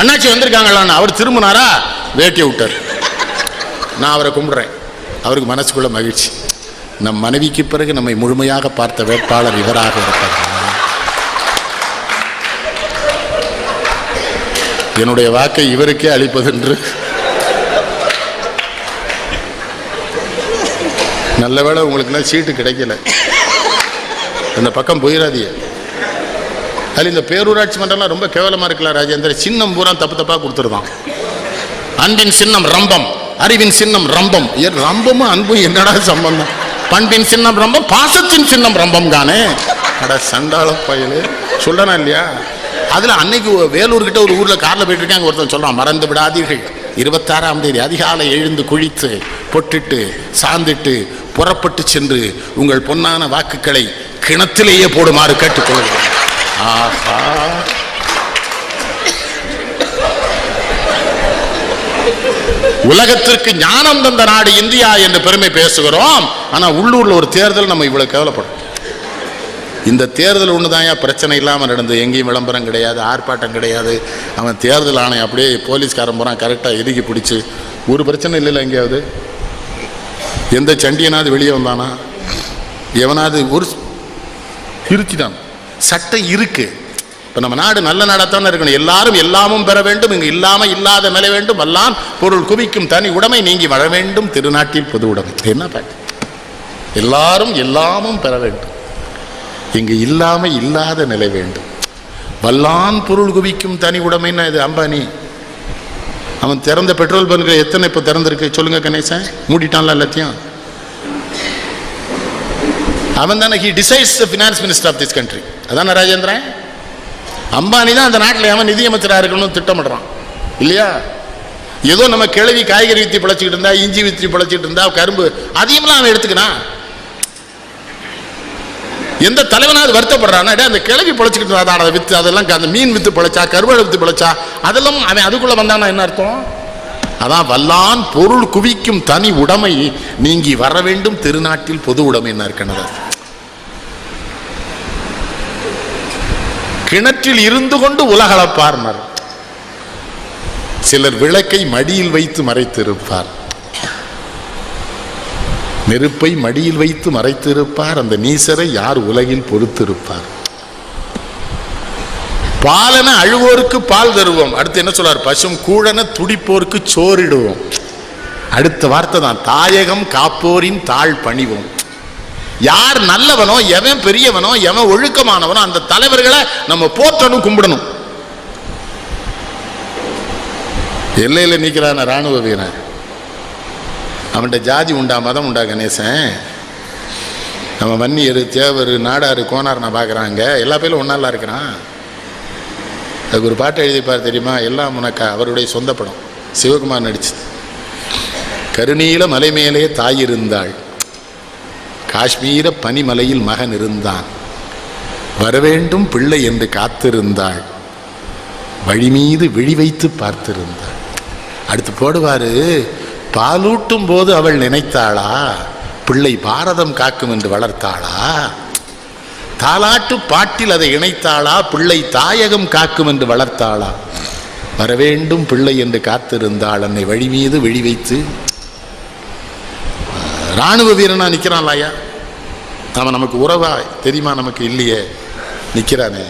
அண்ணாச்சி வந்திருக்காங்களான்னு அவர் திரும்பினாரா, வேட்டியை விட்டார். நான் அவரை கும்பிடுறேன். அவருக்கு மனசுக்குள்ள மகிழ்ச்சி. நம் மனைவிக்கு பிறகு நம்மை முழுமையாக பார்த்த வேட்பாளர் இவராக இருப்பார். என்னுடைய வாக்கை இவருக்கே அளிப்பதென்று. நல்ல வேளை உங்களுக்குலாம் சீட்டு கிடைக்கல, அந்த பக்கம் போயிடாதீங்க. அதில் இந்த பேரூராட்சி மன்றம்லாம் ரொம்ப கேவலமாக இருக்கலாம் ராஜேந்திர. சின்னம் பூரா தப்பு தப்பாக கொடுத்துருதான். அன்பின் சின்னம் ரம்பம், அறிவின் சின்னம் ரம்பம். ரம்பமும் அன்பும் என்னடா சம்பந்தம்? பண்பின் சின்னம் ரம்பம், பாசத்தின் சின்னம் ரம்பம் கானே. அட சண்டாள பயலு சொல்லனா இல்லையா? அதில் அன்னைக்கு வேலூர்கிட்ட ஒரு ஊரில் காரில் போயிட்டு இருக்காங்க. ஒருத்தன் சொல்கிறான், மறந்து விடாதீர்கள் 26ஆம் தேதி அதிகாலை எழுந்து குளித்து பொட்டிட்டு சாந்திட்டு புறப்பட்டு சென்று உங்கள் பொன்னான வாக்குகளை கிணத்திலேயே போடுமாறு கேட்டுக்கொள்கிறேன். ஆஹா, உலகத்திற்கு ஞானம் தந்த நாடு இந்தியா என்று பெருமை பேசுகிறோம். ஆனா உள்ளூர்ல ஒரு தேர்தல் நம்ம இவ்வளவு கேவலப்படும். இந்த தேர்தல் ஒண்ணுதான் பிரச்சனை இல்லாம நடந்தது. எங்கேயும் விளம்பரம் கிடையாது, ஆர்ப்பாட்டம் கிடையாது. அவன் தேர்தல் ஆணையம் அப்படியே போலீஸ்காரன் போறான் கரெக்டா இறுக்கி பிடிச்சு. ஒரு பிரச்சனை இல்லை. எங்கேயாவது எந்த சண்டியனாவது வெளியே வந்தானா, எவனாவது ஒரு இருத்திட்டான். சட்டம் இருக்கு. இப்போ நம்ம நாடு நல்ல நாடாத்தானே இருக்கணும். எல்லாரும் எல்லாமும் பெற வேண்டும், இங்கு இல்லாமல் இல்லாத மேலே வேண்டும், எல்லாம் பொருள் குவிக்கும் தனி உடைமை நீங்கி வர வேண்டும், திருநாட்டில் பொது உடைமை. என்ன பாட்டு? எல்லாரும் எல்லாமும் பெற வேண்டும், இங்கு இல்லாமல் இல்லாத நிலை வேண்டும், வல்லான் பொருள் குவிக்கும் தனி உடைமைன்னா இது அம்பானி. அவன் திறந்த பெட்ரோல் பங்கு எத்தனை இப்போ திறந்திருக்கு சொல்லுங்க கணேசன்? மூடிட்டான்ல எல்லாத்தையும். அவன் தானே he decides the finance minister of this country. அதான ராஜேந்திரன். அம்பானி தான் அந்த நாட்டில் அவன் நிதியமைச்சராக இருக்கணும்னு திட்டமிடுறான் இல்லையா? ஏதோ நம்ம கிழவி காய்கறி வித்தி பிழைச்சிக்கிட்டு இருந்தா, இஞ்சி வித்தி பிழைச்சிட்டு இருந்தா, கரும்பு அதிகமாக அவன் எடுத்துக்கிறான். எந்த தலைவனாவது வருத்தப்படுறான், அந்த கிழவி பிழைச்சிக்கிட்டு இருந்தா, அதை வித்து அதெல்லாம் அந்த மீன் வித்து பிழைச்சா, கருவாடு வித்து பிழைச்சா, அதெல்லாம் அவன் அதுக்குள்ள வந்தானா என்ன அர்த்தம்? அதான் வல்லான் பொருள் குவிக்கும் தனி உடைமை நீங்கி வர வேண்டும், திருநாட்டில் பொது உடைமை என்ன இருக்கிறது. கிணற்றில் இருந்து கொண்டு உலகளப்பார்னர். சிலர் விளக்கை மடியில் வைத்து மறைத்திருப்பார். நெருப்பை மடியில் வைத்து மறைத்திருப்பார், அந்த நீசரை யார் உலகில் பொறுத்திருப்பார். பாலன அழுவோருக்கு பால் தருவோம். அடுத்து என்ன சொல்றார்? பசும் கூழன துடிப்போருக்கு சோறிடுவோம். அடுத்த வார்த்தை தான், தாயகம் காப்போரின் தாழ் பணிவோம். யார் நல்லவனோ, எவன் பெரியவனோ, எவன் ஒழுக்கமானவனோ அந்த தலைவர்களை நம்ம போற்றணும், கும்பிடணும். எல்லையில் நிற்கிறான ராணுவ வீரன், அவன்கிட்ட ஜாதி உண்டா மதம் உண்டா கணேசன்? நம்ம வன்னியர் தேவர் நாடாரு கோனார் நான் பார்க்குறாங்க, எல்லா பேரும் ஒன்னாலாம் இருக்கிறான். அதுக்கு ஒரு பாட்டு எழுதிப்பார் தெரியுமா? எல்லாம் உனக்கா. அவருடைய சொந்த படம், சிவகுமார் நடிச்சு. கருநீல மலை மேலே தாய் இருந்தாள், காஷ்மீர பனிமலையில் மகன் இருந்தான், வரவேண்டும் பிள்ளை என்று காத்திருந்தாள், வழி மீது விழி வைத்து பார்த்திருந்தாள். அடுத்து போடுவாரு, பாலூட்டும் போது அவள் நினைத்தாளா பிள்ளை பாரதம் காக்கும் என்று வளர்த்தாளா, தாலாட்டு பாட்டில் அதை இணைத்தாளா பிள்ளை தாயகம் காக்கும் என்று வளர்த்தாளா, வரவேண்டும் பிள்ளை என்று காத்திருந்தாள், அன்னை வழி மீது விழி வைத்து. ராணுவ வீரனா நிற்கிறான் ஐயா, அவன் நமக்கு உறவா தெரியுமா? நமக்கு இல்லையே, நிற்கிறானே.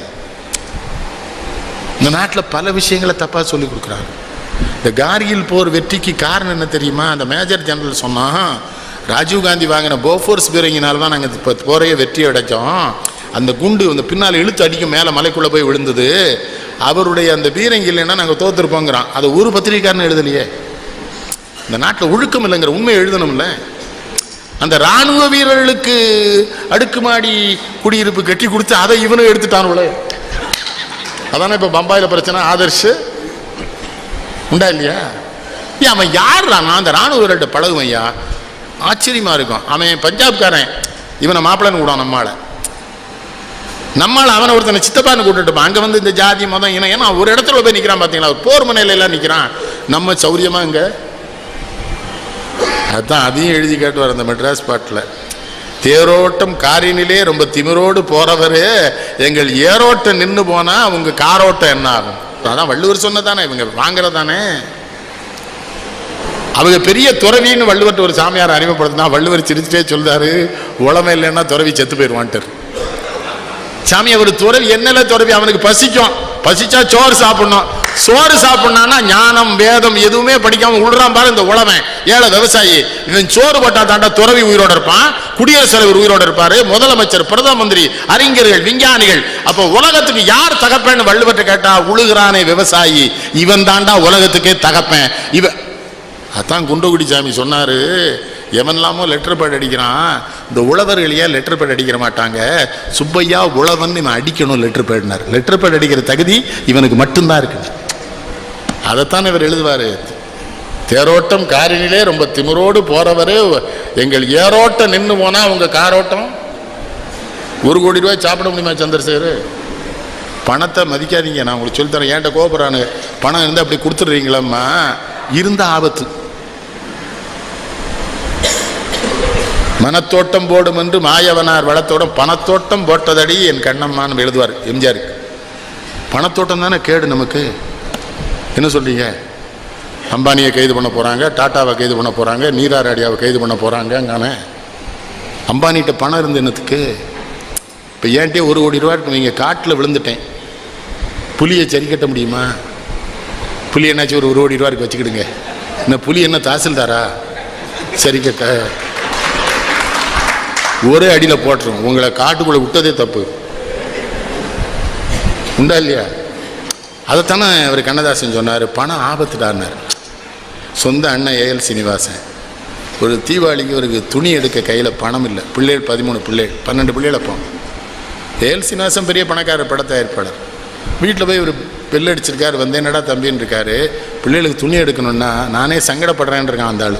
இந்த நாட்டில் பல விஷயங்களை தப்பா சொல்லி கொடுக்குறாங்க. இந்த கார்கில் போர் வெற்றிக்கு காரணம் என்ன தெரியுமா? அந்த மேஜர் ஜெனரல் சொன்னா, ராஜீவ்காந்தி வாங்கின போஃபோர்ஸ் பீரங்கினால தான் நாங்கள் இப்போ போரையே வெற்றி அடைச்சோம். அந்த குண்டு அந்த பின்னால் இழுத்து அடிக்கும், மேலே மலைக்குள்ளே போய் விழுந்தது. அவருடைய அந்த பீரங்கி இல்லைன்னா நாங்கள் தோத்துருப்போங்கிறான். அதை ஒரு பத்திரிகைக்காரன் எழுதலையே. இந்த நாட்டில் ஒழுக்கம் இல்லைங்கிற உண்மையை எழுதணும்ல. அந்த ராணுவ வீரர்களுக்கு அடுக்குமாடி குடியிருப்பு கட்டி கொடுத்து அதை இவனும் எடுத்துட்டானுல. அதானே இப்போ பம்பாயில் பிரச்சனை. ஆதர்ஷ் உண்டா இல்லையா? அவன் யார்? அந்த ராணுவ வீரர்கிட்ட பழகுவன் ஐயா, ஆச்சரியமா இருக்கும். அவன் பஞ்சாப்காரன், இவனை மாப்பிள்ளன்னு கூட நம்மால அவனை ஒருத்தனை சித்தப்பான்னு கூட்டுட்டுப்பான். அங்கே வந்து இந்த ஜாதி மதம் இனம், ஏன்னா ஒரு இடத்துல போய் நிற்கிறான் பார்த்தீங்களா, போர் மனையில எல்லாம் நிற்கிறான். நம்ம சௌரியமா இங்கே அதுதான் அதையும் எழுதி காட்டுவார் அந்த மெட்ராஸ் பாட்டில். தேரோட்டம் காரினிலே ரொம்ப திமிரோடு போறவரே, எங்கள் ஏரோட்டம் நின்று போனா அவங்க காரோட்டம் என்ன ஆகும்? அதான் வள்ளுவர் சொன்னதானே, இவங்க வாங்குறதானே. அவங்க பெரிய துறவின்னு வள்ளுவர்கிட்ட ஒரு சாமியார் அறிமுகப்படுத்தினா வள்ளுவர் சிரிச்சுட்டே சொல்றாரு, உளமை இல்லைன்னா துறவி செத்து போயிடுவான்ட்டு. சாமி அவர் துறவி என்னல துறவி, அவனுக்கு பசிக்கும், பசிச்சா சோறு சாப்பிடணும், சோறு சாப்பிடணும்னா ஞானம் வேதம் எதுவுமே படிக்காம விடுறான் பாரு இந்த உழவன் ஏழை விவசாயி. இவன் சோறு போட்டா தாண்டா துறவி உயிரோட இருப்பான், குடியரசுத் தலைவர் உயிரோட இருப்பாரு, முதலமைச்சர், பிரதம மந்திரி, அறிஞர்கள், விஞ்ஞானிகள். அப்போ உலகத்துக்கு யார் தகப்பேன்னு வள்ளுவர்கிட்ட கேட்டா உழுகிறானே விவசாயி, இவன் தாண்டா உலகத்துக்கே தகப்பேன். இவன் அதான் குண்டகுடி சாமி சொன்னாரு, எவன்லாமோ லெட்டர் பேட் அடிக்கிறான், இந்த உழவர்கள் ஏன் லெட்டர் பேட் அடிக்கிற மாட்டாங்க, சுப்பையா உழவன் இவன் அடிக்கணும் லெட்டர் பேட்னார். லெட்டர் பேட் அடிக்கிற தகுதி இவனுக்கு மட்டும்தான் இருக்கு. அதைத்தான் இவர் எழுதுவாரு. தேரோட்டம் காரினிலே ரொம்ப திமிரோடு போறவரே, எங்கள் ஏரோட்டம் நின்று போனா உங்க காரோட்டம். 1 கோடி ரூபாய் சாப்பிட முடியுமா சந்திரசேகர்? பணத்தை மதிக்காதீங்க, நான் உங்களுக்கு சொல்லித்தரேன். ஏன்ட்ட கோபுறானு பணம் இருந்தால் அப்படி கொடுத்துட்றீங்களம்மா, இருந்த ஆபத்து. மனத்தோட்டம் போடும் என்று மாயவனார் வளத்தோடம் பணத்தோட்டம் போட்டதடி என் கண்ணம்மான்னு எழுதுவார் எம்ஜிஆருக்கு. பணத்தோட்டம் தானே கேடு நமக்கு. என்ன சொல்றீங்க? அம்பானியை கைது பண்ண போறாங்க, டாட்டாவை கைது பண்ண போறாங்க, நீரார் அடியாவை கைது பண்ண போறாங்க. அம்பானிகிட்ட பணம் இருந்து என்னத்துக்கு? இப்போ ஏன்ட்டே 1 கோடி ரூபாய் நீங்கள் காட்டில் விழுந்துட்டேன், புலியை சரி கட்ட முடியுமா? புலி என்னாச்சு ஒரு 1 கோடி ரூபாய்க்கு வச்சுக்கிடுங்க. இந்த புலி என்ன தாசில்தாரா? சரி கட்ட ஒரே அடியில் போட்டுரும். உங்களை காட்டுக்குள்ளே விட்டதே தப்பு. உண்டா இல்லையா? அதைத்தானே அவர் கண்ணதாசன் சொன்னார், பணம் ஆபத்துடான்னார். சொந்த அண்ணன் ஏஎல் சீனிவாசன் ஒரு தீபாவளிக்கு ஒரு துணி எடுக்க கையில் பணம் இல்லை, பிள்ளைகள் 13 பிள்ளைகள் 12 பிள்ளைகள். அப்போ ஏஎல் சீனிவாசன் பெரிய பணக்காரர், பட தயாரிப்பாளர். வீட்டில் போய் ஒரு பெல் அடிச்சிருக்காரு, வந்து என்னடா தம்பின்னு இருக்காரு, பிள்ளைகளுக்கு துணி எடுக்கணும்னா நானே சங்கடப்படுறேன்னு இருக்கான் அந்த ஆள்.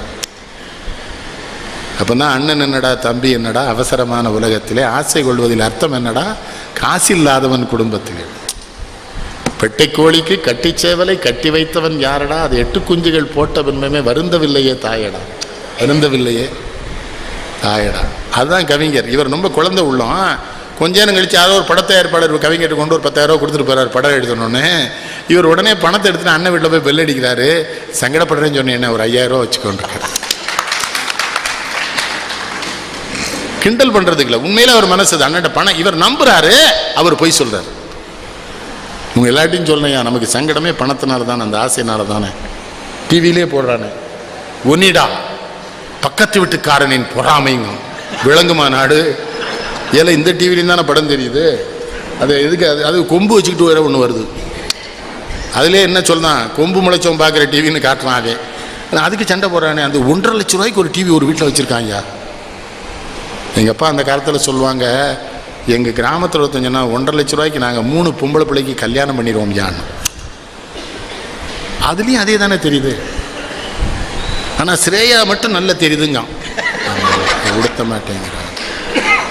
அப்போ தான் அண்ணன் என்னடா தம்பி என்னடா அவசரமான உலகத்திலே ஆசை கொள்வதில் அர்த்தம் என்னடா, காசு இல்லாதவன் குடும்பத்திலே. பெட்டை கோழிக்கு கட்டி சேவலை கட்டி வைத்தவன் யாரடா, அது 8 குஞ்சுகள் போட்ட பின்பமே வருந்தவில்லையே தாயடா, வருந்தவில்லையே தாயடா. அதுதான் கவிஞர். இவர் ரொம்ப குழந்தை உள்ளோம். கொஞ்ச நேரம் கழிச்சு யாரோ ஒரு படத்தயாரிப்பாளர் கவிஞர்கிட்ட கொண்டு ஒரு 10,000 ரூபா கொடுத்துட்டு போறாரு படம் எடுத்தோன்னு. இவர் உடனே பணத்தை எடுத்துட்டு அண்ணன் வீட்டில் போய் பெல் அடிக்கிறாரு, சங்கடப்படுறேன்னு சொன்னேன், என்ன ஒரு 5,000 ரூபா வச்சுக்கொண்டிருக்காரு. கிண்டல் பண்றதுக்கு இல்லை, உண்மையில அவர் மனசு அண்ணன் பணம் இவர் நம்புறாரு, அவர் போய் சொல்றாரு. உங்க எல்லாத்தையும் சொல்லையா, நமக்கு சங்கடமே பணத்தினால தானே, அந்த ஆசையினால தானே. டிவிலே போடுறானே, ஒன்னிடா பக்கத்து வீட்டுக்காரனின் பொறாமைங்க விளங்குமா நாடு. ஏல இந்த டிவிலையும் தானே படம் தெரியுது. அது எதுக்கு? அது கொம்பு வச்சுக்கிட்டு வேற ஒன்று வருது. அதுலேயே என்ன சொல்லலாம், கொம்பு முளைச்சவன் பார்க்குற டிவின்னு காட்டுறான். அதே அதுக்கு சண்டை போடுறானே. அந்த 1.5 லட்ச ரூபாய்க்கு ஒரு டிவி ஒரு வீட்டில் வச்சுருக்காங்க. எங்கள் அப்பா அந்த காலத்தில் சொல்லுவாங்க, எங்கள் கிராமத்தில் ஒருத்தங்கன்னா 1.5 லட்ச ரூபாய்க்கு நாங்கள் 3 பொம்பளை பிள்ளைக்கு கல்யாணம் பண்ணிடுவோம் யான்னு. அதுலேயும் அதே தானே தெரியுது. ஆனால் ஸ்ரேயா மட்டும் நல்லா தெரியுதுங்க, உடுத்த மாட்டேங்கிறான்.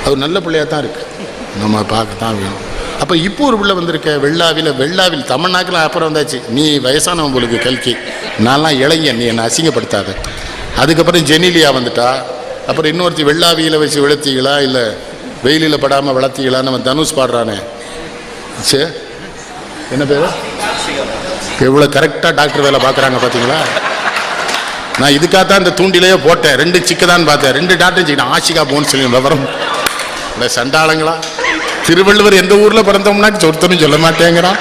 அது நல்ல பிள்ளையாக தான் இருக்குது, நம்ம பார்க்கத்தான் வேணும். அப்போ இப்போ ஒரு பிள்ளை வந்திருக்க வெள்ளாவில் தமிழ்நாட்டில் அப்புறம் வந்தாச்சு. நீ வயசானவன் உங்களுக்கு கல்கி, நான்லாம் இளைஞன், நீ என்னை அசிங்கப்படுத்தாத. அதுக்கப்புறம் ஜெனிலியா வந்துட்டா. அப்புறம் இன்னொருத்தி வெள்ளாவியில் வச்சு வெளுத்தீங்களா இல்லை வெயிலில் படாமல் வளர்த்தீங்களா? நம்ம தனுஷ் பாடுறானே, சரி என்ன பேர், எவ்வளோ கரெக்டாக டாக்டர் வேலை பார்க்குறாங்க பார்த்தீங்களா. நான் இதுக்காகத்தான் இந்த தூண்டிலேயே போட்டேன். 2 சிக்கு தான் பார்த்தேன், 2 டாக்டர் சிக்கிட்டேன். ஆஷிகா போன்னு சொல்லி விவரம் இல்லை சண்டாளங்களா. திருவள்ளுவர் எந்த ஊரில் பிறந்தோம்னா ஒருத்தனும் சொல்ல மாட்டேங்கிறான்.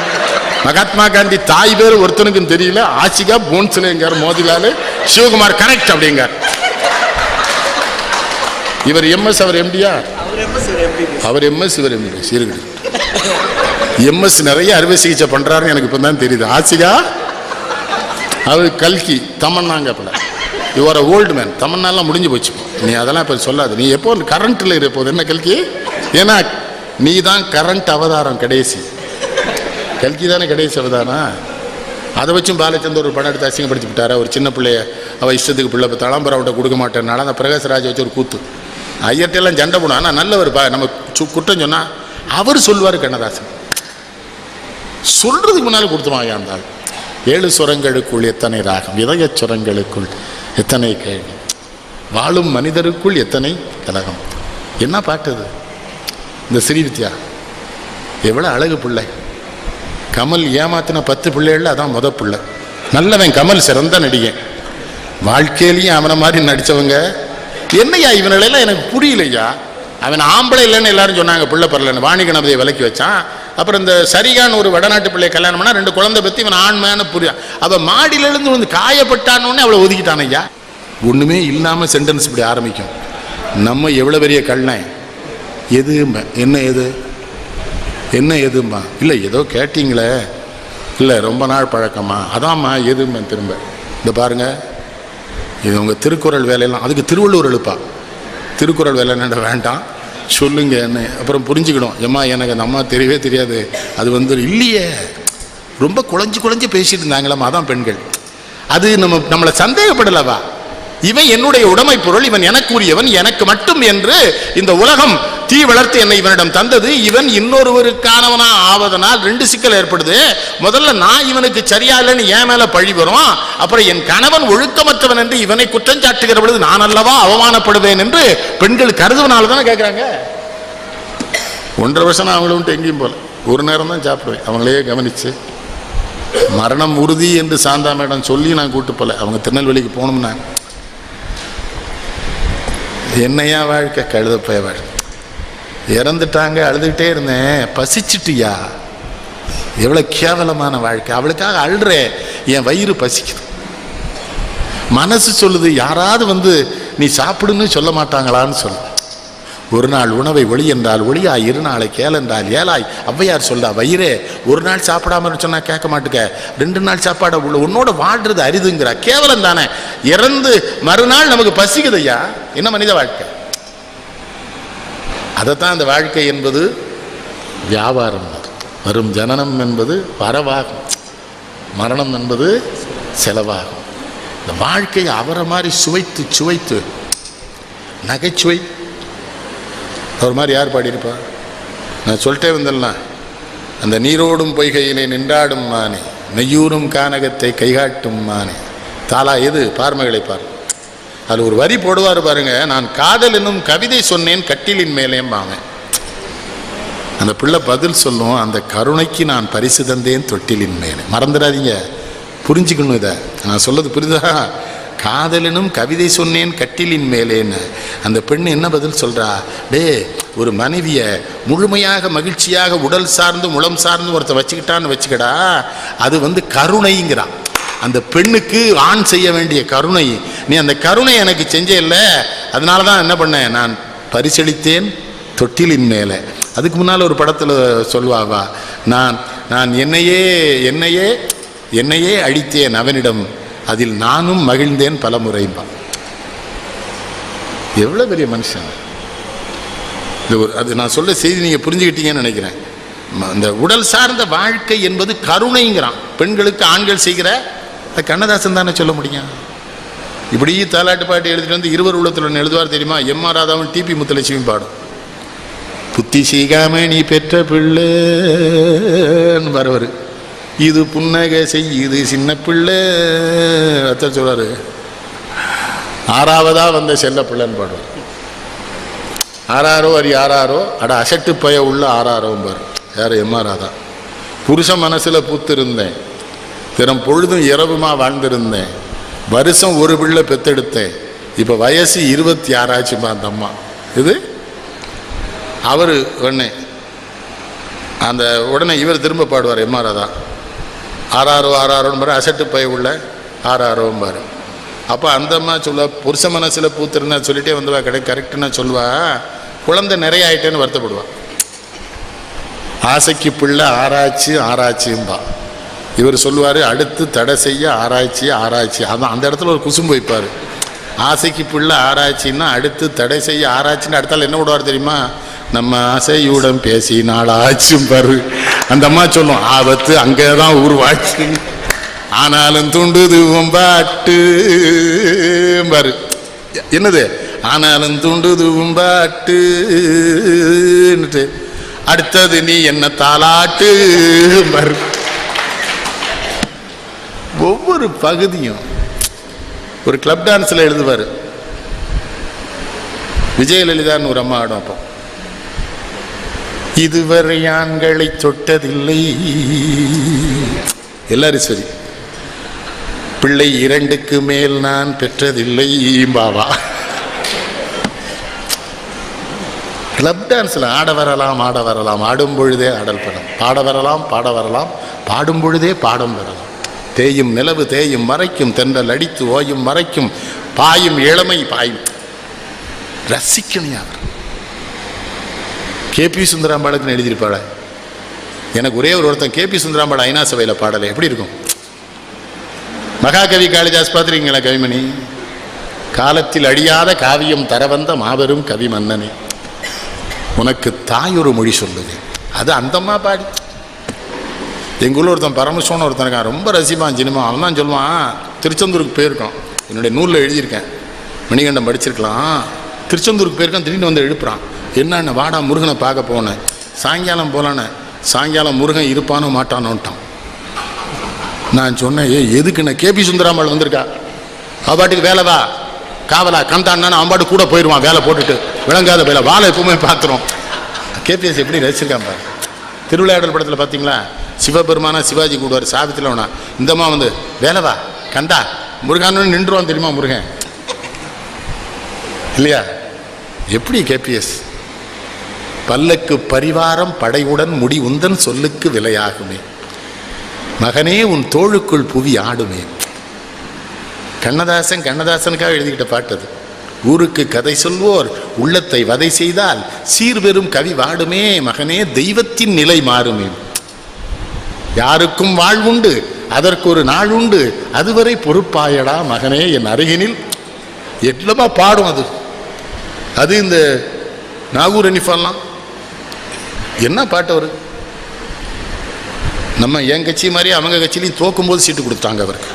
மகாத்மா காந்தி தாய் பேர் ஒருத்தனுக்கும் தெரியல. ஆஷிகா போன்ஸ்லேங்கார், மோதிலால், சிவகுமார் கரெக்ட் அப்படிங்கார். இவர் எம்எஸ், அவர் எம்டியா? அவர் எம்எஸ், இவர் எம்பிபிஎஸ். இருக்குது எம்எஸ் நிறைய அறுவை சிகிச்சை பண்றாருன்னு எனக்கு இப்போ தான் தெரியுது. ஆஷிகா அவர் கல்கி, தமன்னாங்க அப்பல. Your old man. தமன்னாலாம் முடிஞ்சு போச்சு, நீ அதெல்லாம் இப்போ சொல்லாது. நீ எப்போ கரண்ட்டில் இருப்போது என்ன கல்கி? ஏன்னா நீ தான் கரண்ட் அவதாரம் கடைசி. கல்கி தானே கடைசி அவதாரம். அதை வச்சும் பாலச்சந்தர் ஒரு படம் எடுத்து அசிங்கப்படுத்தி விட்டாரா ஒரு சின்ன பிள்ளைய. அவள் இஷ்டத்துக்கு பிள்ளை தளம்பரவட்ட கொடுக்க மாட்டேன்னால அந்த பிரகாஷ்ராஜ் வச்சு ஒரு கூத்து. ஐயர்ட்டெல்லாம் சண்டை போடும். ஆனால் நல்லவர் நம்ம குற்றம் சொன்னால் அவர் சொல்லுவார். கண்ணதாசன் சொல்றதுக்கு முன்னால் கொடுத்துருவாங்க. அந்த 7 சுரங்களுக்குள் எத்தனை ராகம், இதய சுரங்களுக்குள் எத்தனை கேள்வி, வாழும் மனிதருக்குள் எத்தனை கலகம். என்ன பாட்டுது இந்த ஸ்ரீவித்யா. எவ்வளோ அழகு பிள்ளை. கமல் ஏமாத்தின 10 பிள்ளைகள் அதான் முத பிள்ளை. நல்லவன் கமல், சிறந்த நடிகன். வாழ்க்கையிலையும் அவனை மாதிரி நடித்தவங்க என்னையா இவனெல்லாம் எனக்கு புரியலையா. அவன் ஆம்பளை இல்லைன்னு எல்லாரும் சொன்னாங்க, பிள்ளை பரலன்னு. வாணி கணபதியை விலக்கி வச்சான். அப்புறம் இந்த சரிகான்னு ஒரு வடநாட்டு பிள்ளையை கல்யாணம் பண்ணா 2 குழந்தை பற்றி இவன் ஆண்மையான புரியா. அவள் மாடியிலிருந்து வந்து காயப்பட்டானோடனே அவளை ஒதுக்கிட்டான். ஐயா ஒன்றுமே இல்லாமல் சென்டென்ஸ் இப்படி ஆரம்பிக்கும். நம்ம எவ்வளோ பெரிய கள்ளன். எது என்ன எது என்ன எதும்மா? இல்லை ஏதோ கேட்டீங்களே, இல்லை ரொம்ப நாள் பழக்கமா, அதாம்மா எதும்மா. திரும்ப இந்த பாருங்க, இது உங்கள் திருக்குறள் வேலையெல்லாம். அதுக்கு திருவள்ளுவர் எழுப்பா. திருக்குறள் வேலை என்ன வேண்டாம் சொல்லுங்க என்ன. அப்புறம் புரிஞ்சுக்கணும், ஏம்மா எனக்கு அந்த அம்மா தெரியவே தெரியாது. அது வந்து இல்லையே, ரொம்ப குழஞ்சு பேசிட்டு இருந்தாங்களாம்மா, அதான் பெண்கள். அது நம்மளை சந்தேகப்படலவா. இவன் என்னுடைய உடைமை பொருள், இவன் எனக்கு உரியவன், எனக்கு மட்டும் என்று இந்த உலகம் தீ வளர்த்து என்னை இவனிடம் தந்தது. இவன் இன்னொருவருக்கானவனா ஆவதனால் 2 சிக்கல் ஏற்படுது. முதல்ல நான் இவனுக்கு சரியா இல்லைன்னு என் மேல பழி வரும். அப்புறம் என் கணவன் ஒழுக்கமற்றவன் என்று இவனை குற்றம் சாட்டுகிற பொழுது நான் அல்லவா அவமானப்படுவேன் என்று பெண்கள் கருதுவனால தானே கேட்கிறாங்க. 1.5 வருஷம் நான் அவங்கள விட்டு எங்கேயும் போல, ஒரு நேரம் தான் சாப்பிடுவேன். அவங்களே கவனிச்சு மரணம் உறுதி என்று சாந்தா மேடம் சொல்லி நான் கூட்டு போல. அவங்க திருநெல்வேலிக்கு போகணும்னா என்னையா வாழ்க்கை, கழுதப்பய வாழ்க்கை. இறந்துட்டாங்க, அழுதுகிட்டே இருந்தேன். பசிச்சுட்டியா, எவ்வளோ கேவலமான வாழ்க்கை. அவளுக்காக அழுறே, என் வயிறு பசிக்குது. மனசு சொல்லுது, யாராவது வந்து நீ சாப்பிடுன்னு சொல்ல மாட்டாங்களான்னு சொல்லு. ஒரு நாள் உணவை ஒளி என்றால் ஒளியாய், 2 நாளை கேள் என்றால் ஏலாய். ஔவையார் சொல்ல, வயிறே ஒரு நாள் சாப்பிடாம சொன்னா கேட்க மாட்டுக்க, 2 நாள் சாப்பாடு உள்ள உன்னோட வாழ்றது அரிதுங்கிற. கேவலம் தானே. இறந்து மறுநாள் நமக்கு பசிக்குது ஐயா. என்ன மனித வாழ்க்கை. அதைத்தான் அந்த வாழ்க்கை என்பது வியாபாரம். வரும் ஜனனம் என்பது வரவாகும், மரணம் என்பது செலவாகும். இந்த வாழ்க்கையை அவரை மாதிரி சுவைத்து நகைச்சுவை அவர் மாதிரி யார் பாடியிருப்பா? நான் சொல்லிட்டே வந்தேன்லாம். அந்த நீரோடும் பொய்கையிலே நின்றாடும் மானே, நெய்யூரும் கானகத்தை கைகாட்டும் மானே. தாலா எது பார்மகளை பாரு. அதில் ஒரு வரி போடுவார் பாருங்க, நான் காதல் என்னும் கவிதை சொன்னேன் கட்டிலின் மேலேம்பாங்க. அந்த பிள்ளை பதில் சொல்லும், அந்த கருணைக்கு நான் பரிசு தந்தேன் தொட்டிலின் மேலே. மறந்துடாதீங்க, புரிஞ்சுக்கணும். இதை நான் சொல்லது புரியுதா? காதலனும் கவிதை சொன்னேன் கட்டிலின் மேலேன்னு. அந்த பெண் என்ன பதில் சொல்றா? டே, ஒரு மனைவிய முழுமையாக மகிழ்ச்சியாக உடல் சார்ந்து முளம் சார்ந்து ஒருத்த வச்சுக்கிட்டான்னு வச்சுக்கடா, அது கருணைங்கிறான். அந்த பெண்ணுக்கு ஆண் செய்ய வேண்டிய கருணை, நீ அந்த கருணை எனக்கு செஞ்சே இல்லை, அதனால தான் என்ன பண்ணேன், நான் பரிசளித்தேன் தொட்டிலின் மேலே. அதுக்கு முன்னால் ஒரு படத்தில் சொல்வாவா, நான் என்னையே அழித்தேன் அவனிடம், அதில் நானும் மகிழ்ந்தேன் பல முறைம்பா. எவ்வளோ பெரிய மனுஷன் அது! நான் சொல்ல செய்தி நீங்கள் புரிஞ்சுக்கிட்டீங்கன்னு நினைக்கிறேன். அந்த உடல் சார்ந்த வாழ்க்கை என்பது கருணைங்கிறான். பெண்களுக்கு ஆண்கள் செய்கிற கண்ணதாசன் தானே சொல்ல முடியும். இப்படி தாலாட்டு பாட்டு எழுதிட்டு வந்து இருவர் உள்ளத்தில் எழுதுவார் தெரியுமா? எம்.ஆர். ராதாவும் டிபி முத்துலட்சுமி பாடும். புத்தி சீகாம நீ பெற்ற பிள்ளைன்னு வரவர், இது புன்னகை செய்யுது சின்ன பிள்ளை அத்த சொல்றாரு. ஆறாவதா வந்த செல்ல பிள்ளைன்னு பாடுவார். ஆறாரோ ஆறாரோ அட அசட்டு பய உள்ள ஆறாரோம் பாரு. யார்? எம்.ஆர். ராதா. புருஷ மனசுல பூத்திருந்தேன், தினம் பொழுதும் இரவுமா வாழ்ந்திருந்தேன், வருஷம் ஒரு பிள்ளை பெத்தெடுத்தேன், இப்போ வயசு 26 ஆச்சுமா அந்த அம்மா. இது அவர் உடனே உடனே இவர் திரும்ப பாடுவார் எம்.ஆர். ராதா. ஆறாரோன்னு பாரு, அசட்டு பய உள்ள ஆறாரோம் பாரு. அப்போ அந்த அம்மா சொல்லுவா, புருஷ மனசில் பூத்திருந்தா சொல்லிட்டே வந்துவா, கரெக்டுன்னா சொல்லுவா, குழந்தை நிறைய ஆயிட்டேன்னு வருத்தப்படுவா. ஆசைக்கு பிள்ளை ஆராய்ச்சியும்பா. இவர் சொல்லுவார், அடுத்து தடை செய்ய ஆராய்ச்சி. அதான் அந்த இடத்துல ஒரு குசும்பு வைப்பார். ஆசைக்கு பிள்ளை ஆராய்ச்சின்னா அடுத்து தடை செய்ய ஆராய்ச்சின்னு அடுத்தால என்ன விடுவார் தெரியுமா? நம்ம ஆசையுடன் பேசி நாளாச்சும் பாரு. அந்த அம்மா சொல்லும், ஆபத்து அங்கேதான் உருவாச்சு, ஆனாலும் தூண்டுது பாட்டு பாரு. என்னது? ஆனாலும் தூண்டுது பாட்டு. அடுத்தது நீ என்ன தாலாட்டு பாரு. ஒவ்வொரு பகுதியும் ஒரு கிளப் டான்ஸில் எழுதுவார். விஜயலலிதான்னு ஒரு அம்மா ஆடும். அப்போ இதுவரை ஆண்களை தொட்டதில்லை, எல்லாரும் சரி, பிள்ளை 2க்கு மேல் நான் பெற்றதில்லை பாவா. கிளப் டான்ஸில் ஆட வரலாம், ஆடும் பொழுதே ஆடல் படம், பாட வரலாம், பாடும் பொழுதே பாடம் வரலாம். தேயும் நிலவு தேயும் மறைக்கும், தென்றல் அடித்து ஓயும் மறைக்கும், பாயும் இளமை பாயும். ரசிக்கணும். கே.பி. சுந்தராம்பாளுக்கு எழுதியிருப்பாள. எனக்கு ஒருத்தன் கே.பி. சுந்தராம்பாள் ஐநா சபையில் பாடலை எப்படி இருக்கும்? மகாகவி காளிதாஸ் பார்த்துருக்கீங்களா? கவிமணி, காலத்தில் அழியாத காவியம் தர வந்த மாபெரும் கவி மன்னனே, உனக்கு தாயொரு மொழி சொல்லுது. அது அந்தம்மா பாடி. எங்கள் ஊரில் ஒருத்தன் பரமசிவன் ஒருத்தன் இருக்கான், ரொம்ப ரசிப்பான் சினிமா. அவன் தான் சொல்லுவான், திருச்செந்தூருக்கு போயிருக்கான், என்னுடைய நூலில் எழுதியிருக்கேன், மணிகண்டம் படிச்சிருக்கலாம். திருச்செந்தூருக்கு போயிருக்கான், திடீர்னு வந்து எழுப்புறான். என்னென்ன வாடா முருகனை பார்க்க போனேன், சாயங்காலம் போலான்னு. சாயங்காலம் முருகன் இருப்பானோ மாட்டானோன்ட்டான். நான் சொன்னேன், எதுக்குண்ணே? கே.பி. சுந்தராம்பாள் வந்திருக்கா, அவபாட்டுக்கு வேலை வா காவலா கந்தான்னா அவன்பாட்டு கூட போயிடுவான், வேலை போட்டுட்டு விளங்காத வேலை வாழை எப்பவுமே பார்த்துரும். கேபிஎஸ் எப்படி ரசிச்சிருக்கான் பாரு. திருவிளையாடல் படத்தில் பார்த்தீங்களா, சிவபெருமானா சிவாஜி கூடுவார், சாவித்தில் வேணா இந்தம்மா வந்து வேலைவா கந்தா முருகான்னு நின்றுவான் தெரியுமா முருகன் இல்லையா? எப்படி கேபிஎஸ்? பல்லக்கு பரிவாரம் படையுடன் முடி உந்தன் சொல்லுக்கு விலையாகுமே, மகனே உன் தோளுக்குள் புவி ஆடுமே. கண்ணதாசனுக்காக எழுதிக்கிட்ட பாட்டு அது. ஊருக்கு கதை சொல்வோர் உள்ளத்தை வதை செய்தால் சீர்பெரும் கவி வாடுமே, மகனே தெய்வத்தின் நிலை மாறுமே. யாருக்கும் வாழ்வுண்டு அதற்கு ஒரு நாள் உண்டு, அதுவரை பொறுப்பாயடா மகனே என் அருகினில். எட்லமா பாடும் அது. அது இந்த நாகூர் அனிஃபால்லாம் என்ன பாட்டு அவரு. நம்ம என் கட்சி மாதிரி அவங்க கட்சியிலையும் தோக்கும் போது சீட்டு கொடுத்தாங்க அவருக்கு.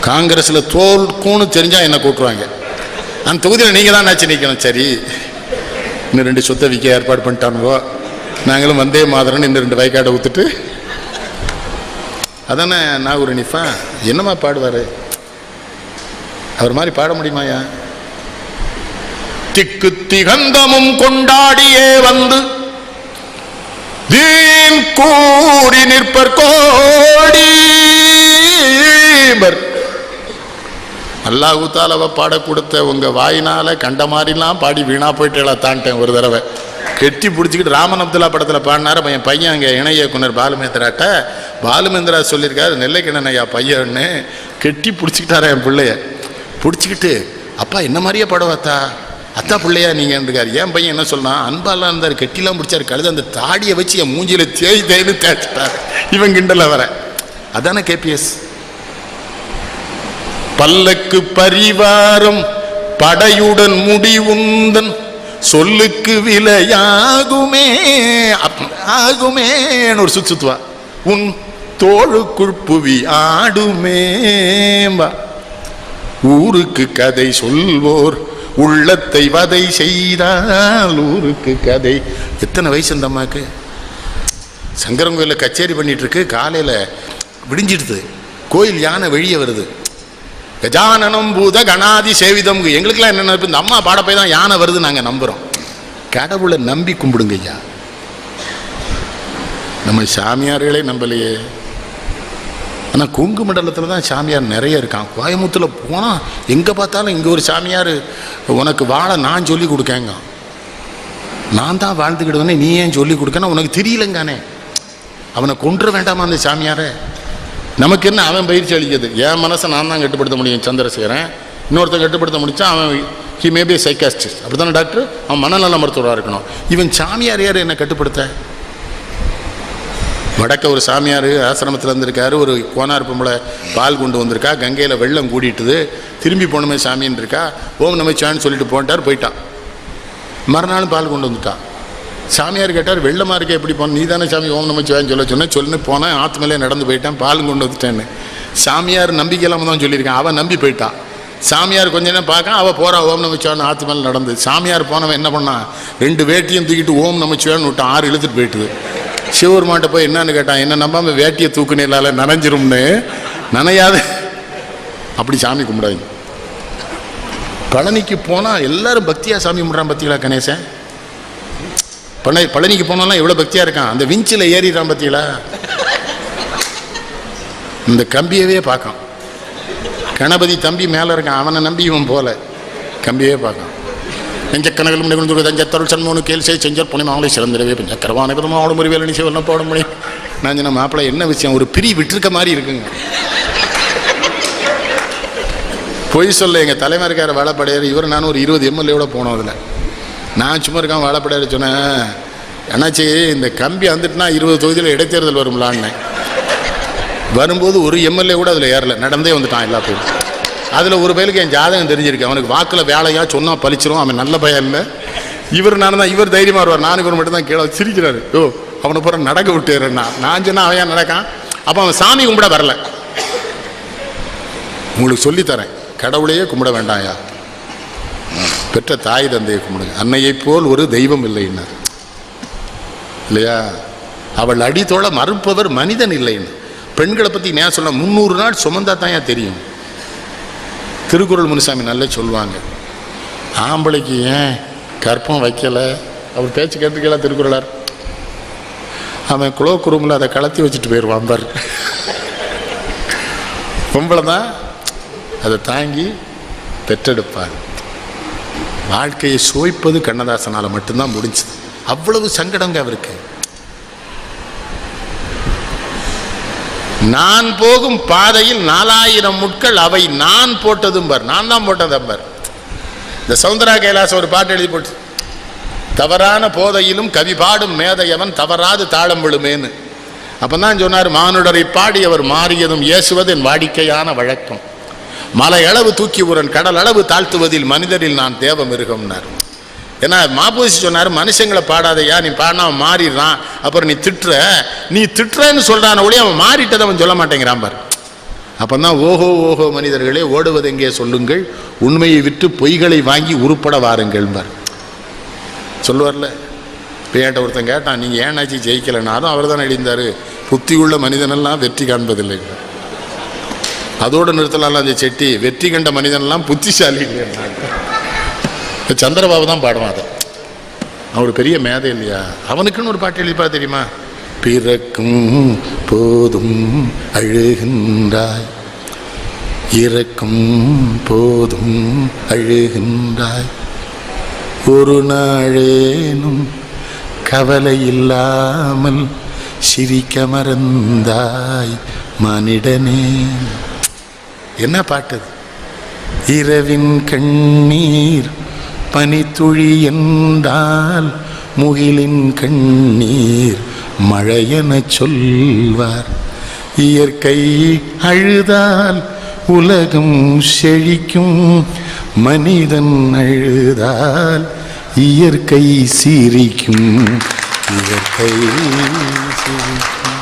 காங்கிரஸில் தோல்க்கும்னு தெரிஞ்சா என்ன கூட்டுருவாங்க. அந்த தொகுதியில் நீங்கள் தான் நாச்சு நிற்கணும். சரி, இன்னும் 2 சொத்தை விற்க ஏற்பாடு பண்ணிட்டானுவோ, நாங்களும் வந்தே மாதிரன்னு இன்னும் 2 வயக்காடை ஊற்றுட்டு அதானே நாகூர் அனிஃபா. என்னம்மா பாடுவார் அவர் மாதிரி? பாட முடியுமாயா? திக்கு திகந்தமும் கொண்டாடியே வந்து தீன் கூடி நிற்பர் கோடி அல்லாஹ் தஆலாவை பாட கொடுத்த உங்கள் வாயினால் கண்ட மாதிரிலாம் பாடி வீணாக போயிட்டு தான்ட்டேன். ஒரு தடவை கெட்டி பிடிச்சிக்கிட்டு ராமன் அப்துல்லா படத்தில் பாடினார். என் பையன் அங்கே இணை இயக்குனர் பாலுமேந்திராட்ட, பாலுமேந்திரா சொல்லியிருக்காரு நெல்லைக்கண்ணன் ஐயா பையன்னு, கெட்டி பிடிச்சிக்கிட்டாரா என் பிள்ளைய. பிடிச்சிக்கிட்டு அப்பா என்ன மாதிரியே படம் அத்தா, அத்தா பிள்ளையா நீங்கள் இருக்காரு. என் பையன் என்ன சொல்லலாம், அன்பாலாம் இருந்தார், கெட்டிலாம் பிடிச்சாரு, கழுது அந்த தாடியை வச்சு என் மூஞ்சியில் தேய்னு தேய்ச்சிட்டார். இவன் கிண்டல வர அதானே கேபிஎஸ். பல்லக்கு பரிவாரம் படையுடன் முடிவுந்தன் சொல்லுக்கு விலையாகுமே ஆகுமே ஒரு சுத்துவா, உன் தோளுக்குள் புவி ஆடுமே. ஊருக்கு கதை சொல்வோர் உள்ளத்தை வதை செய்தால் ஊருக்கு கதை. எத்தனை வயசு அந்த அம்மாக்கு? சங்கரன் கோயிலில் கச்சேரி பண்ணிட்டு இருக்கு. காலையில் விடிஞ்சிடுது, கோயில் யானை வெளியே வருது. கஜானனம் பூத கணாதி சேவிதம். எங்களுக்கெல்லாம் என்ன நினைப்பு, இந்த அம்மா பாட போய் தான் யானை வருது நாங்கள் நம்புகிறோம். கடவுளை நம்பி கும்பிடுங்க ஐயா. நம்ம சாமியார்களே நம்பலையே. ஆனால் கொங்கு மண்டலத்தில் தான் சாமியார் நிறைய இருக்கான். கோயமுத்தூரில் போனால் எங்கே பார்த்தாலும் இங்கே ஒரு சாமியார் உனக்கு வாழ நான் சொல்லி கொடுக்கேங்க. நான் தான் வாழ்ந்துக்கிடுவேனே, நீ ஏன் சொல்லி கொடுக்கணும், உனக்கு தெரியலங்கானே. அவனை கொன்ற வேண்டாமா அந்த சாமியாரை? நமக்கு என்ன அவன் பயிற்சி அளிக்கிறது? என் மனசை நான் தான் கட்டுப்படுத்த முடியும், சந்திரசேகரன். இன்னொருத்தன் கட்டுப்படுத்த முடிச்சா அவன் ஹி மே பி சைக்காஸ்டிஸ்ட். அப்படி தானே டாக்டர்? அவன் மனநல மருத்துவராக இருக்கணும். இவன் சாமியார் யார் என்ன கட்டுப்படுத்த? வடக்க ஒரு சாமியார் ஆசிரமத்தில் இருந்திருக்காரு. ஒரு கோனார் பொம்பளை பால் கொண்டு வந்திருக்கா, கங்கையில் வெள்ளம் கூடிட்டுது, திரும்பி போகணுமே சாமின்னு இருக்கா. ஓம் நமச்சிவாயன்னு சொல்லிட்டு போயிட்டான். மறுநாள் பால் கொண்டு வந்துட்டான். சாமியார் கேட்டார், வெள்ளமாக இருக்க எப்படி போன? நீ தானே சாமி ஓம் நமச்சிவாயன்னு சொல்லுன்னு போனேன், ஆற்று மேலே நடந்து போயிட்டான், பால் கொண்டு வந்துட்டேன்னு. சாமியார் நம்பிக்கை இல்லாமல் தான் சொல்லியிருக்கான். அவன் நம்பி போயிட்டான். சாமியார் கொஞ்ச நேரம் பார்க்க அவள் போகிறா ஓம் நமச்சிவாயன்னு ஆற்று மேலே நடந்து. சாமியார் போனவன் என்ன பண்ணான், 2 வேட்டியும் தூக்கிட்டு ஓம் நமச்சிவாயன்னு விட்டான். 6 இழுத்துட்டு போயிட்டுது. சிவபெருமான்ட்ட போய் என்னன்னு கேட்டான், என்ன நம்பாமல் வேட்டியை தூக்குனால நனைஞ்சிரும்னு. நனையாது. அப்படி சாமி கும்பிடாது. பழனிக்கு போனால் எல்லாரும் பக்தியாக சாமி கும்பிட்றான். பத்திகளா கணேசன்? பழனிக்கு போனாலாம் எவ்வளோ பக்தியாக இருக்கான். அந்த விஞ்சில் ஏறிடுறான் பத்திகளா. இந்த கம்பியவே பார்க்கான். கணபதி தம்பி மேலே இருக்கான், அவனை நம்பி இவன் போல கம்பியவே பார்க்கான். நெஞ்சக்கணகள் முடிவு தஞ்சத்தருள் சண்முகனு கேள்வி செஞ்சர் புனி மாவளை சிறந்திரவே பஞ்சக்கரவான விதமாக ஆடும் ஒரு வேலை நிச்சயம் போட முடியும். நான் சொன்ன மாப்பிள்ளை என்ன விஷயம், ஒரு பிரி விட்டுருக்க மாதிரி இருக்குங்க. பொய் சொல்ல எங்கள் தலைமை இருக்கார் வாழப்படையார். இவர் நான் ஒரு 20 எம்எல்ஏவோட போனோம். அதில் நான் சும்மா இருக்கான் வாழப்படையார் சொன்னேன், என்னாச்சு இந்த கம்பி வந்துட்டுனா 20 தொகுதியில் இடைத்தேர்தல் வரும்லான்னு. வரும்போது ஒரு எம்எல்ஏ கூட அதில் ஏறலை, நடந்தே வந்துட்டான் எல்லா பேரும். அதில் ஒரு பையனுக்கு என் ஜாதகம் தெரிஞ்சிருக்கு. அவனுக்கு வாக்கில் வேலையாக சொன்னால் பழிச்சிரும், அவன் நல்ல பையன் இல்லை. இவர் நான் தான், இவர் தைரியமாக வருவார். நான் இவர் மட்டும் தான் கீழே சிரிக்கிறாரு. ஓ அவனை பூரா நடக்க விட்டுறேன்னா நான் சொன்னால் அவன் நடக்கான். அப்போ அவன் சாமி கும்பிட வரல. உங்களுக்கு சொல்லித்தரேன், கடவுளையே கும்பிட வேண்டாம்யா, பெற்ற தாய் தந்தையை கும்பிடுங்க. அன்னையை போல் ஒரு தெய்வம் இல்லைன்னார் இல்லையா? அவள் அடித்தோட மறுப்பவர் மனிதன் இல்லைன்னு. பெண்களை பற்றி நான் சொல்ல 300 நாள் சுமந்தா தான் ஏன் தெரியும். திருக்குறள் முனுசாமி நல்லா சொல்லுவாங்க, ஆம்பளைக்கு ஏன் கற்பம் வைக்கலை, அவர் பேச்சு கேட்டுக்கலாம் திருக்குறளார். அவன் குளோக் ரூமில் அதை கலத்தி வச்சுட்டு போயிடுவான் பார். பொம்பளை தான் அதை தாங்கி பெற்றெடுப்பார். வாழ்க்கையை சுவைப்பது கண்ணதாசனால் மட்டும்தான் முடிஞ்சது. அவ்வளவு சங்கடங்க அவருக்கு. நான் போகும் பாதையில் 4000 முட்கள், அவை நான் போட்டதும் பார், நான் தான் போட்டதும் பார். இந்த சௌந்தரா கைலாசம் ஒரு பாட்டு எழுதி போட்டு, தவறான போதையிலும் கவி பாடும் மேதையவன் தவறாது தாளம் விழுமேன்னு. அப்பதான் சொன்னார், மானுடரை பாடியவர் மாறியதும் ஏசுவது என் வாடிக்கையான வழக்கம். மலை அளவு தூக்கி உரன் கடல் அளவு தாழ்த்துவதில் மனிதரில் நான் தேவ மிருகம்னார். ஏன்னா மாபூசி சொன்னார், மனுஷங்களை பாடாதையா, நீ பாடினா அவன் மாறிடுறான், அப்புறம் நீ திட்டுறன்னு சொல்றான ஒளி அவன் மாறிட்டதை அவன் சொல்ல மாட்டேங்கிறான் பார். அப்பதான் ஓஹோ ஓஹோ மனிதர்களே ஓடுவது எங்கே சொல்லுங்கள், உண்மையை விட்டு பொய்களை வாங்கி உருப்பட வாருங்கள் பார் சொல்லுவார்ல. இப்போ என்கிட்ட ஒருத்தன் கேட்டான், நீங்கள் ஏன்னாச்சு ஜெயிக்கலைனாலும் அவர் தான் எழுந்தார், புத்தி உள்ள மனிதனெல்லாம் வெற்றி காண்பதில்லை. அதோடு நிறுத்தலாம் அந்த செட்டி, வெற்றி கண்ட மனிதனெல்லாம் புத்திசாலி இல்லை. சந்திரபாபு தான் பாடுவான் அதை. அவன் ஒரு பெரிய மேதை இல்லையா? அவனுக்குன்னு ஒரு பாட்டு எழுதிப்பா தெரியுமா? பிறக்கும் போதும் அழுகின்றாய் இறக்கும் போதும் அழுகின்றாய், ஒரு நாளேனும் கவலை இல்லாமல் சிரிக்க மறந்தாய் மனிதனே. என்ன பாட்டு! இரவின் கண்ணீர் பனித்துளி என்றால் முகிலின் கண்ணீர் மழையென சொல்வார். இயற்கை அழுதால் உலகம் செழிக்கும், மனிதன் அழுதால் இயற்கை சிரிக்கும், இயற்கை சிரிக்கும்.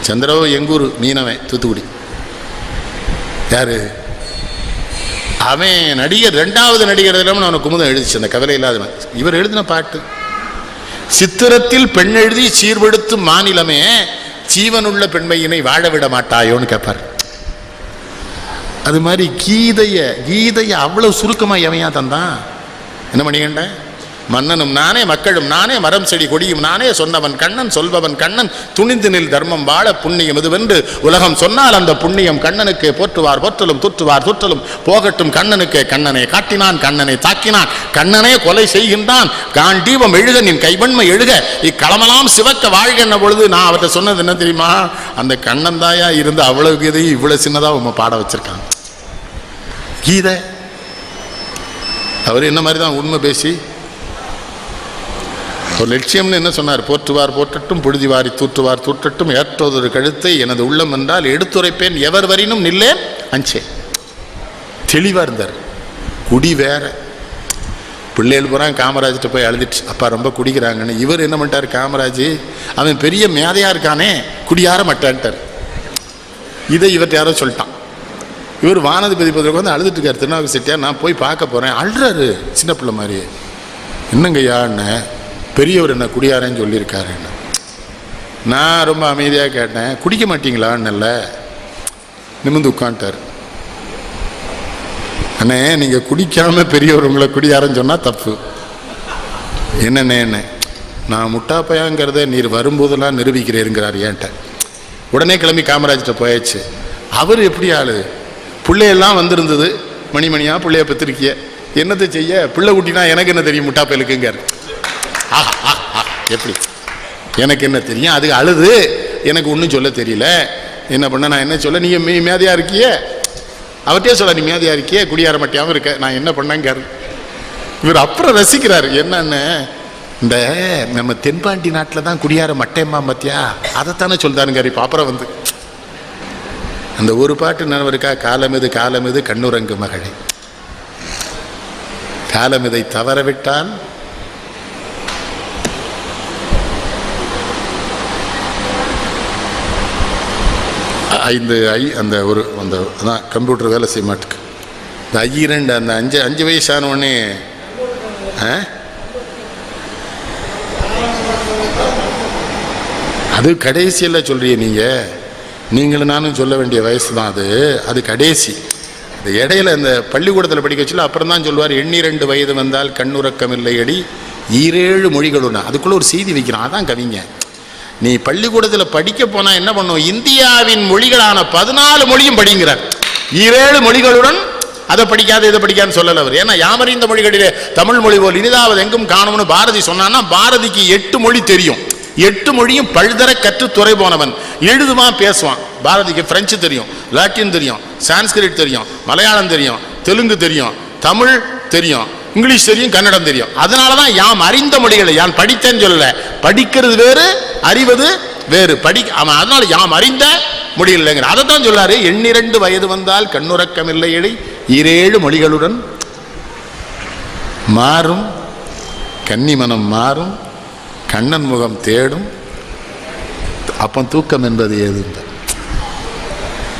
சந்திரபாபு எங்கூர் மீனவன், தூத்துக்குடி. யாரு அவன்? நடிகர், 2வது நடிகர் இல்லாமல் அவனை குமுதம் எழுதிச்சு, அந்த கவலை இல்லாதவன். இவர் எழுதின பாட்டு, சித்திரத்தில் பெண் எழுதி சீர்படுத்தும் மாநிலமே ஜீவனுள்ள பெண்மையினை வாழ விட மாட்டாயோன்னு கேட்பார். அது மாதிரி கீதைய அவ்வளவு சுருக்கமா எவையா தந்தான்? என்ன பண்ணிக்கண்ட? மன்னனும் நானே, மக்களும் நானே, மரம் செடி கொடியும் நானே, சொன்னவன் கண்ணன், சொல்பவன் கண்ணன், துணிந்து நில் தர்மம் வாழ புண்ணியம் இதுவென்று உலகம் சொன்னால் அந்த புண்ணியம் கண்ணனுக்கு போற்றுவார் போற்றலும் துற்றுவார் துற்றலும் போகட்டும் கண்ணனுக்கே. கண்ணனை காட்டினான், கண்ணனை தாக்கினான், கண்ணனே கொலை செய்கின்றான், காண்டீபம் எழுக நின் கைவன்மை எழுக, இக்களமெல்லாம் சிவக்க வாழ்க என்ன பொழுது நான் அவர்கிட்ட சொன்னது என்ன தெரியுமா? அந்த கண்ணன் தாயா இருந்து அவ்வளவு கீதையும் இவ்வளவு சின்னதா உங்க பாட வச்சிருக்காங்க. கீதை அவர் என்ன மாதிரி தான் உண்மை பேசி ஒரு லட்சியம்னு என்ன சொன்னார்? போற்றுவார் போற்றட்டும், புழுதி வாரி தூற்றுவார் தூற்றட்டும், ஏற்றோதொரு கழுத்தை எனது உள்ளம் என்றால் எடுத்துரைப்பேன், எவர் வரினும் நில்லேன் அஞ்சே. தெளிவாக இருந்தார். குடி வேற. பிள்ளைகள் பூரா காமராஜ்கிட்ட போய் அழுதுட்டு, அப்பா ரொம்ப குடிக்கிறாங்கன்னு. இவர் என்ன பண்ணிட்டார்? காமராஜ் அவன் பெரிய மேதையா இருக்கானே, குடியார மாட்டான்ட்டார். இதை இவர்கிட்ட யாரோ சொல்லிட்டான். இவர் வானதிபதி பதவிக்கு வந்து அழுதுட்டு இருக்கார். திருநாவுக்கு செட்டியார், நான் போய் பார்க்க போகிறேன். அழுறாரு சின்ன பிள்ளை மாதிரி. என்னங்கய்யான்னு, பெரியவர் என்ன குடியாரன்னு சொல்லியிருக்காருன்னு. நான் ரொம்ப அமைதியாக கேட்டேன், குடிக்க மாட்டீங்களான்னு. நிமிர்ந்து உட்காந்துட்டார். அண்ணே, நீங்கள் குடிக்காம பெரியவர் உங்களை குடியாரன்னு சொன்னால் தப்பு. என்னண்ணே, நான் முட்டாப்பையாங்கிறத நீர் வரும்போதெல்லாம் நிரூபிக்கிறேருங்கிறார் ஏன்ட்ட. உடனே கிளம்பி காமராஜ்கிட்ட போயாச்சு. அவர் எப்படி ஆளு? பிள்ளையெல்லாம் வந்திருந்தது, மணிமணியாக பிள்ளைய பெற்றிருக்கிய, என்னத்தை செய்ய? பிள்ளை குட்டினா எனக்கு என்ன தெரியும் முட்டாப்பையலுக்குங்கார். எப்படி எனக்கு என்ன தெரியும்? அது அழுது எனக்கு ஒன்றும் சொல்ல தெரியல. என்ன பண்ண? நான் என்ன சொல்ல? நீங்க மேதையா இருக்கிய, அவர்கிட்டே சொல்ல, நீ மேதையா இருக்கிய, குடியார மாட்டியாம இருக்க, நான் என்ன பண்ணேங்காரு. இவர் அப்புறம் ரசிக்கிறார். என்னன்னு, இந்த நம்ம தென்பாண்டி நாட்டில் தான் குடியார மட்டையம்மா பத்தியா, அதைத்தானே சொல்றாருங்காரு. இப்போ அப்புறம் வந்து அந்த ஒரு பாட்டு நினைவருக்கா? காலமிது காலமிது கண்ணுரங்கு மகளே, காலமிதை தவறவிட்டால் அந்த ஒரு அந்த அதான் கம்ப்யூட்டர் வேலை செய்ய மாட்டுக்கு. இந்த 2 அந்த 5 வயசான உடனே அது கடைசியில் சொல்றீங்க நீங்களும் நானும் சொல்ல வேண்டிய வயசு தான் அது. அது கடைசி. இந்த இடையில இந்த பள்ளிக்கூடத்தில் படிக்க வச்சுல அப்புறம் தான் சொல்லுவார், 12 வயது வந்தால் கண்ணுறக்கம் இல்லை அடி 7 மொழிகளும். அதுக்குள்ள ஒரு செய்தி வைக்கிறான். அதான் கவிங்க. நீ பள்ளிக்கூடத்தில் படிக்க போனா என்ன பண்ணும்? இந்தியாவின் மொழிகளான 14 மொழியும் படிங்கிறார். 7 மொழிகளுடன் அதை படிக்காத இதை படிக்கான்னு சொல்லல அவர். ஏன்னா யாமறிந்த மொழிகளிலே தமிழ் மொழி போல் இனிதாவது எங்கும் காணும்னு பாரதி சொன்னான்னா, பாரதிக்கு 8 மொழி தெரியும். 8 மொழியும் பழுதர கற்று துறை போனவன். எழுதுவான், பேசுவான். பாரதிக்கு பிரெஞ்சு தெரியும், லாட்டின் தெரியும், சான்ஸ்கிரிட் தெரியும், மலையாளம் தெரியும், தெலுங்கு தெரியும், தமிழ் தெரியும், இங்கிலீஷ் தெரியும், கன்னடம் தெரியும். அதனாலதான் யாம் அறிந்த மொழிகளை யான் படித்தேன்னு சொல்லல. படிக்கிறது வேறு, அறிவது வேறு. அதனால யாம் அறிந்த மொழிகள் இல்லைங்கிற அதைத்தான் சொல்லாரு. 12 வயது வந்தால் கண்ணுறக்கம் இல்லை எடை 7 மொழிகளுடன் மாறும் கன்னிமனம் மாறும், கண்ணன் முகம் தேடும், அப்பம் தூக்கம் என்பது ஏது.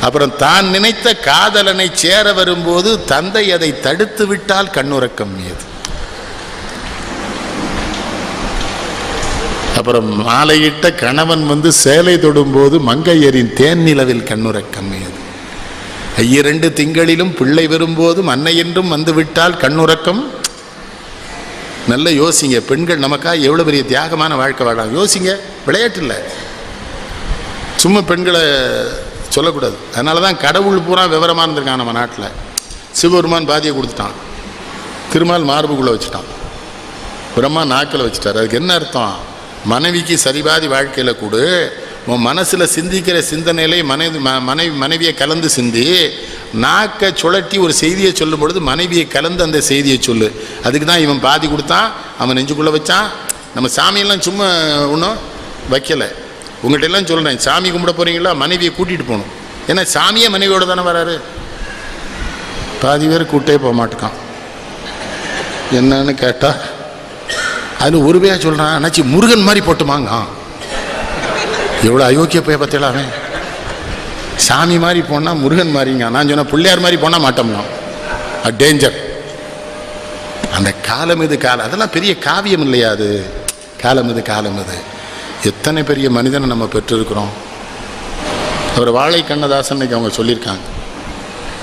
அப்புறம் தான் நினைத்த காதலனை சேர வரும்போது தந்தை அதை தடுத்து விட்டால் கண்ணுறக்கம் ஏது. அப்புறம் மாலையிட்ட கணவன் வந்து சேலை தொடும்போது மங்கையரின் தேன் நிலவில் கண்ணுறக்கம் ஏது. 2 திங்களிலும் பிள்ளை வரும்போதும் அன்னை என்றும் வந்து விட்டால் கண்ணுறக்கம். நல்ல யோசிங்க, பெண்கள் நமக்கா எவ்வளவு பெரிய தியாகமான வாழ்க்கை வாழலாம் யோசிங்க. விளையாட்டு இல்லை, சும்மா பெண்களை சொல்லக்கூடாது. அதனால தான் கடவுள் பூரா விவரமாக இருந்திருக்கான் நம்ம நாட்டில். சிவபெருமான் பாதியை கொடுத்துட்டான், திருமால் மார்புக்குள்ளே வச்சுட்டான், பிரம்மா நாக்கில் வச்சுட்டார். அதுக்கு என்ன அர்த்தம்? மனைவிக்கு சரிபாதி வாழ்க்கையில் கூட உன் மனசில் சிந்திக்கிற சிந்தனையிலே மனைவியை கலந்து சிந்தி, நாக்கை சுழட்டி ஒரு செய்தியை சொல்லும் பொழுது மனைவியை கலந்து அந்த செய்தியை சொல்லு. அதுக்கு தான் இவன் பாதி கொடுத்தான், அவன் நெஞ்சுக்குள்ளே வச்சான். நம்ம சாமியெல்லாம் சும்மா ஒன்றும் வைக்கலை. உங்கள்கிட்ட எல்லாம் சொல்கிறேன், சாமி கும்பிட போகிறீங்களா மனைவியை கூட்டிகிட்டு போகணும். ஏன்னா சாமியே மனைவியோடு தானே வராரு. பாதி பேர் கூட்டே போக மாட்டேக்கான். என்னன்னு கேட்டால் அதில் ஒரு பேர் சொல்கிறான், அண்ணாச்சி முருகன் மாதிரி போட்டுமாங்க. எவ்வளோ அயோக்கிய போய் பார்த்தீங்களாவே. சாமி மாதிரி போனால் முருகன் மாதிரிங்க. நான் சொன்ன பிள்ளையார் மாதிரி போனால் மாட்டோம்னா அது டேஞ்சர். அந்த காலம் இது காலம், அதெல்லாம் பெரிய காவியம் இல்லையா? அது காலம் இது காலம் இது. எத்தனை பெரிய மனிதனை நம்ம பெற்றிருக்கிறோம். அவர் வாழை கண்ணதாசன் அவங்க சொல்லியிருக்காங்க.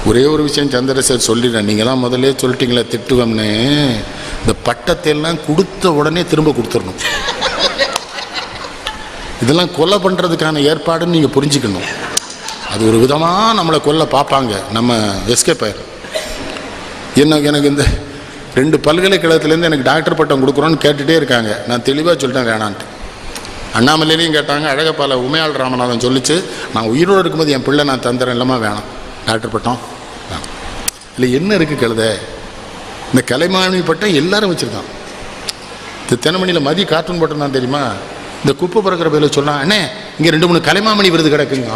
ஒரே ஒரு விஷயம் சந்திரசேகர் சொல்லிடுறேன், நீங்கள் தான் முதல்ல சொல்லிட்டீங்களே திட்டுவோம்னு. இந்த பட்டத்தை எல்லாம் கொடுத்த உடனே திரும்ப கொடுத்துடணும். இதெல்லாம் கொலை பண்ணுறதுக்கான ஏற்பாடுன்னு நீங்கள் புரிஞ்சுக்கணும். அது ஒரு விதமாக நம்மளை கொல்ல பார்ப்பாங்க, நம்ம எஸ்கேப் ஆயிடும். எனக்கு இந்த 2 பல்கலைக்கழகத்துலேருந்து எனக்கு டாக்டர் பட்டம் கொடுக்குறோன்னு கேட்டுகிட்டே இருக்காங்க. நான் தெளிவாக சொல்லிட்டேன் வேணான்ட்டு. அண்ணாமலையிலையும் கேட்டாங்க, அழகப்பால உமையாள் ராமநாதன் சொல்லிச்சு, நான் உயிரோடு இருக்கும்போது என் பிள்ளை நான் தந்துறேன், இல்லமா வேணாம் டாக்டர் பட்டம். இல்லை என்ன இருக்குது கழுத? இந்த கலைமாமணி பட்டம் எல்லாரும் வச்சுருக்கான். இந்த தினமணியில் மதி கார்ட்டூன் பட்டம் தான் தெரியுமா? இந்த குப்பை பிறக்கிற பேரில் சொன்னான், அண்ணே இங்கே 2-3 கலைமாமணி விருது கிடக்குங்க.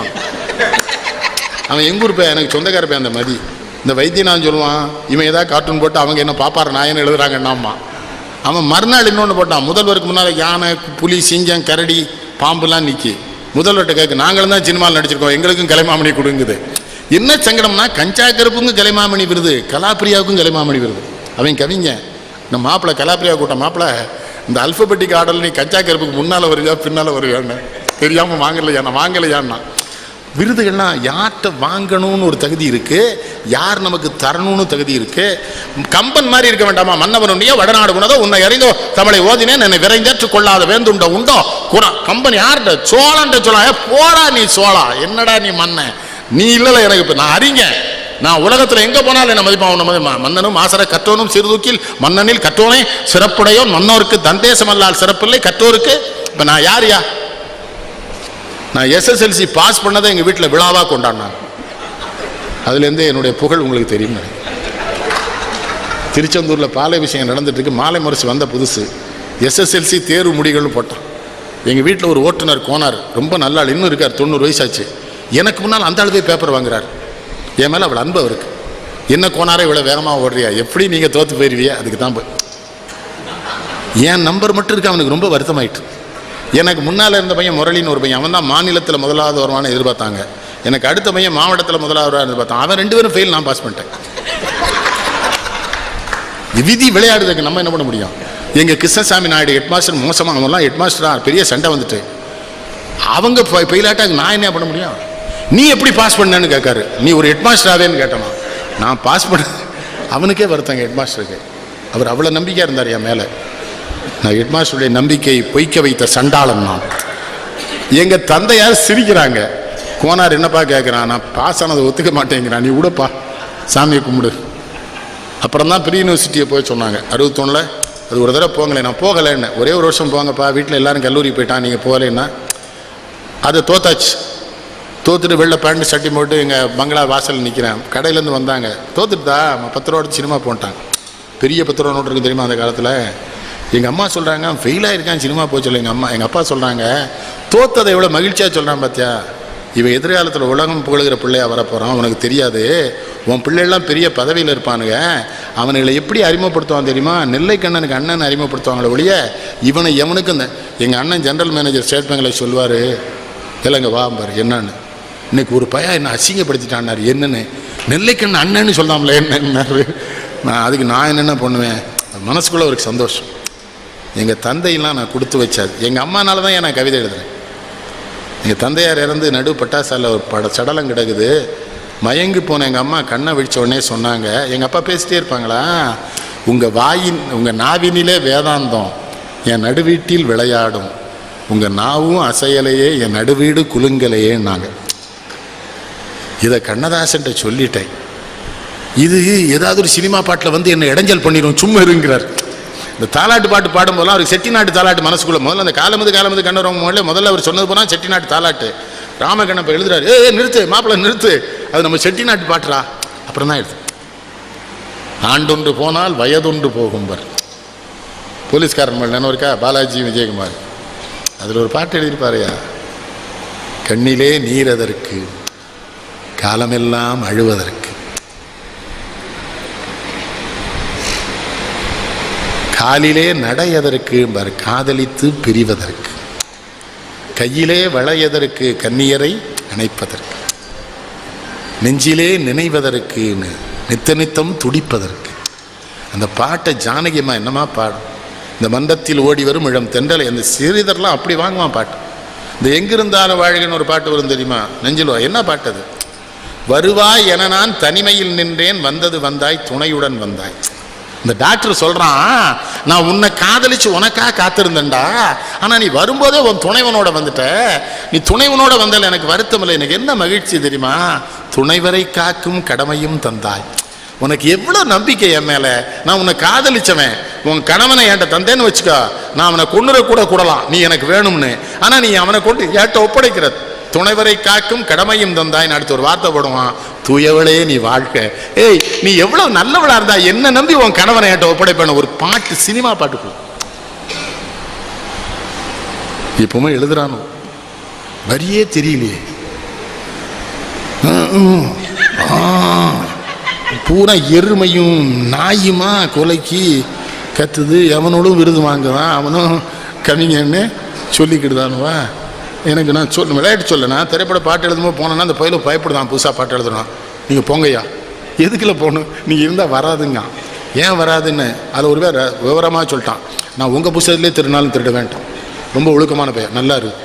அவன் எங்கூர் பே, எனக்கு சொந்தக்கார பே அந்த மதி. இந்த வைத்தியநாதன் சொல்லுவான், இவன் ஏதாவது கார்ட்டூன் போட்டு அவங்க என்ன பாப்பாரு நாயன்னு எழுதுறாங்கன்னாமா. அவன் மறுநாள் இன்னொன்று போட்டான், முதல்வருக்கு முன்னால் யானை, புலி, சிங்கம், கரடி, பாம்புலாம் நிற்கி. முதல்வர்கிட்ட கேட்கு, நாங்களும் தான் சினிமாவில் நடிச்சிருக்கோம், எங்களுக்கும் கலைமாமணி கொடுங்குது. என்ன சங்கடம்னா, கஞ்சா கருப்புக்கும் கலைமாமணி விருது, கலாப்பிரியாவுக்கும் கலைமாமணி விருது. அவன் கவிங்க. இந்த மாப்பிள்ளை கலாப்பிரியா கூட்ட மாப்பிள்ளை, இந்த அல்பபெட்டிக் ஆர்டரில் நீ கஞ்சா கருப்புக்கு முன்னால் வருவியா பின்னால் வருவியான்னு தெரியாமல் வாங்கலையான்னா. விருதுகள்லாம் யார்கிட்ட வாங்கணும்னு ஒரு தகுதி இருக்குது, யார் நமக்கு தரணும்னு தகுதி இருக்குது. கம்பன் மாதிரி இருக்க வேண்டாமா? மன்னவனுடைய வடநாடு உணதோ உன்னை அறிந்தோ தமிழை ஓதினேன் என்னை விரைந்தேற்று கொள்ளாத வேந்துண்டோ உண்டோ குணா. கம்பன் யார்கிட்ட? சோழன்ட்ட சொல்லா. போடா நீ சோழா, என்னடா நீ மன்ன, நீ இல்லை எனக்கு. இப்போ நான் அறிங்க, நான் உலகத்தில் எங்கே போனாலும் என்ன மதிப்பாக மன்னனும் ஆசர கற்றோனும் சிறுதூக்கில் மன்னனில் கற்றோனே சிறப்புடையோன் மன்னோருக்கு தந்தேசம் அல்லால் சிறப்பில்லை கற்றோருக்கு. இப்போ நான் யாரியா? நான் SSLC பாஸ் பண்ணதை எங்கள் வீட்டில் விழாவாக கொண்டாடினாங்க. அதுலேருந்தே என்னுடைய புகழ் உங்களுக்கு தெரியும். திருச்செந்தூரில் பாலை விஷயம் நடந்துட்டுருக்கு. மாலை முரசு வந்த புதுசு SSLC தேர்வு முடிகள்னு போட்டான். எங்கள் வீட்டில் ஒரு ஓட்டுநர் கோனார், ரொம்ப நல்ல ஆள், இன்னும் இருக்கார், 90 வயசாச்சு. எனக்கு முன்னால் அந்த ஆளுவே பேப்பர் வாங்குறாரு. என் மேலே அவ்வளோ அன்பு அவருக்கு. என்ன கோனாரே இவ்வளோ வேகமாக ஓடுறியா, எப்படி நீங்கள் தோற்று போயிருவியா? அதுக்கு தான் என் நம்பர் மட்டும் இருக்கு. அவனுக்கு ரொம்ப வருத்தமாயிட்டு. எனக்கு முன்னால் இருந்த பையன் முரளின்னு ஒரு பையன், அவன் தான் மாநிலத்தில் முதலாவது வருவான்னு எதிர்பார்த்தாங்க. எனக்கு அடுத்த பையன் மாவட்டத்தில் முதலாவது வருவான்னு எதிர்பார்த்தான். அவன் 2 பேரும் ஃபெயில், நான் பாஸ் பண்ணிட்டேன். விதி விளையாடுறதுக்கு நம்ம என்ன பண்ண முடியும்? எங்கள் கிருஷ்ணசாமி நாயுடு ஹெட்மாஸ்டர் மோசமாக, அவங்களாம் ஹெட்மாஸ்டராக பெரிய சண்டை வந்துட்டு அவங்க ஃபெயிலாட்டாங்க. நான் என்ன பண்ண முடியும்? நீ எப்படி பாஸ் பண்ணேன்னு கேட்காரு. நீ ஒரு ஹெட்மாஸ்டராகவேன்னு கேட்டோமா? நான் பாஸ் பண்ண. அவனுக்கே வருத்தாங்க ஹெட்மாஸ்டருக்கு. அவர் அவ்வளோ நம்பிக்கையாக இருந்தார் என் மேலே. நான் ஹெட்மாஸ்டருடைய நம்பிக்கை பொய்க்க வைத்த சண்டாளன் நான். எங்கள் தந்தையார் சிரிக்கிறாங்க. கோனார் என்னப்பா கேட்குறான், நான் பாஸ் ஆனதை ஒத்துக்க மாட்டேங்கிறான், நீ விடப்பா சாமியை கும்பிடு. அப்புறம் தான் ப்ரீ யூனிவர்சிட்டியை போய் சொன்னாங்க 61. அது ஒரு தடவை போங்களேன். நான் போகலைன்னு, ஒரே ஒரு வருஷம் போங்கப்பா, வீட்டில் எல்லோரும் கல்லூரி போயிட்டான், நீங்கள் போகலைன்னா. அது தோத்தாச்சு. தோத்துட்டு வெள்ளை பேண்ட் சட்டி போட்டு எங்கள் பங்களா வாசல் நிற்கிறேன். கடையிலேருந்து வந்தாங்க, தோத்துட்டுதா 10 ரூபா சினிமா போட்டாங்க. பெரிய 10 ரூபா நோட்டு இருக்குது தெரியுமா அந்த காலத்தில். எங்கள் அம்மா சொல்கிறாங்க ஃபெயிலாக இருக்கான் சினிமா போய் சொல்ல. எங்கள் அப்பா சொல்கிறாங்க தோத்ததை எவ்வளோ மகிழ்ச்சியாக சொல்கிறான் பார்த்தியா, இவன் எதிர்காலத்தில் உலகம் புகழுகிற பிள்ளையாக வரப்போகிறான், உனக்கு தெரியாது. உன் பிள்ளைகள்லாம் பெரிய பதவியில் இருப்பானுங்க, அவனுங்களை எப்படி அறிமுகப்படுத்துவான் தெரியுமா? நெல்லைக்கண்ணனுக்கு அண்ணன் அறிமுகப்படுத்துவாங்களே ஒழிய இவனை எவனுக்கு. இந்த எங்கள் அண்ணன் ஜென்ரல் மேனேஜர் ஸ்டேட் பேங்கில் சொல்லுவார், இல்லைங்க வாம்பார் என்னன்னு, இன்னைக்கு ஒரு பையன் என்ன அசிங்கப்படுத்திட்டான்னாரு. என்னன்னு? நெல்லைக்கண்ணன் அண்ணன்னு சொல்லாமல என்னன்னாரு. அதுக்கு நான் என்னென்ன பண்ணுவேன், மனசுக்குள்ளே ஒரு சந்தோஷம். எங்கள் தந்தையெல்லாம் நான் கொடுத்து வச்சாது. எங்கள் அம்மானால தான் நான் கவிதை எழுதுறேன். எங்கள் தந்தையார் இறந்து நடு பட்டாசால ஒரு சடலம் கிடக்குது. மயங்கி போன எங்கள் அம்மா கண்ணை விழிச்ச உடனே சொன்னாங்க, எங்கள் அப்பா பேசிட்டே இருப்பாங்களா, உங்கள் நாவினிலே வேதாந்தம் என் நடுவீட்டில் விளையாடும், உங்கள் நாவும் அசையலையே என் நடுவீடு குலுங்கலையேன்னாங்க. இதை கண்ணதாசன் சொல்லிட்டேன். இது ஏதாவது ஒரு சினிமா பாட்டில் வந்து என்ன இடைஞ்சல் பண்ணிடும், சும்மா இருங்கிறார். இந்த தாலாட்டு பாட்டு பாடும்போதெல்லாம் அவருக்கு செட்டிநாட்டு தாலாட்டு மனசுக்குள்ள முதல்ல அந்த காலமது கண்ணவங்க முதல்ல அவர் சொன்னது போனால் செட்டிநாட்டு தாலாட்டு. ராமகண்ணப்ப எழுதுறாரு, நிறுத்து மாப்பிள்ளை நிறுத்து, அது நம்ம செட்டிநாட்டு பாட்டுறா. அப்புறம் தான் எழுது. ஆண்டொன்று போனால் வயதொன்று போகும்பர். போலீஸ்காரன் மேலே இருக்கா பாலாஜி விஜயகுமார், அதில் ஒரு பாட்டு எழுதியிருப்பாரையா, கண்ணிலே நீர் எதற்கு காலமெல்லாம் அழுவதற்கு, காலிலே நடை எதற்கு காதலித்து பிரிவதற்கு, கையிலே வளையதற்கு கன்னியரை அணைப்பதற்கு, நெஞ்சிலே நினைவதற்கு நித்த நித்தம் துடிப்பதற்கு. அந்த பாட்டை ஜானகியம்மா என்னமா பாடும். இந்த மந்தத்தில் ஓடி வரும் இளம் தென்றலை, அந்த சிறிதர்லாம் அப்படி வாங்குவான் பாட்டு. இந்த எங்கிருந்தாலும் வாழ்கன்னு ஒரு பாட்டு வரும் தெரியுமா, நெஞ்சில் என்ன பாட்டு அது, வருவாய் என நான் தனிமையில் நின்றேன், வந்தது வந்தாய் துணையுடன் வந்தாய். இந்த டாக்டர் சொல்றான், நான் உன்னை காதலிச்சு உனக்காக காத்திருந்தேன்டா, ஆனா நீ வரும்போதே உன் துணைவனோட வந்துட்ட. நீ துணைவனோட வந்தால எனக்கு வருத்தம் இல்லை, எனக்கு என்ன மகிழ்ச்சி தெரியுமா, துணைவரை காக்கும் கடமையும் தந்தாய். உனக்கு எவ்வளவு நம்பிக்கை என் மேல, நான் உன்னை காதலிச்சவன், உன் கணவனை என்கிட்ட தந்தேன்னு வச்சுக்கோ, நான் அவனை கொன்னுற கூடலாம், நீ எனக்கு வேணும்னு. ஆனா நீ அவனை கொண்டு ஏட்ட ஒப்படைக்கிற, துணைவரை காக்கும் கடமையும் தந்தாய். அடுத்து ஒரு வார்த்தை போடுவான், தூயவளே நீ வாழ்க்கை. ஏய் நீ எவ்வளவு நல்லவளா இருந்தா என்ன நம்பி உன் கணவனை என்கிட்ட ஒப்படைப்பேன்னு ஒரு பாட்டு, சினிமா பாட்டுக்கு இப்பவுமே எழுதுறானோ வரியே தெரியலையே. பூரா எருமையும் நாயுமா கொலைக்கு கத்துது, எவனோடும் விருது வாங்குவான், அவனும் கவிஞன்னு சொல்லிக்கிட்டுதானுவா. எனக்கு நான் விளையாட்டு சொல்ல, நான் திரைப்பட பாட்டு எழுதும்போது போனேன்னா அந்த பயில பயப்படுதான், புதுசாக பாட்டு எழுதுறான். நீங்கள் போங்கய்யா, எதுக்குள்ள போகணும், நீங்கள் இருந்தால் வராதுங்க. ஏன் வராதுன்னு அதில் ஒரு பேர் விவரமாக சொல்லிட்டான், நான் உங்கள் புத்தகத்திலே திருநாளும் திருட வேண்டாம், ரொம்ப ஒழுக்கமான பையன், நல்லா இருக்கு.